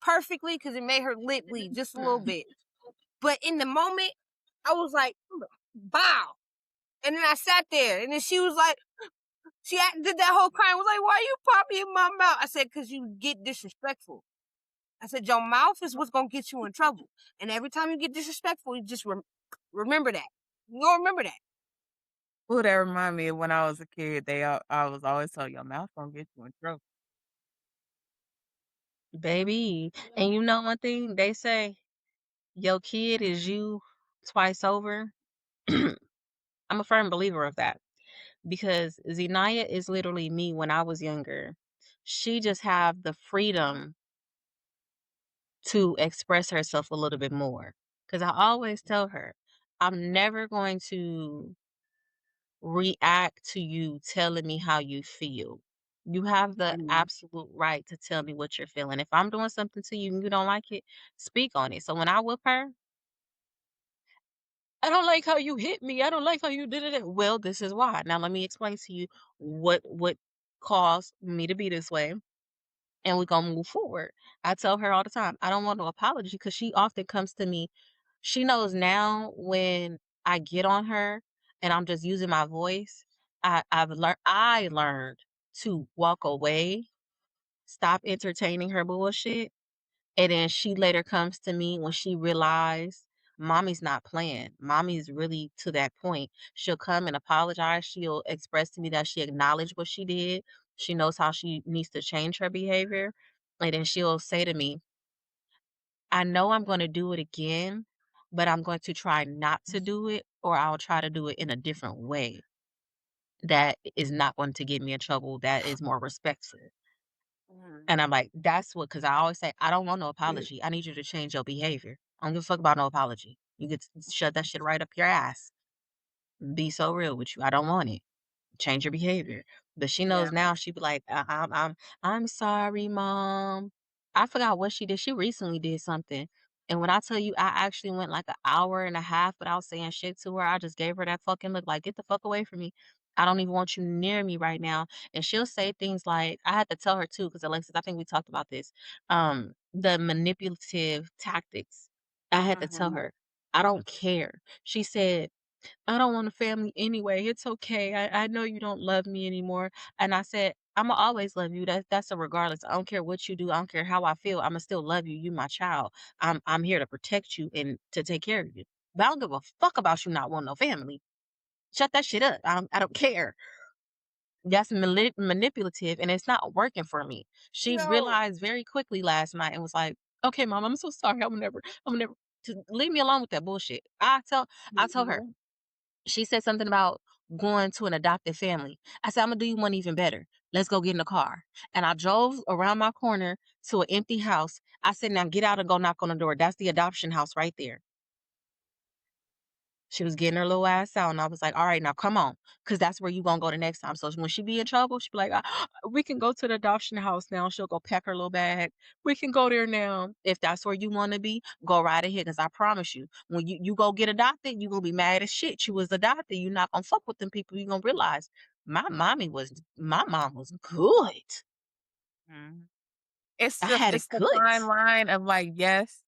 perfectly because it made her lip bleed just a little bit. But in the moment, I was like, bow. And then I sat there, and then she was like, did that whole crying. Was like, why you popping in my mouth? I said, because you get disrespectful. I said, your mouth is what's going to get you in trouble. And every time you get disrespectful, you just remember that. You gonna remember that. Ooh, that remind me of when I was a kid, I was always told, "Your mouth gonna get you in trouble." Baby. And you know one thing they say, your kid is you twice over. I'm a firm believer of that because Zenaya is literally me when I was younger. She just have the freedom to express herself a little bit more. Because I always tell her, I'm never going to react to you telling me how you feel. You have the Mhm. absolute right to tell me what you're feeling. If I'm doing something to you and you don't like it, speak on it. So when I whoop her, I don't like how you hit me. I don't like how you did it. Well, this is why. Now let me explain to you what caused me to be this way, and we're gonna move forward. I tell her all the time, I don't want no apology because she often comes to me. She knows now when I get on her and I'm just using my voice. I learned to walk away, stop entertaining her bullshit, and then she later comes to me when she realized mommy's not playing. Mommy's really to that point. She'll come and apologize. She'll express to me that she acknowledged what she did. She knows how she needs to change her behavior. And then she'll say to me, I know I'm going to do it again, but I'm going to try not to do it, or I'll try to do it in a different way that is not going to get me in trouble, that is more respectful. Mhm. And I'm like, that's what, because I always say, I don't want no apology. I need you to change your behavior. I don't give a fuck about no apology. You could shut that shit right up your ass. Be so real with you. I don't want it. Change your behavior. But she Yeah. knows now. She be like, I'm sorry, mom. I forgot what she did. She recently did something. And when I tell you I actually went like an hour and a half without saying shit to her, I just gave her that fucking look like, get the fuck away from me. I don't even want you near me right now. And she'll say things like, I had to tell her too, because Alexis, I think we talked about this. The manipulative tactics. I had to tell Mhm. her, I don't care. She said, I don't want a family anyway. It's okay. I know you don't love me anymore. And I said, I'ma always love you. That's a regardless. I don't care what you do. I don't care how I feel. I'ma still love you. You my child. I'm here to protect you and to take care of you. But I don't give a fuck about you not wanting no family. Shut that shit up. I don't care. That's manipulative and it's not working for me. She No. realized very quickly last night and was like, okay, mom, I'm so sorry. I'm never to leave me alone with that bullshit. I told her, Mhm. she said something about going to an adopted family. I said, "Imma do you one even better. Let's go get in the car." And I drove around my corner to an empty house. I said, "Now get out and go knock on the door. That's the adoption house right there." She was getting her little ass out, and I was like, "All right, now come on, cause that's where you gonna go the next time." So when she be in trouble, she be like, "We can go to the adoption house now." She'll go pack her little bag. "We can go there now. If that's where you wanna be, go right ahead, cause I promise you, when you go get adopted, you gonna be mad as shit. You was adopted. You not gonna fuck with them people. You gonna realize my mom was good. Mhm. It's I just had it it's the good." fine line of like, yes,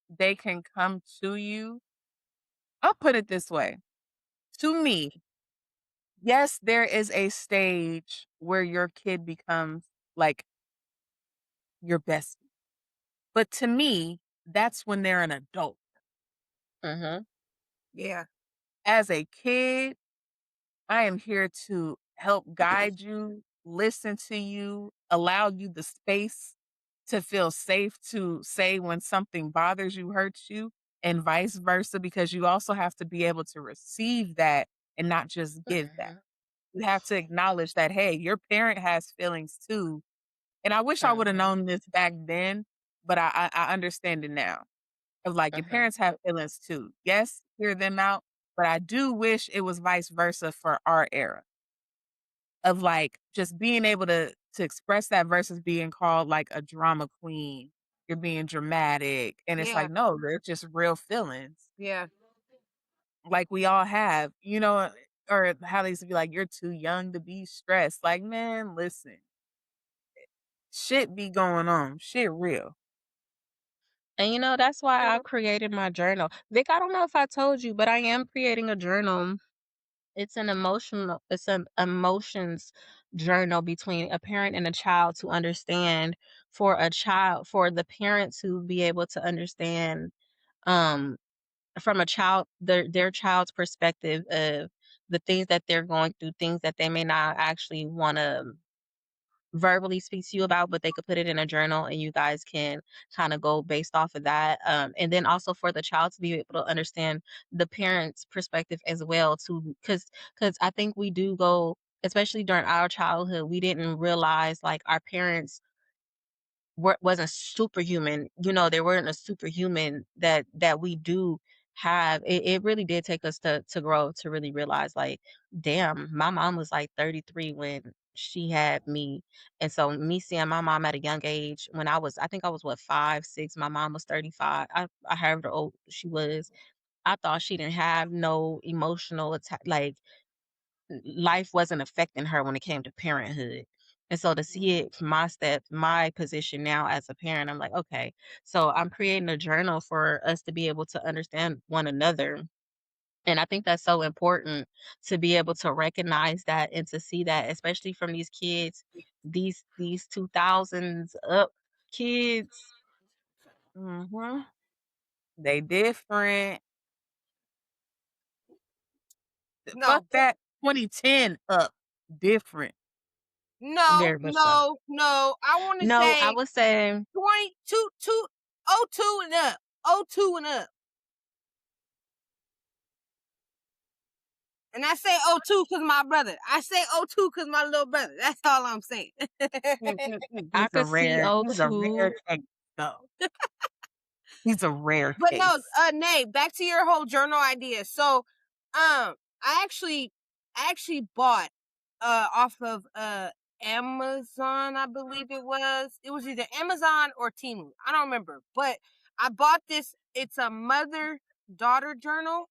they can come to you. I'll put it this way. To me, yes, there is a stage where your kid becomes like your bestie. But to me, that's when they're an adult. Mhm, Yeah. As a kid, I am here to help guide you, listen to you, allow you the space to feel safe to say when something bothers you, hurts you, and vice versa, because you also have to be able to receive that and not just give that. mhm, You have to acknowledge that, hey, your parent has feelings too. And I wish I would have mhm, known this back then, but I understand it now. Of like your mhm, parents have feelings too. Yes, hear them out, but I do wish it was vice versa for our era of like just being able to express that versus being called like a drama queen. You're being dramatic. And it's Yeah. like, no, they're just real feelings. Yeah. Like we all have, or how they used to be like, you're too young to be stressed. Like, man, listen, shit be going on. Shit real. and that's why I created my journal. Vic, I don't know if I told you, but I am creating a journal. It's an emotions journal between a parent and a child to understand for the parent to be able to understand um from a child their child's perspective of the things that they're going through, things that they may not actually want to verbally speak to you about, but they could put it in a journal and you guys can kind of go based off of that. And then also for the child to be able to understand the parent's perspective as well too, because I think we do go, especially during our childhood, we didn't realize like our parents wasn't superhuman. There weren't a superhuman that we do have. It really did take us to grow to really realize like, damn, my mom was like 33 when she had me. And so me seeing my mom at a young age when I think I was what, 5, 6, my mom was 35. I however old she was. I thought she didn't have no emotional attack, like life wasn't affecting her when it came to parenthood. And so to see it from my position now as a parent, I'm like, okay, so I'm creating a journal for us to be able to understand one another. And I think that's so important to be able to recognize that and to see that, especially from these kids, these 2000s up kids. Hmm. They different. Fuck No. that 2010 up. Different. No. Very much so. No. No. I want to No, I say would say 22, 02 and up. 02 and up. And I say 02 because my brother. I say 02 because my little brother. That's all I'm saying. I He's a could see rare. O He's a two. rare case, though. He's a rare But no, case. Nay, back to your whole journal idea. So, I actually bought off of Amazon, I believe it was. It was either Amazon or Temu. I don't remember. But I bought this. It's a mother-daughter journal,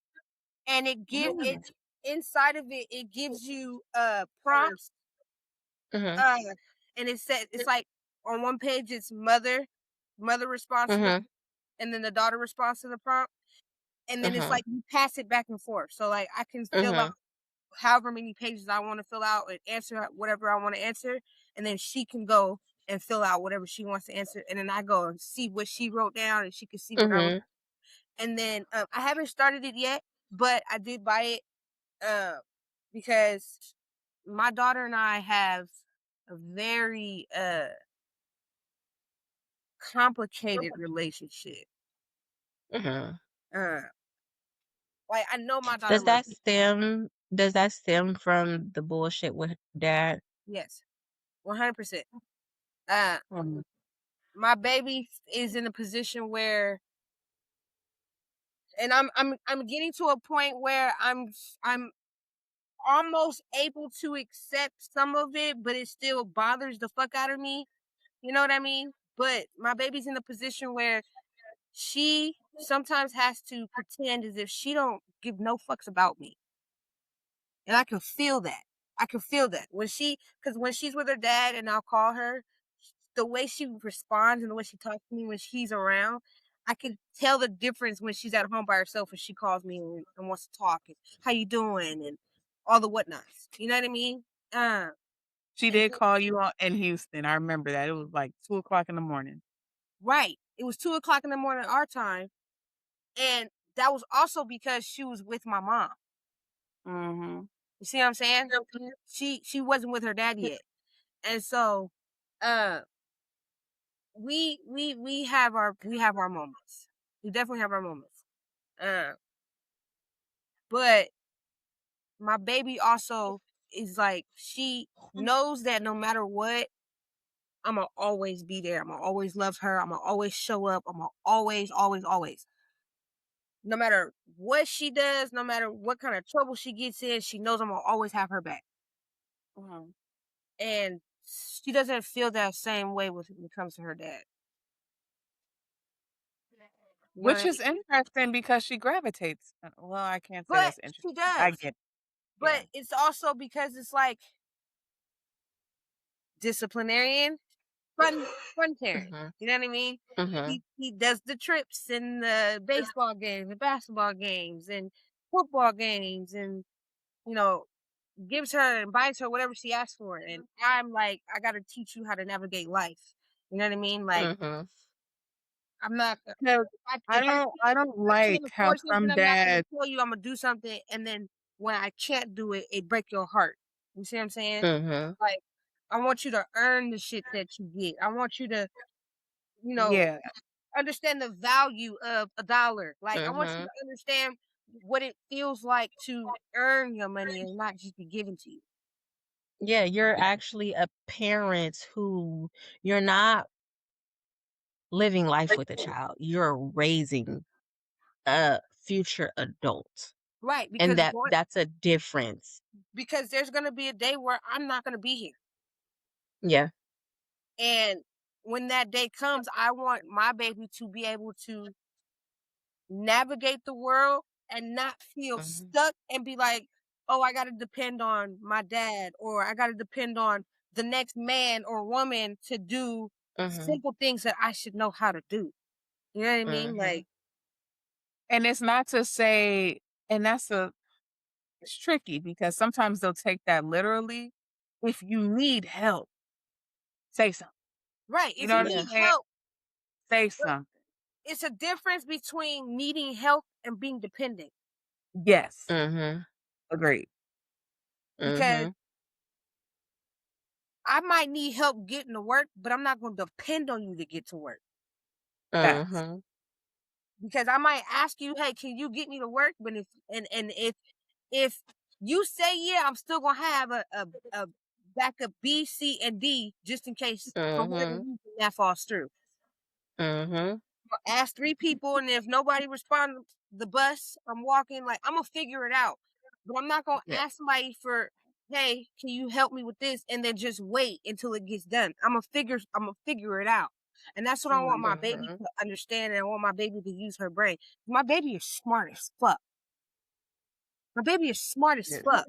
and it inside of it, it gives you prompts. Mhm. And it said it's like on one page it's mother response to the, Mhm. and then the daughter response to the prompt. And then it's Mhm. like you pass it back and forth. So like I can fill out Mhm. however many pages I want to fill out and answer whatever I want to answer, and then she can go and fill out whatever she wants to answer, and then I go and see what she wrote down, and she can see what I wrote. Mhm. And then I haven't started it yet, but I did buy it because my daughter and I have a very complicated relationship. Mhm. Uh, like I know my daughter Does loves that me. stem from the bullshit with dad? Yes, 100%. Uh, Mhm. my baby is in a position where, and I'm getting to a point where I'm almost able to accept some of it, but it still bothers the fuck out of me. You know what I mean? But my baby's in a position where she sometimes has to pretend as if she don't give no fucks about me. And I can feel that. I can feel that because when she's with her dad and I'll call her, the way she responds and the way she talks to me when she's around, I can tell the difference when she's at home by herself and she calls me and wants to talk and how you doing and all the whatnots. You know what I mean? Uh, She and did call you on in Houston. I remember that. It was like 2 o'clock in the morning. right, it was 2 o'clock in the morning our time, and that was also because she was with my mom. Mhm. You see what I'm saying? She wasn't with her dad yet, and so uh we have our moments. We definitely have our moments. Uh, but my baby also is like she knows that no matter what, I'ma always be there. I'ma always love her. I'ma always show up. I'ma always, always, always. No matter what she does, no matter what kind of trouble she gets in, she knows I'ma always have her back. Mhm. And she doesn't feel that same way when it comes to her dad. You know what Which I is mean? interesting because she gravitates well, I can't say But that's she interesting. I does. get yeah. But it's also because it's like disciplinarian, fun parent. Mhm. You know what I mean? Mhm. He does the trips and the baseball games, the basketball games, and football games, and you know, gives her and buys her whatever she asks for. And I'm like, I got to teach you how to navigate life. You know what I mean? Like, Mhm. I'm not. 'Cause If I I don't I can't like how afford something, some I'm not gonna dads tell you I'm gonna do something, and then when I can't do it, it break your heart. You see what I'm saying? Mhm. Like, I want you to earn the shit that you get. I want you to, you know, yeah. understand the value of a dollar. Like, I want you Mhm. to understand what it feels like to earn your money and not just be given to you. Yeah, you're actually a parent who you're not living life with a child. You're raising a future adult. Right? And that's a difference. Because there's gonna be a day where I'm not gonna be here, Yeah. and when that day comes, I want my baby to be able to navigate the world and not feel Mhm. stuck and be like, oh, I got to depend on my dad or I got to depend on the next man or woman to do Mhm. simple things that I should know how to do. You know what I mean? Mhm. Like, And it's not to say and that's a it's tricky because sometimes they'll take that literally. If you need help, say something. right. You If know you what I'm Yeah. need saying? help, Say but something. it's a difference between needing help and being dependent Yes. Mhm. Agreed. because Mhm. I might need help getting to work, but I'm not going to depend on you to get to work Facts. Mhm. because I might ask you, hey, can you get me to work? But if you say yeah, I'm still gonna have a backup B, C, and D just in case for whatever Mhm. reason that falls through. Mhm. Ask 3 people, and if nobody responds, the bus I'm walking, like I'm gonna figure it out. But I'm not gonna Yeah. ask somebody for. hey, can you help me with this? And then just wait until it gets done. I'm gonna figure it out. And that's what I want my baby to understand, and I want my baby to use her brain. My baby is smart as fuck. My baby is smart as Yeah. fuck.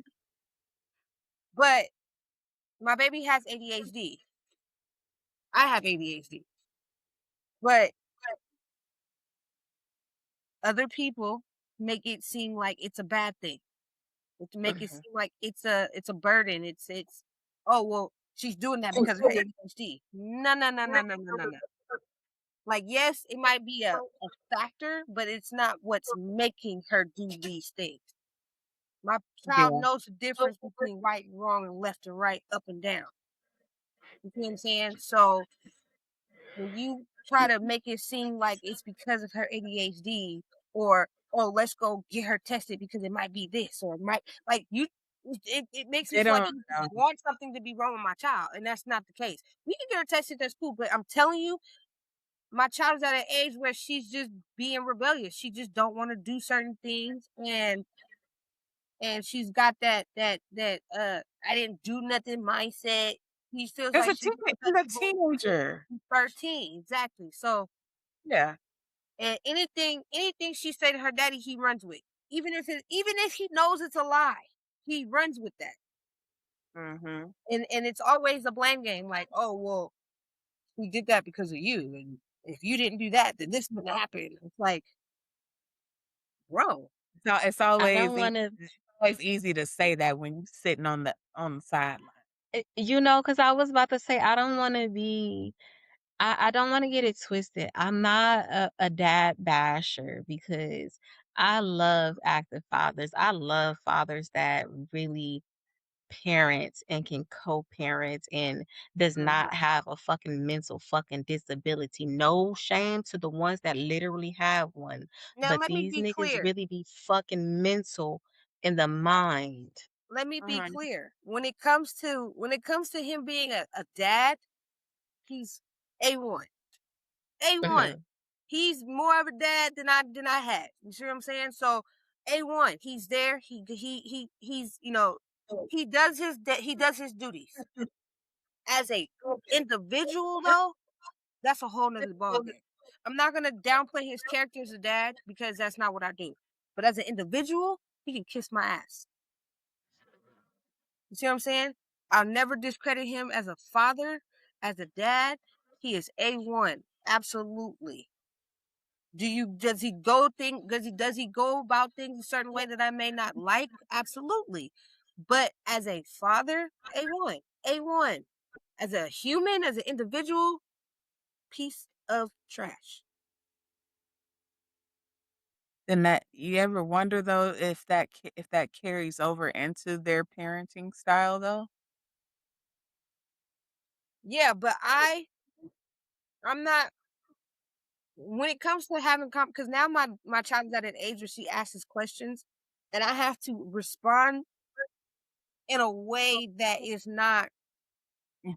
But my baby has ADHD. I have ADHD. But other people make it seem like it's a bad thing. To make it seem like it's a burden. It's oh well, she's doing that because of her ADHD. No, no, no, no, no, no, no, no. Like, yes, it might be a factor, but it's not what's making her do these things. My child Yeah. knows the difference between right and wrong and left and right, up and down. You see what I'm saying? So when you try to make it seem like it's because of her ADHD, or oh, let's go get her tested because it might be this, or it might, like, you, it makes me They feel like don't you know. want something to be wrong with my child, and that's not the case. We can get her tested, that's cool, but I'm telling you, my child is at an age where she's just being rebellious. She just don't want to do certain things, and she's got that I didn't do nothing mindset. He feels It's like a she's a untouchable. teenager. 13, exactly. So, Yeah. and anything she say to her daddy, he runs with. Even if he knows it's a lie, he runs with that. Mm-hmm. And it's always a blame game, like, oh well, we did that because of you, and if you didn't do that, then this wouldn't happen. It's like, bro, So I don't wanna it's always easy to say that when you're sitting on the sideline. Because I was about to say I don't wanna be I don't wanna get it twisted. I'm not a dad basher because I love active fathers. I love fathers that really parent and can co-parent and does not have a fucking mental fucking disability. No shame to the ones that literally have one, now but let me these be niggas clear. really be fucking mental in the mind. Let me be Mhm. clear. When it comes to him being a dad, he's A1. A1. Mhm, He's more of a dad than I had. You see what I'm saying? So A1, he's there. He's he does his duties. As a individual though, that's a whole nother ballgame. I'm not gonna downplay his character as a dad because that's not what I do. But as an individual, he can kiss my ass. You see what I'm saying? I'll never discredit him as a father, as a dad. He is A1. Absolutely. Does he go about things a certain way that I may not like? Absolutely. But as a father, A1. A1. As a human, as an individual, piece of trash. And that you ever wonder though if that carries over into their parenting style though? Yeah, but I'm not, when it comes to having because now my child is at an age where she asks questions, and I have to respond in a way that is not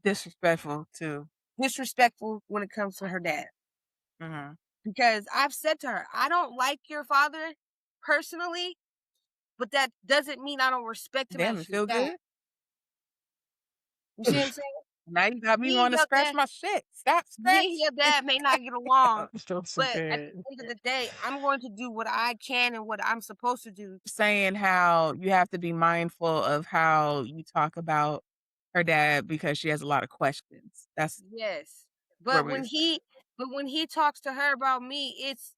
Disrespectful to disrespectful when it comes to her dad. mhm. Because I've said to her, I don't like your father personally, but that doesn't mean I don't respect him Damn, as it his feel dad. good? You see what I'm saying? Now you got me Me and wanna your scratch dad, my shit. Stop me and scratching. your dad may not get along, feels so but at good. the end of the day, I'm going to do what I can and what I'm supposed to do. Saying how you have to be mindful of how you talk about her dad because she has a lot of questions. That's Yes. where But we when was he but when he talks to her about me, it's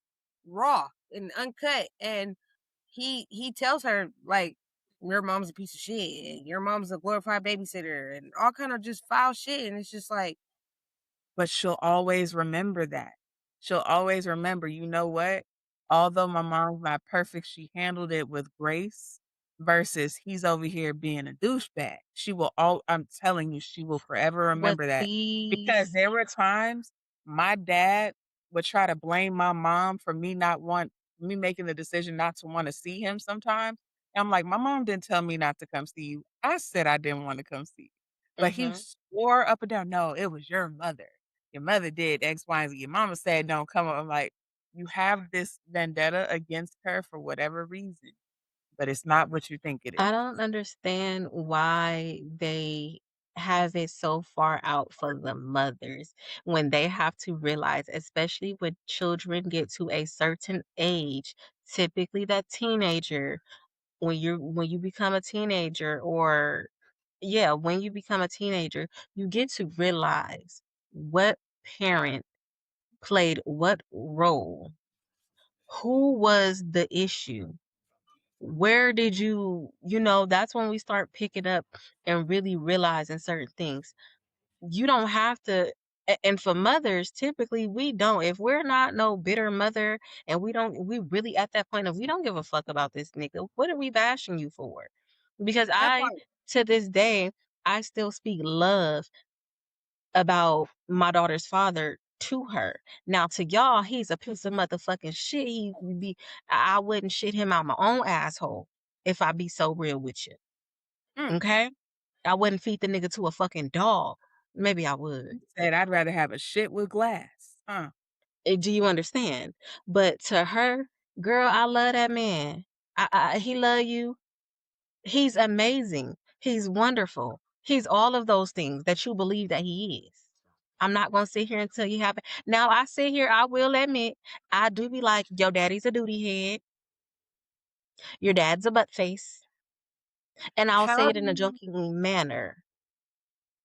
raw and uncut. And he tells her, like, your mom's a piece of shit and your mom's a glorified babysitter and all kind of just foul shit. And it's just like, but she'll always remember that. She'll always remember, you know what? Although my mom's not perfect, she handled it with grace versus he's over here being a douchebag. She will all I'm telling you, she will forever But remember that. Because these there were times my dad would try to blame my mom for me making the decision not to want to see him sometimes. And I'm like, my mom didn't tell me not to come see you. I said I didn't want to come see you. But he mhm. swore up and down, no, it was your mother. Your mother did X, Y, and Z. Your mama said don't come up. I'm like, you have this vendetta against her for whatever reason, but it's not what you think it I is. don't understand why they have it so far out for the mothers when they have to realize, especially when children get to a certain age, typically that teenager, when you become a teenager or yeah, when you become a teenager, you get to realize what parent played what role, who was the issue, where did that's when we start picking up and really realizing certain things. You don't have to and for mothers, typically we don't. If we're not no bitter mother and we really at that point of we don't give a fuck about this nigga, what are we bashing you for? Because That I part. to this day, I still speak love about my daughter's father to her. Now to y'all, he's a piece of motherfucking shit. He would be I wouldn't shit him out my own asshole if I be so real with you. Mm. Okay? I wouldn't feed the nigga to a fucking dog. Maybe I would. You said I'd rather have a shit with glass. Do you understand? But to her, girl, I love that man. He love you. He's amazing. He's wonderful. He's all of those things that you believe that he is. I'm not gonna sit here and tell you how. Now I sit here. I will admit, I do be like, your daddy's a duty head. Your dad's a butt face, and I'll say How it do in a you joking manner.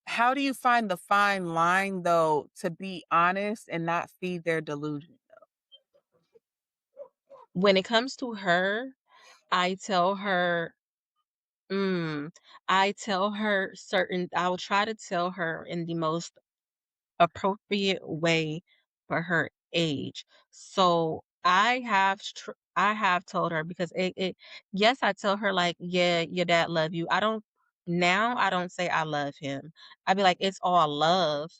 how do you find the fine line though to be honest and not feed their delusion? When it comes to her, I tell her Mm, I tell her certain I will try to tell her in the most appropriate way for her age. So I have told her because yes, I tell her like, yeah, your dad love you. I don't say I love him. I be like, it's all love.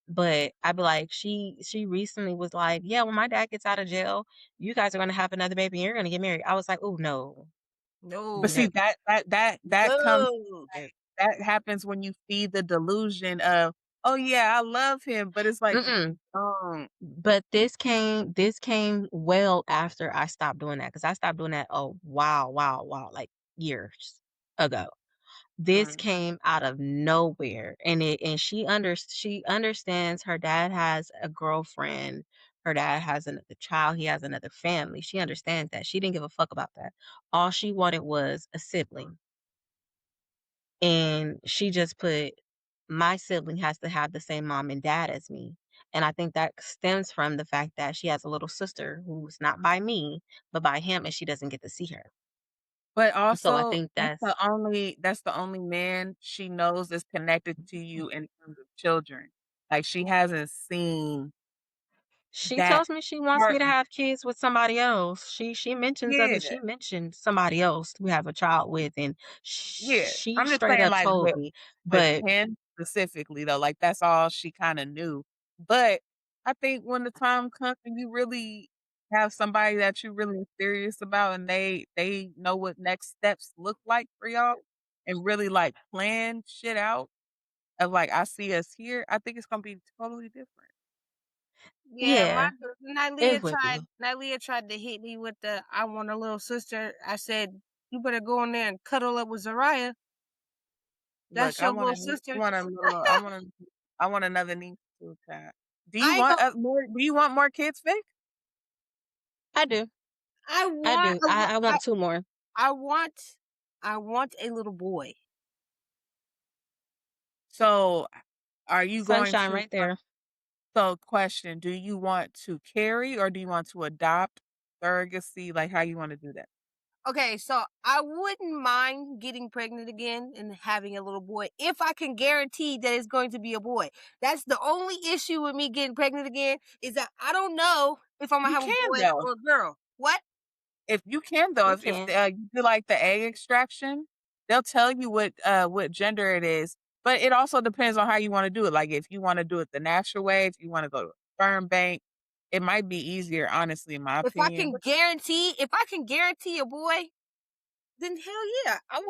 But I be like, she recently was like, yeah, when my dad gets out of jail, you guys are gonna have another baby and you're gonna get married. I was like, oh no, But No. see no. that comes No. like, that happens when you feed the delusion of, "Oh, yeah, I love him," but it's like, Mm-mm. um, But this came well after I stopped doing that because I stopped doing that a while, like years ago. This mm. came out of nowhere, and she understands her dad has a girlfriend, her dad has another child, he has another family. She understands that. She didn't give a fuck about that. All she wanted was a sibling. And she just put, my sibling has to have the same mom and dad as me. And I think that stems from the fact that she has a little sister who's not by me, but by him, and she doesn't get to see her. But So I also, think that's that's the only man she knows is connected to you in terms of children. Like, she hasn't seen she that tells me she wants me part. to have kids with somebody else. She mentions Yeah, she mentioned somebody else to have a child with, and yeah. she I'm just straight saying, up like, told me. with But him specifically, though, like, that's all she kinda knew. But I think when the time comes and you really have somebody that you really serious about and they know what next steps look like for y'all and really, like, plan shit out of, like, "I see us here," I think it's gonna be totally different. Yeah, yeah, it would be. Nylea tried to hit me with the I want a little sister. I said, "You better go in there and cuddle up with Zariah. Look, That's your little sister." I want another niece too, child. I ain't gonna Do you want more kids, Vic? I do. I I want do. a li I want two more. I want I want a little boy. So, are you going Sunshine to right there. so question, do you want to carry or do you want to adopt, surrogacy, like, how you wanna do that? Okay, so I wouldn't mind getting pregnant again and having a little boy if I can guarantee that it's going to be a boy. That's the only issue with me getting pregnant again is that I don't know if I'm gonna You have a can boy though. or a girl. What? If you can though, You if can. you do, like, the egg extraction, they'll tell you what gender it is, but it also depends on how you wanna do it, like, if you wanna do it the natural way, if you wanna go to a sperm bank, it might be easier, honestly, in my opinion. If I can guarantee a boy, then hell yeah, I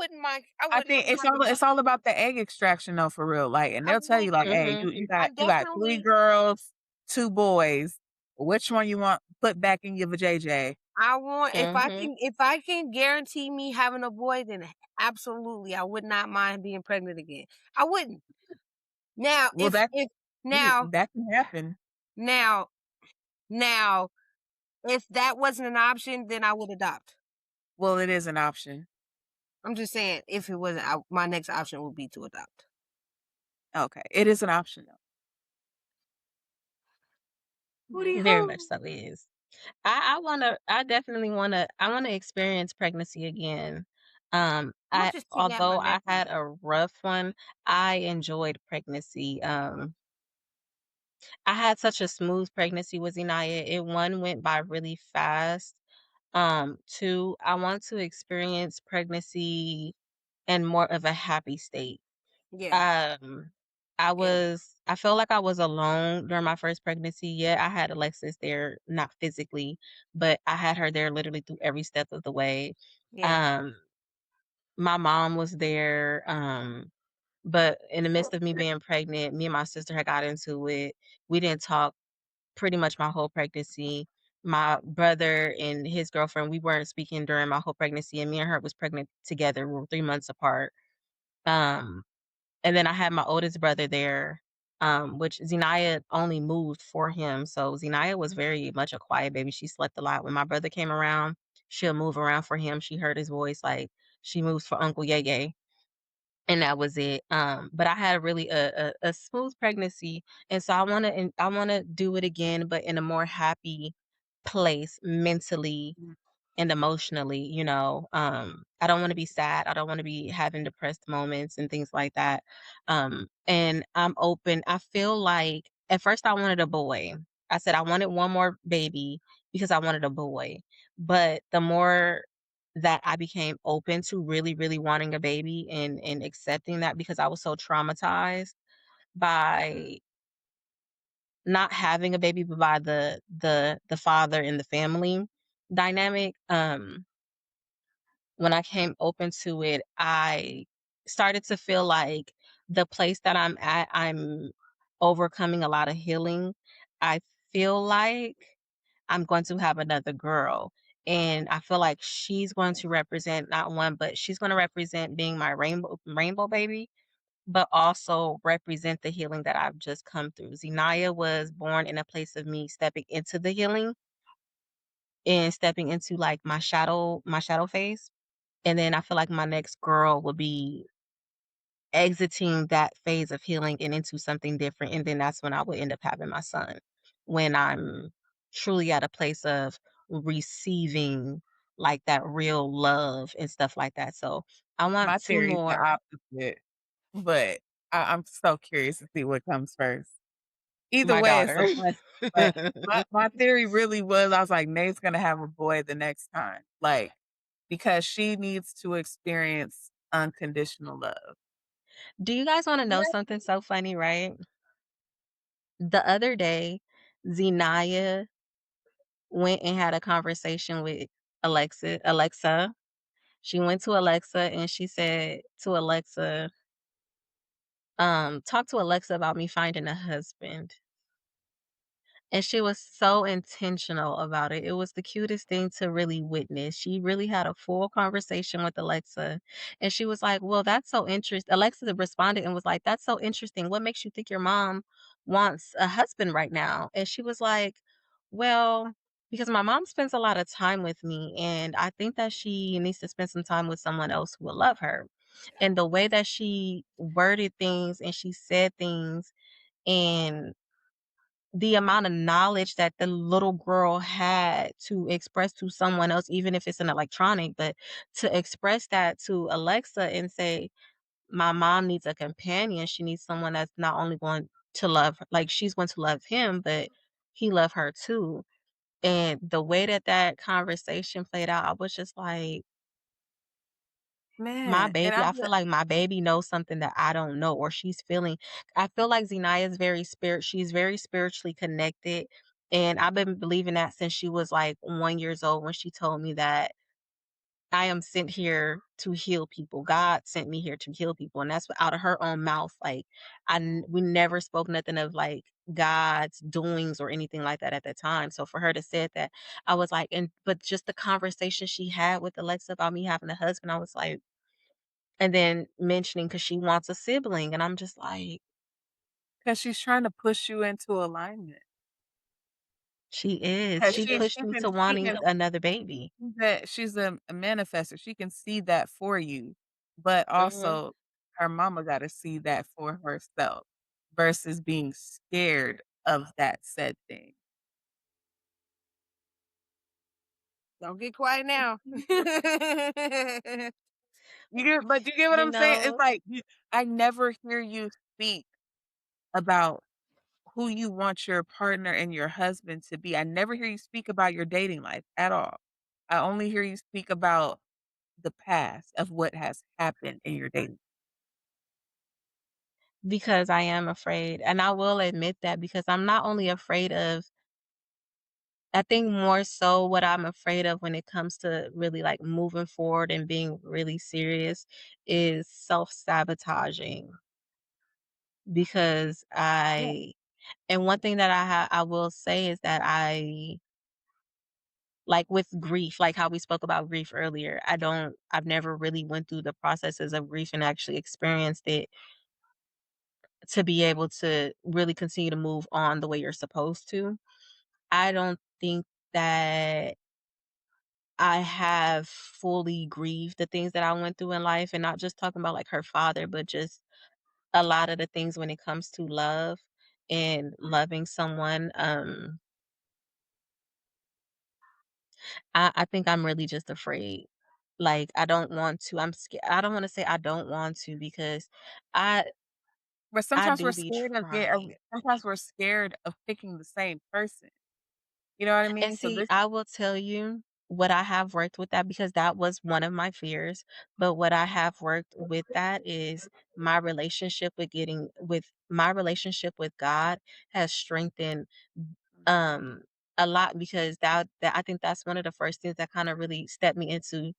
I wouldn't think mind it's all about the egg extraction though, for real, like, and I thall tell would you like, "Hey, Mhm. you I got 3 definitely girls, 2 boys." Which one you want put back in your vajayjay? I want Mhm. if I can guarantee me having a boy, then absolutely I would not mind being pregnant again. I wouldn't. Now, Well, if yeah, now that can happen. now now if that wasn't an option, then I would adopt. Well, it is an option. I'm just saying, if it wasn't, my next option would be to adopt. Okay, it is an option though. Booty Very much hole. so is. I definitely wanna experience pregnancy again. I'll I just take out my although I necklace. had a rough one, I enjoyed pregnancy. I had such a smooth pregnancy with Zenaya. It one went by really fast. Two, I want to experience pregnancy in more of a happy state. Yeah, Um, yeah, I felt like I was alone during my first pregnancy. Yeah, I had Alexis there, not physically, but I had her there literally through every step of the way. yeah, Um, my mom was there. But in the midst of me being pregnant, me and my sister had got into it. We didn't talk pretty much my whole pregnancy. My brother and his girlfriend, we weren't speaking during my whole pregnancy, and me and her was pregnant together. We were 3 months apart. Um, and then I had my oldest brother there, which Zenaya only moved for him. So Zenaya was very much a quiet baby. She slept a lot. When my brother came around, she'll move around for him. She heard his voice, like she moves for Uncle Yeye, and that was it. But I had really a smooth pregnancy, and so I wanna do it again, but in a more happy place mentally and emotionally, you know. I don't want to be sad. I don't want to be having depressed moments and things like that. And I'm open. I feel like at first I wanted a boy. I said I wanted one more baby because I wanted a boy. But the more that I became open to really, really wanting a baby and accepting that because I was so traumatized by not having a baby, but by the father and the family dynamic. When I came open to it, I started to feel like the place that I'm at, I'm overcoming a lot of healing. I feel like I'm going to have another girl. And I feel like she's going to represent not one, but she's going to represent being my rainbow baby, but also represent the healing that I've just come through. Zenaya was born in a place of me stepping into the healing and stepping into like my shadow phase. And then I feel like my next girl will be exiting that phase of healing and into something different. And then that's when I would end up having my son, when I'm truly at a place of receiving like that real love and stuff like that. So I want My two theory is the more. opposite, but I'm so curious to see what comes first. Either My way, it's daughter. a blessing, but my theory really was, I was like, "Nate's gonna have a boy the next time," like, because she needs to experience unconditional love. Do you guys want to know something so funny, right? The other day, Zenaya went and had a conversation with Alexa. She went to Alexa and she said to Alexa, talk to Alexa about me finding a husband. And she was so intentional about it. It was the cutest thing to really witness. She really had a full conversation with Alexa. And she was like, well, that's so interesting. Alexa responded and was like, that's so interesting. What makes you think your mom wants a husband right now? And she was like, well, because my mom spends a lot of time with me. And I think that she needs to spend some time with someone else who will love her. And the way that she worded things and she said things, and the amount of knowledge that the little girl had to express to someone else, even if it's an electronic, but to express that to Alexa and say, my mom needs a companion. She needs someone that's not only going to love, like she's going to love him, but he love her too. And the way that that conversation played out, I was just like, my Man, and baby, I'm I feel like my baby knows something that I don't know, or she's feeling. I feel like Zenaya is she's very spiritually connected. And I've been believing that since she was like 1 years old when she told me that I am sent here to heal people. God sent me here to heal people, and that's out of her own mouth. Like we never spoke nothing of like God's doings or anything like that at the time. So for her to say that, I was like, and but just the conversation she had with Alexa about me having a husband, I was like, and then mentioning because she wants a sibling, and I'm just like, because she's trying to push you into alignment. she is. 'Cause She pushed me to she wanting can another baby. that she's a manifestor. She can see that for you, but Mhm. also her mama gotta see that for herself versus being scared of that said thing. Don't get quiet now. You get what You I'm saying? It's know, like I never hear you speak about who you want your partner and your husband to be. I never hear you speak about your dating life at all. I only hear you speak about the past of what has happened in your dating. because I am afraid, and I will admit that because I'm not only afraid of I think more so what I'm afraid of when it comes to really like moving forward and being really serious is self-sabotaging because Yeah. and one thing that I will say is that I like with grief, like how we spoke about grief earlier, I've never really went through the processes of grief and actually experienced it to be able to really continue to move on the way you're supposed to. I don't think that I have fully grieved the things that I went through in life, and not just talking about like her father, but just a lot of the things when it comes to love and loving someone. I think I'm really just afraid. Like I don't want to. I'm scared. I don't want to say I don't want to because I But I sometimes we're do be scared of trying. sometimes we're scared of picking the same person. You know what I And mean? So see, this I will tell you what I have worked with that because that was one of my fears. But what I have worked with that is my relationship with God has strengthened um a lot because that I think that's one of the first things that kind of really stepped me into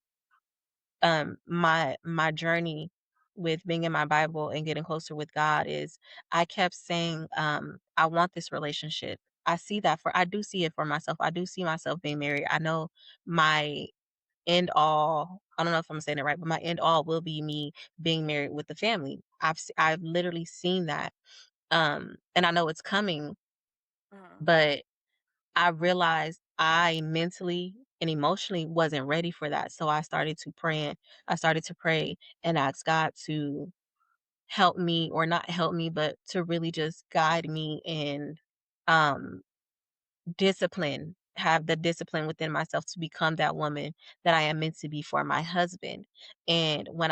my journey with being in my Bible and getting closer with God is I kept saying I want this relationship. I do see it for myself. I do see myself being married. I know my end all, I don't know if I'm saying it right, but my end all will be me being married with the family. I've literally seen that. And I know it's coming, uh, but I realized I mentally and emotionally wasn't ready for that. So I started to pray and ask God to help me or not help me, but to really just guide me and um have the discipline within myself to become that woman that I am meant to be for my husband. And when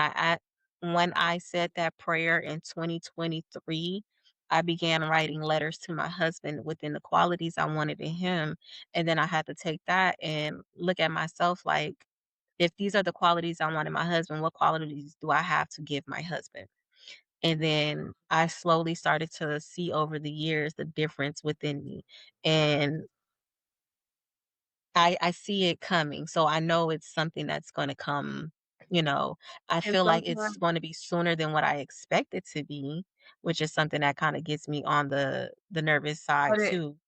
I said that prayer in 2023, I began writing letters to my husband within the qualities I wanted in him. And then I had to take that and look at myself like, if these are the qualities I want in my husband, what qualities do I have to give my husband? And then I slowly started to see over the years the difference within me. And I see it coming, so I know it's something that's gonna come, you know, I and feel like it's sometimes gonna be sooner than what I expect it to be, which is something that kinda gets me on the nervous side but too.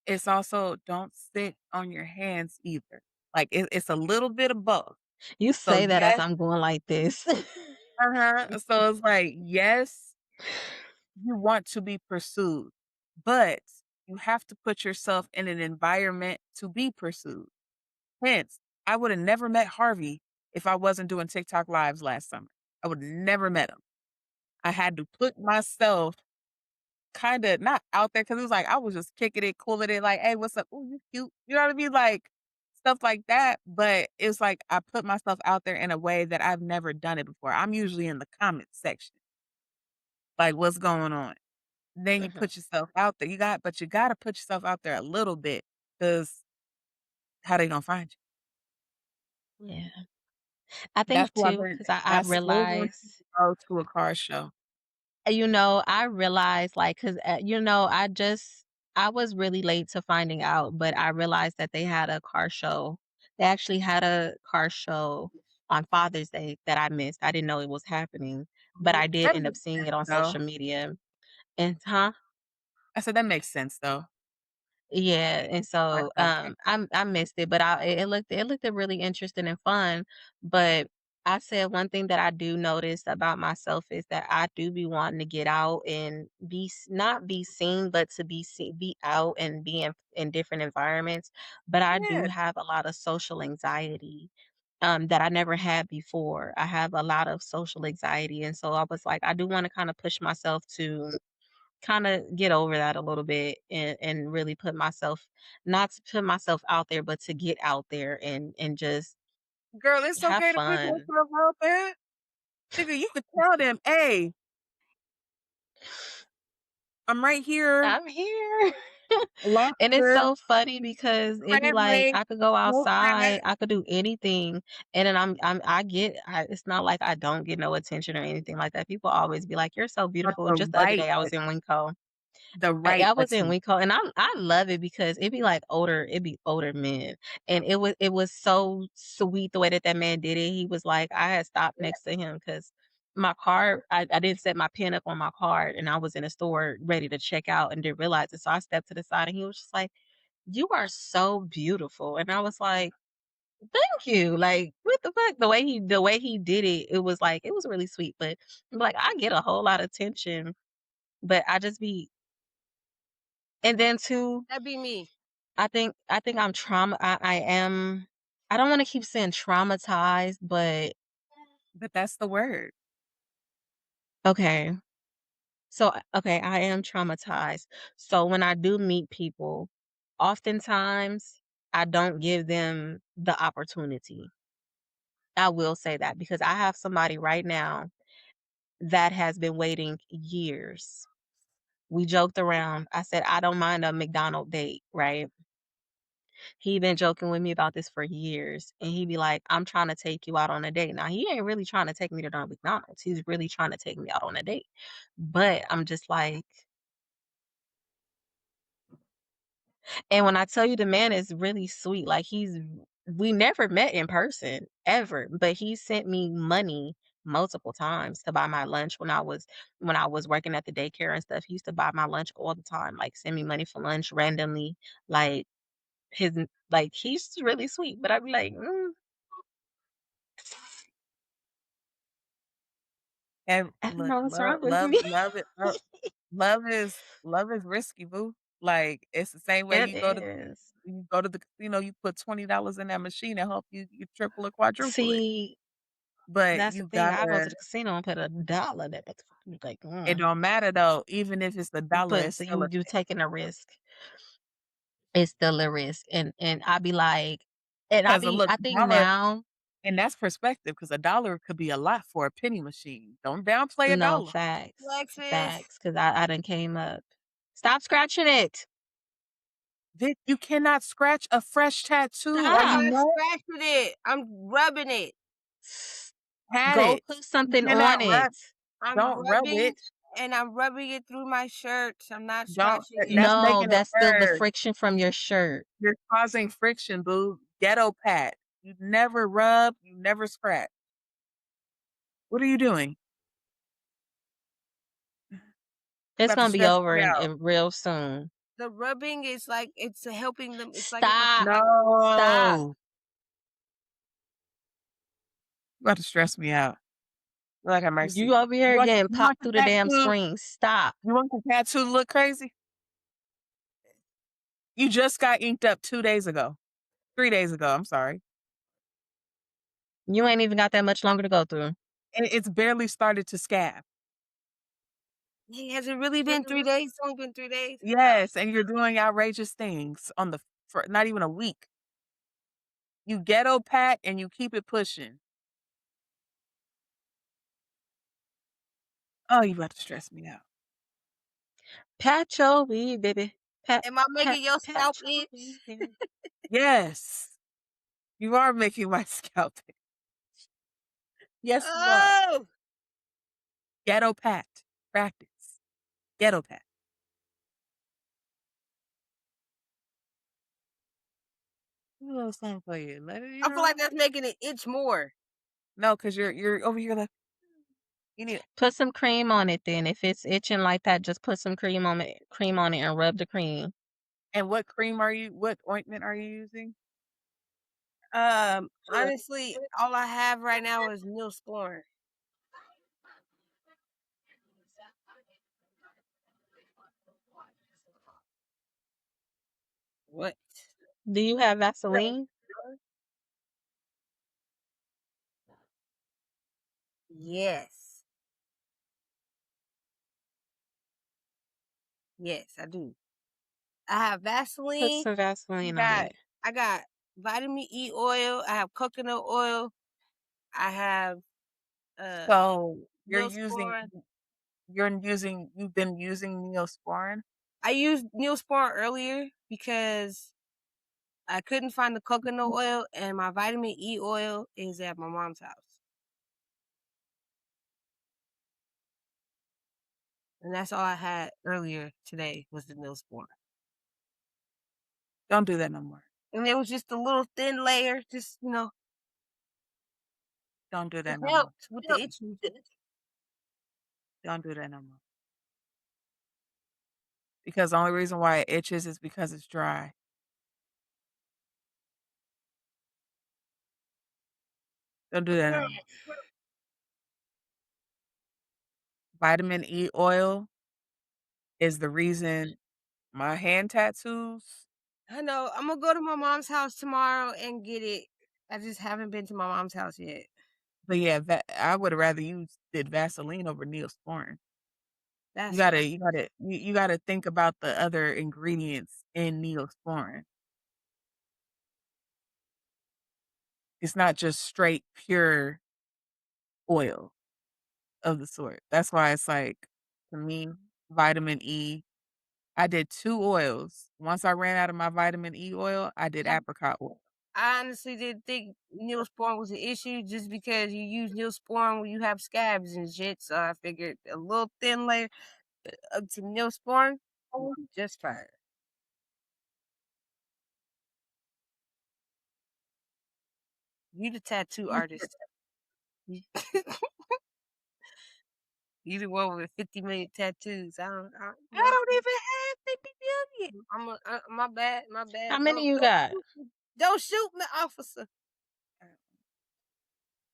it's also don't sit on your hands either. Like it's a little bit of both. You So say that as yes, I'm going like this. uh-huh. So it's like, yes, you want to be pursued, but you have to put yourself in an environment to be pursued. Hence, I would have never met Harvey if I wasn't doing TikTok lives last summer. I would have never met him. I had to put myself kinda not out there because it was like I was just kicking it, cooling it, like, "Hey, what's up? Ooh, you cute." You know what I mean? Like, stuff like that, but it's like I put myself out there in a way that I've never done it before. I'm usually in the comment section, like, "What's going on?" Then you Mhm. put yourself out there. You gotta put yourself out there a little bit because how they gonna find you? Yeah. I think too, because I Those are when people realize go to a car show. I realized, like, because I was really late to finding out, but I realized that they had a car show. They actually had a car show on Father's Day that I missed. I didn't know it was happening, but I did That end up makes seeing sense, it on though. social media. And huh? I said that makes sense, though. Yeah, and That so, does make sense. I missed it, but it looked really interesting and fun, but I said one thing that I do notice about myself is that I do be wanting to get out and not be seen, but to be out and be in different environments, but I do Yeah. have a lot of social anxiety, that I never had before. I have a lot of social anxiety, and so I was like, I do wanna kinda push myself to kinda get over that a little bit and really put myself not to put myself out there, but to get out there and just Girl, it's have okay to put fun. yourself out there. Nigga, you could tell them, "Hey, I'm right here, I'm here. And it's lobster, so funny because it'd be crab like leg, I could go smoked outside, crab." I could do anything, and then it's not like I don't get no attention or anything like that. People always be like, "You're so But beautiful." Just the other day, I was in Winco. the I right was in attention. Winco, and I love it because it'd be older men, and it was so sweet the way that that man did it. He was like, I had stopped next to him because my card, I didn't set my pin up on my card, and I was in a store ready to check out and didn't realize it. So I stepped to the side, and he was just like, "You are so beautiful," and I was like, "Thank you." Like, what the fuck? The way he did it, it was like it was really sweet. But like, I get a whole lot of attention, but I just be and then too. That be me. I think I am I don't wanna keep saying traumatized, but But that's the word. okay. So, okay, I am traumatized. So when I do meet people, oftentimes I don't give them the opportunity. I will say that because I have somebody right now that has been waiting years. We joked around. I said, "I don't mind a McDonald date," right? He been joking with me about this for years, and he be like, "I'm trying to take you out on a date." Now, he ain't really trying to take me to no McDonald's. He's really trying to take me out on a date. But I'm just like and when I tell you the man is really sweet, like we never met in person ever, but he sent me money multiple times to buy my lunch when I was working at the daycare and stuff. He used to buy my lunch all the time, like send me money for lunch randomly. Like his like he's really sweet, but I'd be like, And I don't look, know what's wrong with me. love is risky, boo. Like, it's the same way It is. you go to the casino, you put $20 in that machine and hope you triple or quadruple it. See, But that's the you thing. I go gotta to the casino and put $1 in that motherfucker, like, it don't matter though, even if it's the dollar, but it's so still a you taking a risk. It's still a risk, and I be like, and I 'cause be look, I a think dollar now, and that's perspective, because a dollar could be a lot for a penny machine. Don't downplay a no dollar. facts, Alexis, facts, because I done came up. Stop scratching it. Vic, you cannot scratch a fresh tattoo. Are I'm you Stop. not nuts? scratching it. I'm rubbing it. Pat Go it. put You something cannot on rub it. I'm don't rub rubbing it. and I'm rubbing it through my shirt. I'm not Don't scratching it. that's No, making it that's still the worse. friction from your shirt. You're causing friction, boo. Ghetto pat. You never rub, you never scratch. What are you doing? You It's about to gonna be stress over me out. in real soon. The rubbing is like it's helping them. It's like a Stop. massage. Stop. No. You about to stress me out. Lord have mercy. You over here getting You want popped the through the damn tattoo? screen. Stop. You want the tattoo to look crazy? You just got inked up 2 days ago. 3 days ago, I'm sorry. You ain't even got that much longer to go through. And it's barely started to scab. Hey, has it really been 3 days? It's only been 3 days. Yes, and you're doing outrageous things on the for not even a week. You ghetto pat and you keep it pushing. Oh, you about to stress me out. Pat your weed, baby. Pat, Am I pat, making your pat scalp your itch? weed, baby. Yes. You are making my scalp itch. Yes, you are. Oh, Ghetto pat. Practice. Ghetto pat. A little something for you. Let it, I feel like that's making it itch more. No, because you're over here like you need. Put some cream on it then. If it's itching like that, just put some cream on it and rub the cream. And what cream are you? What ointment are you using? Honestly, all I have right now is Neosporin. What? Do you have Vaseline? Yes. Yes, I do. I have Put Vaseline. some Vaseline on Got it. I got vitamin E oil. I have coconut oil. I have uh So Neosporin. you've been using Neosporin. I used Neosporin earlier because I couldn't find the coconut oil, and my vitamin E oil is at my mom's house. And that's all I had earlier today was the Neosporin. Don't do that no more. And it was just a little thin layer, just Don't do it that no more. helped with the itching. Don't do that no more. Because the only reason why it itches is because it's dry. Don't do that no more. Vitamin E oil is the reason my hand tattoos. I know. I'm gonna go to my mom's house tomorrow and get it. I just haven't been to my mom's house yet. But yeah, I would have rather you did Vaseline over Neosporin. That's fine. You gotta think about the other ingredients in Neosporin. It's not just straight pure oil of the sort. That's why it's like to me, vitamin E. I did 2 oils. Once I ran out of my vitamin E oil, I did apricot oil. I honestly didn't think Neosporin was an issue just because you use Neosporin when you have scabs and shit. So I figured a little thin layer of some Neosporin, just fine. You the tattoo artist. You you the one with 50 million tattoos. I don't even have 50 million. My bad, my bad. How many you got? Don't shoot me, officer.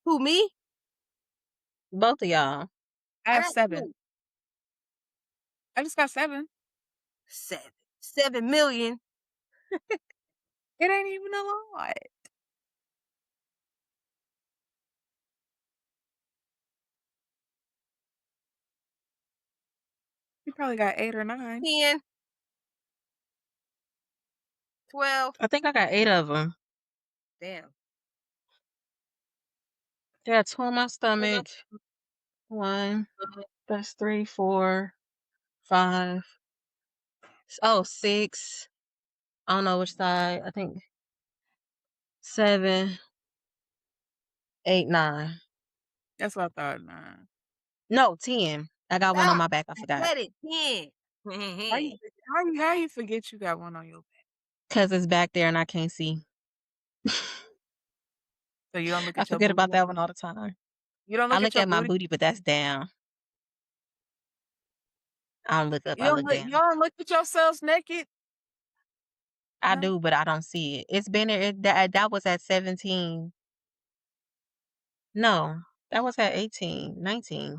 Who, me? Both of y'all. I I have got 7. two. I just got 7. 7 million. It ain't even a lot. You probably got 8 or 9. 10, 12. I think I got 8 of them. Damn. Yeah, 2 on my stomach. 1. That's 3, 4, 5. Oh, 6. I don't know which side. I think 7, 8, 9. That's what I thought. 9. No, 10. I got one on Stop. my back. I I forgot. said it. 10. How you forget you got one on your back? Because it's back there and I can't see. So you don't look I at your forget booty? about that one all the time. You don't I look at look your at my booty? booty, but that's down. I don't look up. I look You down. don't look at yourselves naked? I No? do, but I don't see it. It's been there. That was at 17. No, that was at 18, 19.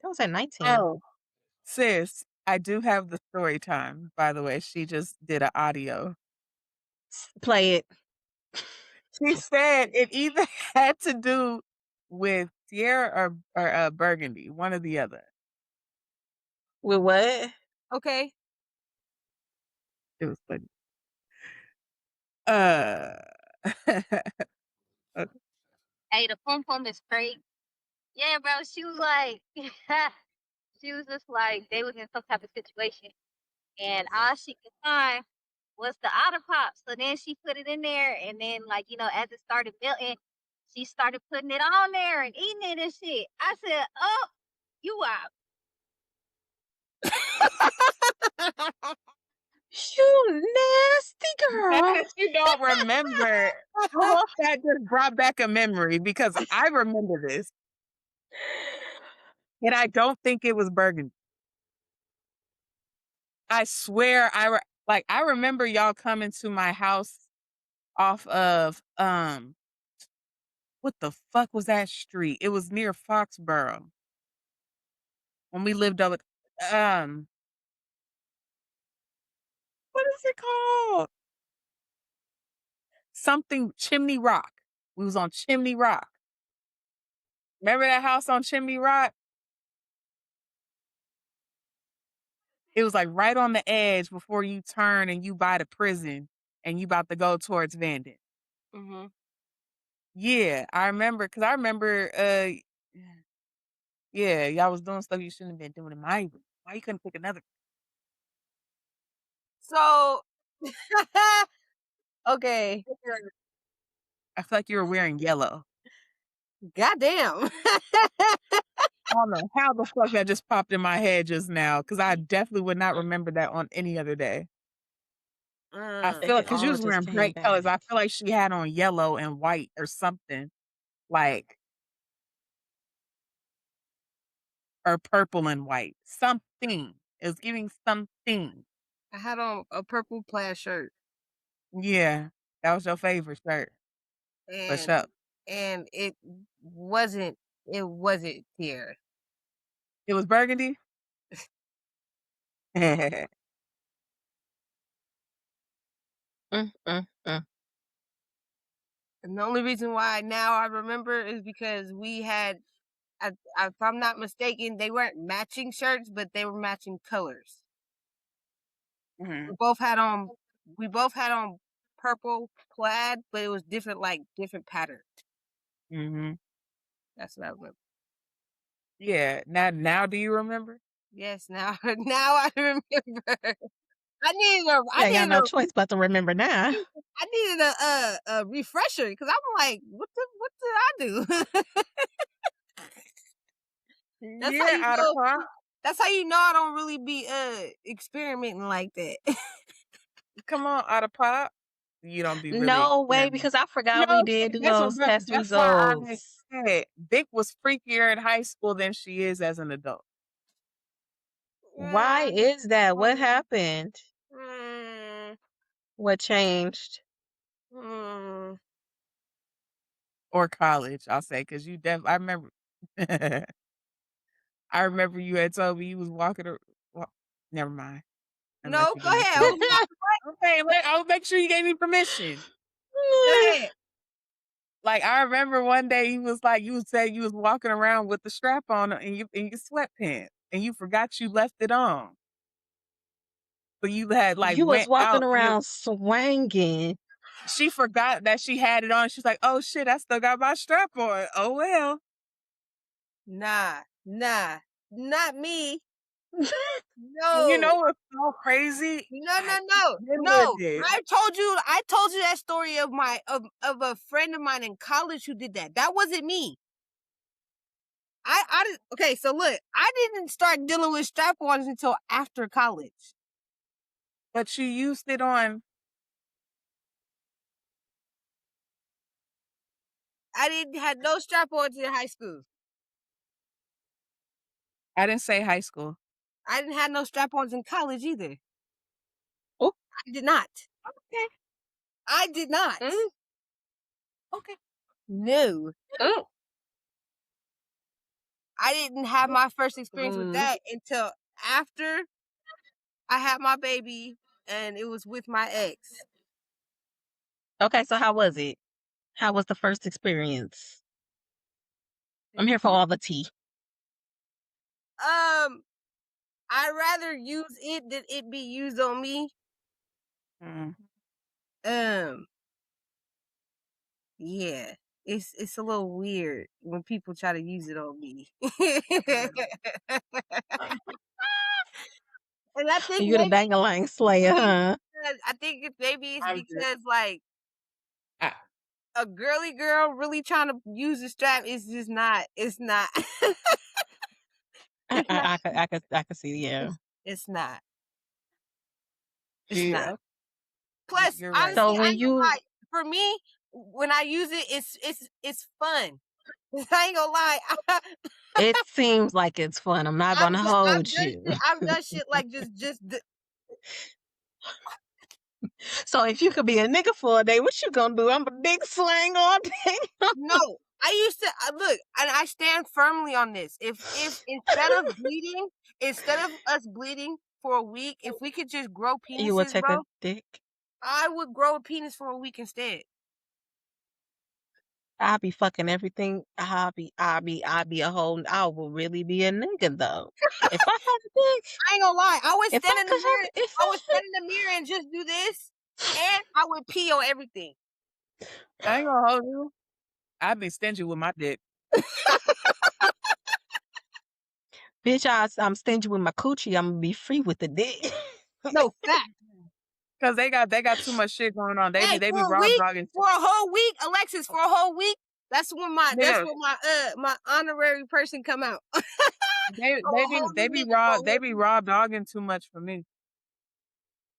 That was at 19. Oh. Sis, I do have the story time, by the way. She just did an audio. Play it. She said it either had to do with Sierra or Burgundy, one or the other. With what? Okay. It was funny. Uh, okay. Hey, the pom pom is great. Yeah, bro. She was like, she was just like they was in some type of situation, and all she could find was the otter pop. So then she put it in there, and then like as it started melting, she started putting it on there and eating it and shit. I said, "Oh, you out." You nasty Now girl. that you don't remember, I hope that just brought back a memory because I remember this. And I don't think it was burgundy. I swear I remember y'all coming to my house off of what the fuck was that street? It was near Foxborough when we lived over um what is it called? Something Chimney Rock. We was on Chimney Rock. Remember that house on Chimney Rock? It was like right on the edge before you turn and you by the prison and you about to go towards Vanden. Mhm. Yeah, I remember because I remember yeah, y'all was doing stuff you shouldn't have been doing in my room. Why you couldn't pick another? So, okay. I feel like you were wearing yellow. Goddamn. I don't know how the fuck that just popped in my head just now because I definitely would not remember that on any other day. I Mm. feel It like because you all was just wearing came bright colors. back. I feel like she had on yellow and white or something like or purple and white. Something. It was giving something. I had on a purple plaid shirt, Yeah, that was your favorite shirt for and sure. it wasn't here. It was burgundy. Mm, mm, mm. And the only reason why now I remember is because we had, if I'm not mistaken, they weren't matching shirts, but they were matching colors. Mhm, We both had on, we both had on purple plaid, but it was different, like different patterns. mhm. That's what I remember. Yeah. Now do you remember? Yes, now now I remember. I Yeah, got needed no a choice but to remember now. I needed a refresher because I'm like, what did I do? That's how Yeah, you out of know. pop. That's how you know I don't really be experimenting like that. Come on, out of pop. You don't be really No way, experimenting. because I You forgot we know, did do that's what those test that's why I results. said Vic was freakier in high school than she is as an adult. Why Mm, is that? What mm, happened? mm, What changed? mm. Or college, I'll say, because I remember I remember you had told me you was walking never mind. Unless No, you go gave me ahead. permission. Okay, I'll make sure you gave me permission. Go ahead. Like I remember one day you was like you said you was walking around with the strap on and you in your sweatpants and you forgot you left it on. So you had like You was went walking out. around swanging. She forgot that she had it on. She's like, "Oh shit, I still got my strap on." Oh well. Nah, not me. You No, know what's so crazy? no, I no, no, been with no. it. I told you that story of my of a friend of mine in college who did that. That wasn't me. I didn't. Okay, so look, I didn't start dealing with strap-ons until after college. But you used it on. I didn't had no strap-ons in high school. I didn't say high school. I didn't have no strap-ons in college either. Oh, I did not. Okay. I did not. mm, Okay. No. mm, I didn't have my first experience with mm. that until after I had my baby and it was with my ex. Okay, so how was it? How was the first experience? I'm here for all the tea. I'd rather use it than it be used on me. Mm. Um, yeah. It's a little weird when people try to use it on me. And I think You the maybe dang-a-lang slayer, huh? maybe it's I'm just. because like I, a girly girl really trying to use a strap is just not. It's not. I, It's I, not. I could, I could, I could see, yeah. It's not. It's Yeah, not. Plus, you're right. So honestly, I when ain't gonna you lie. For me, when I use it, it's fun. I ain't gonna lie. it seems like it's fun. I'm not gonna I've hold done you. shit. I've done shit like So if you could be a nigga for a day, what you gonna do? I'm a dick slang all day. no. I used to look, and I stand firmly on this. If instead of us bleeding for a week, if we could just grow You would penises, take a bro, dick. I would grow a penis for a week instead. I'll be fucking everything. I'll be a whole. I will really be a nigga though. If I had a dick, I ain't gonna lie. I would if stand I in the could mirror. have, if I would I stand in the mirror and just do this, and I would pee on everything. I ain't gonna hold you. I'd be stingy with my dick. bitch, I'm stingy with my coochie. I'm gonna be free with the dick. No fact. Cause they got too much shit going on. They be Hey, they for be a raw week, dogging. for a whole week, Alexis, for a whole week. That's Yeah, when my honorary person come out. I'm they a they be whole they new be nigga for raw a they whole be week. raw dogging too much for me.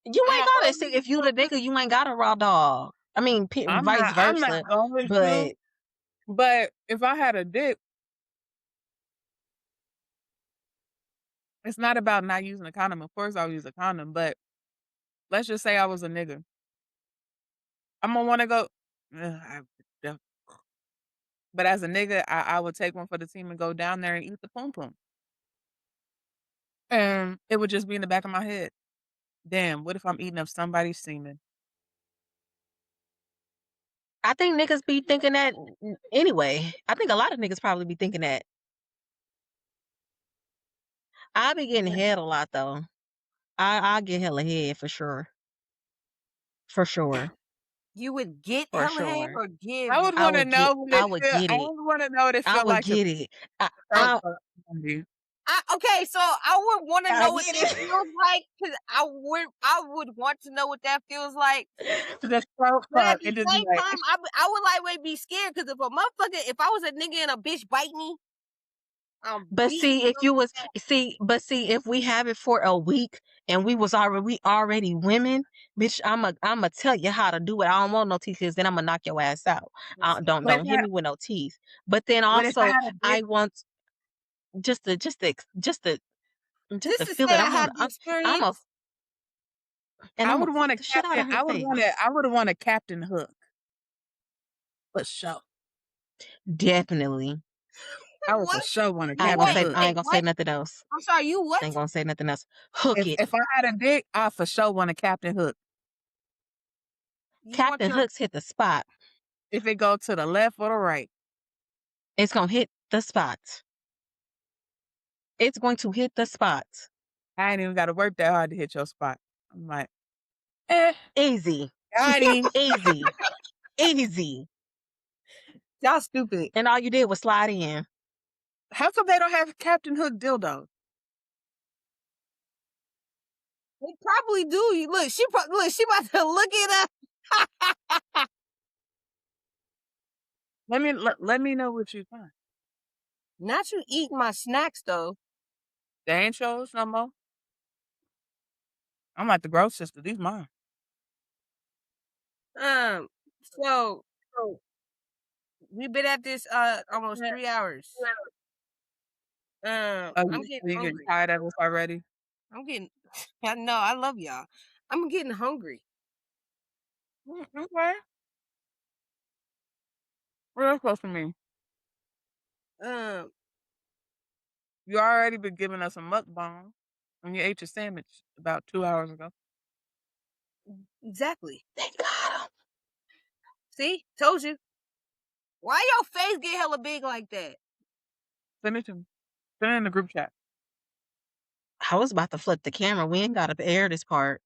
You I'm ain't a whole gotta see nigga if you for the a week. nigga. You ain't got a raw dog. I mean, vice I'm not versa. going to. But But if I had a dick, it's not about not using a condom. Of course, I'll use a condom. But let's just say I was a nigga. I'm gonna want to go. Yeah. But as a nigga, I would take one for the team and go down there and eat the pum pum. And it would just be in the back of my head. Damn, what if I'm eating up somebody's semen? I think niggas be thinking that anyway. I think a lot of niggas probably be thinking that. I be getting head a lot though. I get hella head for sure. For sure. You would get For hella head sure. or give I would I head? want to would get know what I it would feel. get I it. would want to know what it I felt would like to get it. throat fuck somebody. Okay, so I would want to I know what get this it. feels like because I would want to know what that feels like. Just throat But at fuck the and just be same like, time, I would like wait be scared because if I was a nigga and a bitch bite me, I'm But beating see, if your you was ass. if we have it for a week and we already women, bitch, I'ma tell you how to do it. I don't want no teeth, 'cause then I'ma knock your ass out. Listen, Don't but if don't hit I me with no teeth. But then but if I also had a I dick, want just just to to feel say it. I had the I'm a experience. and I I'm gonna would want fuck a the shit out captain. of her face. I would want a Captain Hook for sure. Definitely. I would for What? sure want a I You ain't gonna Captain what? say Hook. I Wait, ain't gonna say what? nothing else. I'm sorry. You what? I ain't gonna say nothing else. Hook it. If I had a dick, I for sure want a Captain Hook. You want Captain your Hooks hit the spot. If it go to the left or the right, It's gonna hit the spot. It's going to hit the spot. I ain't even got to work that hard to hit your spot. I'm like, eh, Easy. got him. Easy. Easy. y'all stupid? And all you did was slide in. How come they don't have Captain Hook dildo? They probably do. Look, she about to look it up. Let me know what you find. Not you eating my snacks though. They ain't yours no more. I'm like the growth sister. These mine. Um, so we've been at this almost Yeah. 3 hours. I'm getting You getting hungry. tired of us already? I'm getting. I know. I love y'all. I'm getting hungry. Okay. What else supposed to mean? Um, You already been giving us a mukbang when you ate your sandwich about 2 hours ago. exactly. They got him. See, told you. Why your face get hella big like that? Send it to me. Send it in the group chat. I was about to flip the camera. We ain't gotta air this part.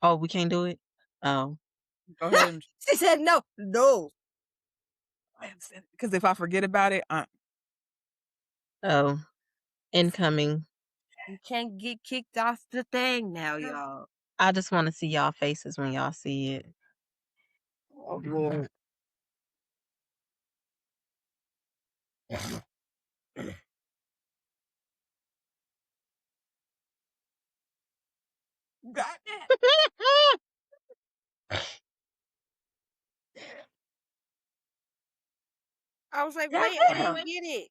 Oh, we can't do it? Oh. Go ahead and She said no, no. because if I forget about it, Oh. Incoming. You can't get kicked off the thing now, y'all. I just wanna see y'all faces when y'all see it. Goddamn. I was like, wait, I Damn. didn't get it.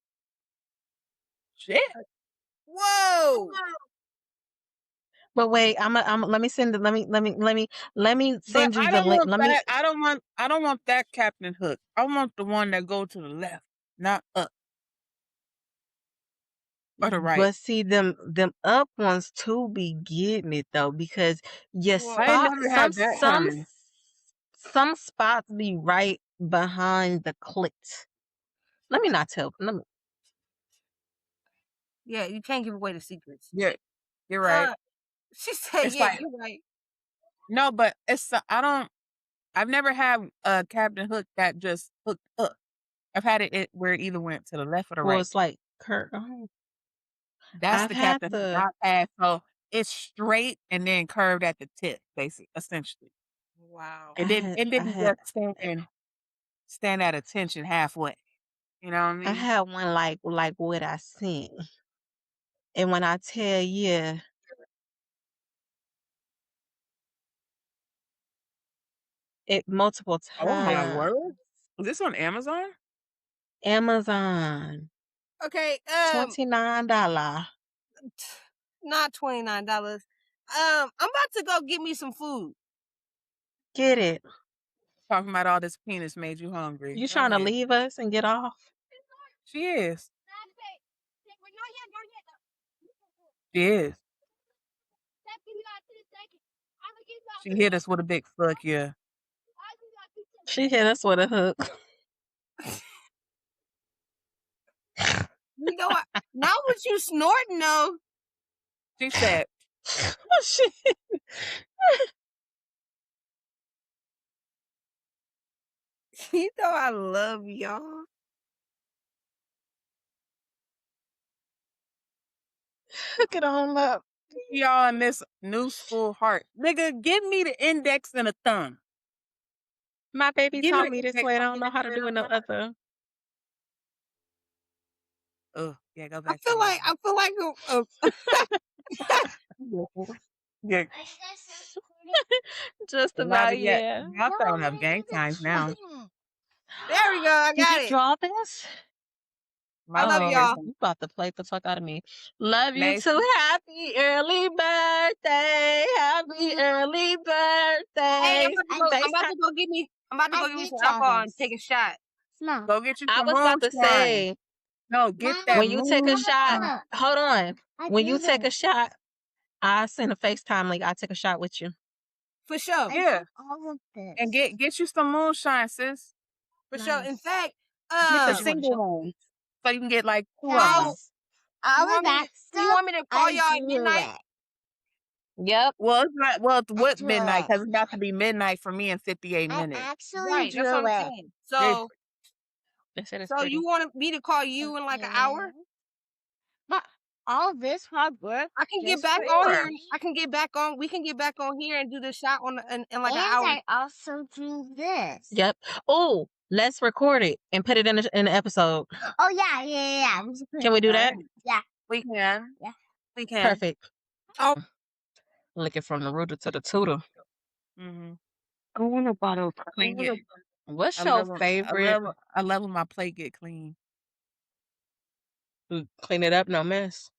Shit. Whoa. But wait, let me send it. Let me But send you I the don't link. want that. I don't want that Captain Hook. I want the one that go to the left, not up or the right. But see them up ones too be getting it though because your Well, I ain't spot never had that kind. some spots be right behind the clit. Let me not tell. Let me, yeah, you can't give away the secrets. Yeah, you're right. She said, It's yeah, like you're right. no, but it's I don't. I've never had a Captain Hook that just hooked up. I've had it where it either went to the left or the well, right. it's like Kurt. That's I've the had Captain Hook the I've had. So it's straight and then curved at the tip, basically, essentially. Wow. It I didn't had just stand at attention halfway. You know what I I mean? had one like what I seen, and when I tell you it multiple Oh my times, word! Is this on Amazon? Amazon Okay, $29. not $29. I'm about to go get me some food. Get it? Talking about all this penis made you hungry. You Go trying to ahead. leave us and get off? She is. She is. She hit us with a big fuck yeah. She hit us with a hook. You know what? Not what you snorting though. She said, Oh, shit. You know I love y'all. Hook it on up. y'all in this new school heart. Nigga, give me the index and a thumb. My baby Give me taught the me this index. way. I don't know how to do it no other. Oh, yeah, go I back to feel you. like Yeah, Just not about, yet. yeah. Y'all throwing up gang signs now. there we go. I Did got you it. draw this? I My love fingers. y'all. Oh, you about to play the fuck out of me. Love you Mace, too. Happy early birthday. Happy early Hey, birthday. I'm about FaceTime. to go get me. I'm about to go get me some alcohol and take a shot. go get you I some was about to moonshine. say, No, get that when you take a shot, moonshine. hold on. When you take a shot, I send a FaceTime link. I take a shot with you. For sure. Yeah, and get you some moonshine, sis. For sure. In fact, Get the Did you want to single show? one so you can get like two of how them. you want me to call y'all at midnight? Yep. Well, it's not. Well, it's what midnight? Because it's about to be midnight for me in 58 minutes. Right, that's what I'm saying. It's They said it's So pretty. you want me to call you in like an hour? I can get back on here. sure. I can get back on. We can get back on here and do the shot in like an hour. Yep. Oh, let's record it and put it in the episode. Can we do that? We can. We can. Perfect. Oh. Looking from the rooter to the tutor. Mm-hmm. I want a bottle Clean it. What's your favorite? I love when my plate get clean. Clean it up, no mess.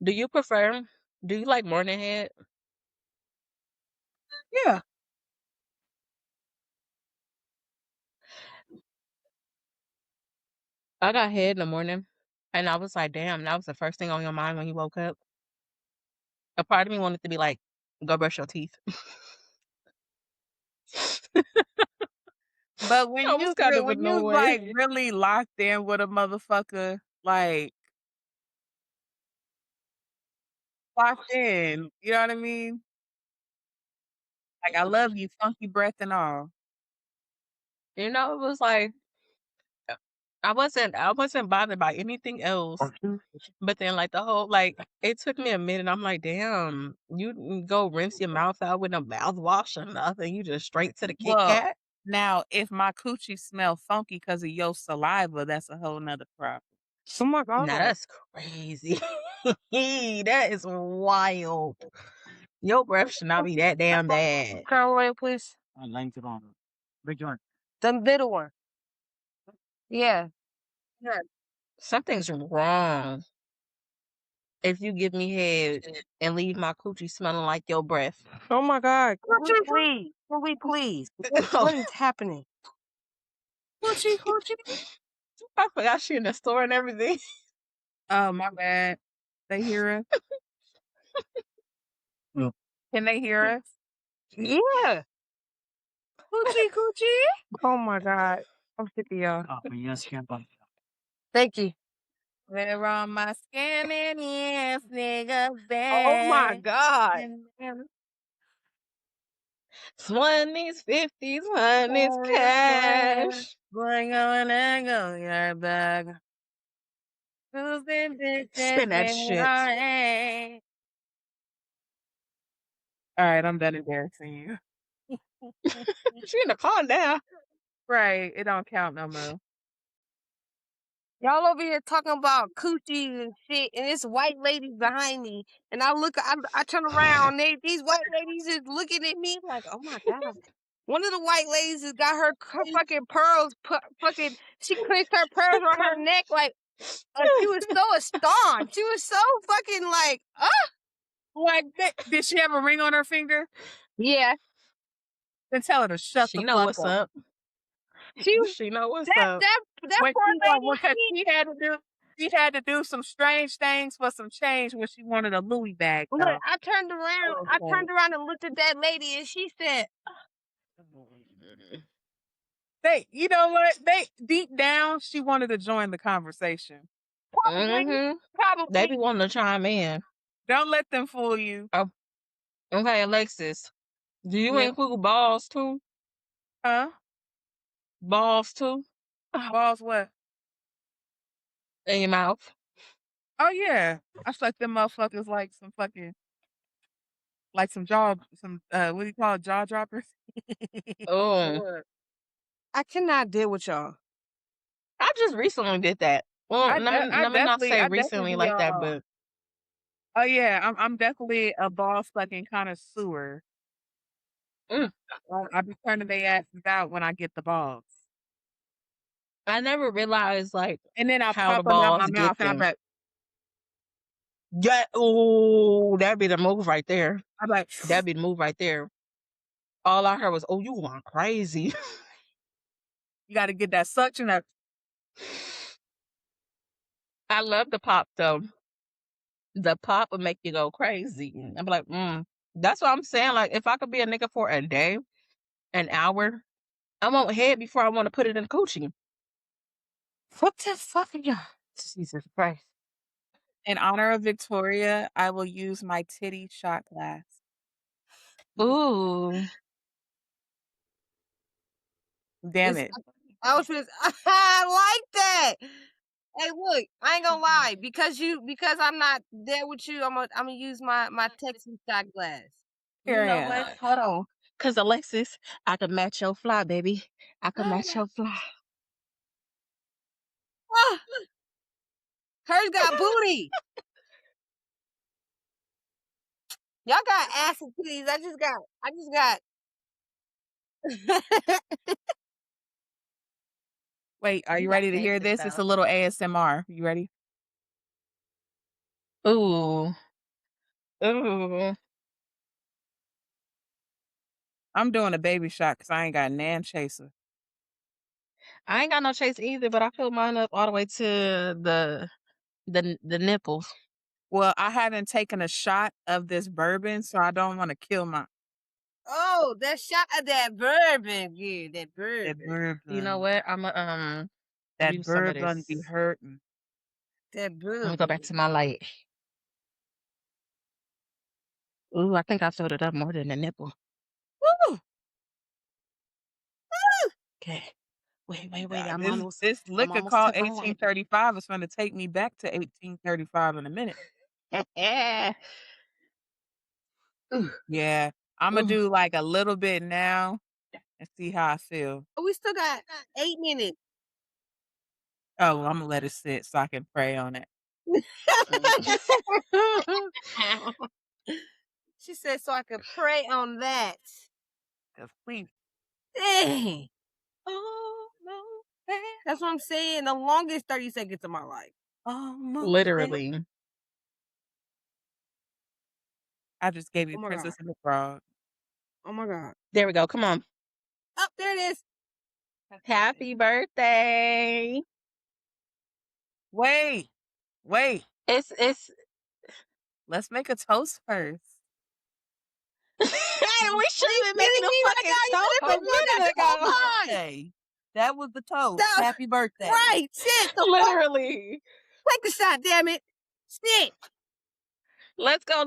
Do you prefer? Do you like morning head? Yeah. I got head in the morning, and I was like, damn, that was the first thing on your mind when you woke up. A part of me wanted to be like, go brush your teeth. But I was kind of when you annoyed. like really locked in with a motherfucker, like locked in, you know what I mean? Like I love you, funky breath and all. You know, it was like I wasn't bothered by anything else. But then like the whole like it took me a minute. I'm like, damn, you didn't go rinse your mouth out with no mouthwash or nothing. You just straight to the Kit Well, Kat. now if my coochie smell funky because of your saliva, that's a whole nother problem. Now that's crazy. That is wild. Your breath should not be that damn bad. Crown Royal, please. Big one. The middle one. Yeah. Yeah. Something's wrong if you give me head and leave my coochie smelling like your breath. Oh my God. Can we please? What is happening? Hoochie, hoochie. I forgot she in the store and everything. Oh, my bad. They hear us? Can they hear us? Yeah. Hoochie, coochie. Oh my God. I'm sick of y'all. Thank you. Where are my scamming ass niggas Oh my been? God. 20s, 50s, 100s, cash. Boy, going and go your bag. Who's been bitches Spin that shit. alright? Alright, I'm done embarrassing you. She in the car now. Right, it don't count no more. Y'all over here talking about coochies and shit, and this white lady behind me, and I turn around, these white ladies is looking at me like, oh my God. One of the white ladies has got her fucking pearls, fucking, she clenched her pearls on her neck like she was so astonished. She was so fucking like, Like, did she have a ring on her finger? yeah. Then tell her to shut She the know fuck what's up. up. She She know what's that up. that that When poor she, lady. when she had to do some strange things for some change when she wanted a Louis bag, Look, though. I turned around and looked at that lady, and she said, They, you know what? They deep down, she wanted to join the conversation. probably, Mm-hmm. They be probably. wanting to chime in. Don't let them fool you. Oh, okay, Alexis. Do you Yeah. include balls too? Huh? Balls too? Balls what? In your mouth? Oh yeah. I suck them motherfuckers like some fucking like some jaw what do you call it? Jaw droppers? Oh. I cannot deal with y'all. I just recently did that. Well, let me not say I recently definitely like that, but oh yeah, I'm definitely a ball sucking connoisseur. mm, I be turning their asses out when I get the balls. I never realized like And then I how the pop them out my balls mouth get and them. Yeah, oh, that'd be the move right there. I'm like, That'd be the move right there. All I heard was, "Oh, you going crazy." you gotta get that suction up. I love the pop though. The pop would make you go crazy. I'm like, that's what I'm saying. Like, if I could be a nigga for a day, an hour, I want head before I want to put it in coochie. What the fuck are y'all? Jesus Christ. In honor of Victoria, I will use my titty shot glass. Ooh, Damn It's it. I was just I like that. Hey, look, I ain't gonna lie, because I'm not there with you, I'm gonna use my Texas shot glass. Here You I know am. what? Hold on. cause Alexis, I could match your fly, baby. I could match your fly. Ah, hers got booty. Y'all got ass and titties. I just got Wait, are You you got ready to hear Texas this? It's though. a little ASMR. You ready? Ooh, ooh. I'm doing a baby shot because I ain't got nan chaser. I ain't got no chase either, but I filled mine up all the way to the nipples. Well, I haven't taken a shot of this bourbon, so I don't want to kill my Oh, that shot of that bourbon, yeah, that that bourbon. You know bourbon. what? I'ma That use some of bourbon be this. hurting. That Let me go bourbon. back to my light. Ooh, I think I filled it up more than the nipple. Woo! Okay. Wait. God, I'm almost this I'm liquor almost called to my light. 1835 is going to take me back to 1835 in a minute. Ooh, Yeah, I'm gonna ooh. do like a little bit now and see how I feel. Oh, we still got 8 minutes. Oh, I'm gonna let it sit so I can pray on it. She said, so I could pray on that. Please. Dang. Oh, no. That's what I'm saying. The longest 30 seconds of my life. Literally. I just gave you Oh my Princess God. and the Frog. Oh my God. There we go. Come on. Oh, there it is. Happy birthday. Wait. It's Let's make a toast first. Hey, we should have been making Kidding a me right fucking now? You toast could a have been doing that minute the whole ago. time. That was the toast. No. Happy birthday. Right. Shit. The fuck? Literally. Take the shot, damn it. Shit. Let's go.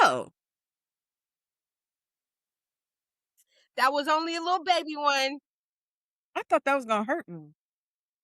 Oh, That was only a little baby one. I thought that was gonna hurt me.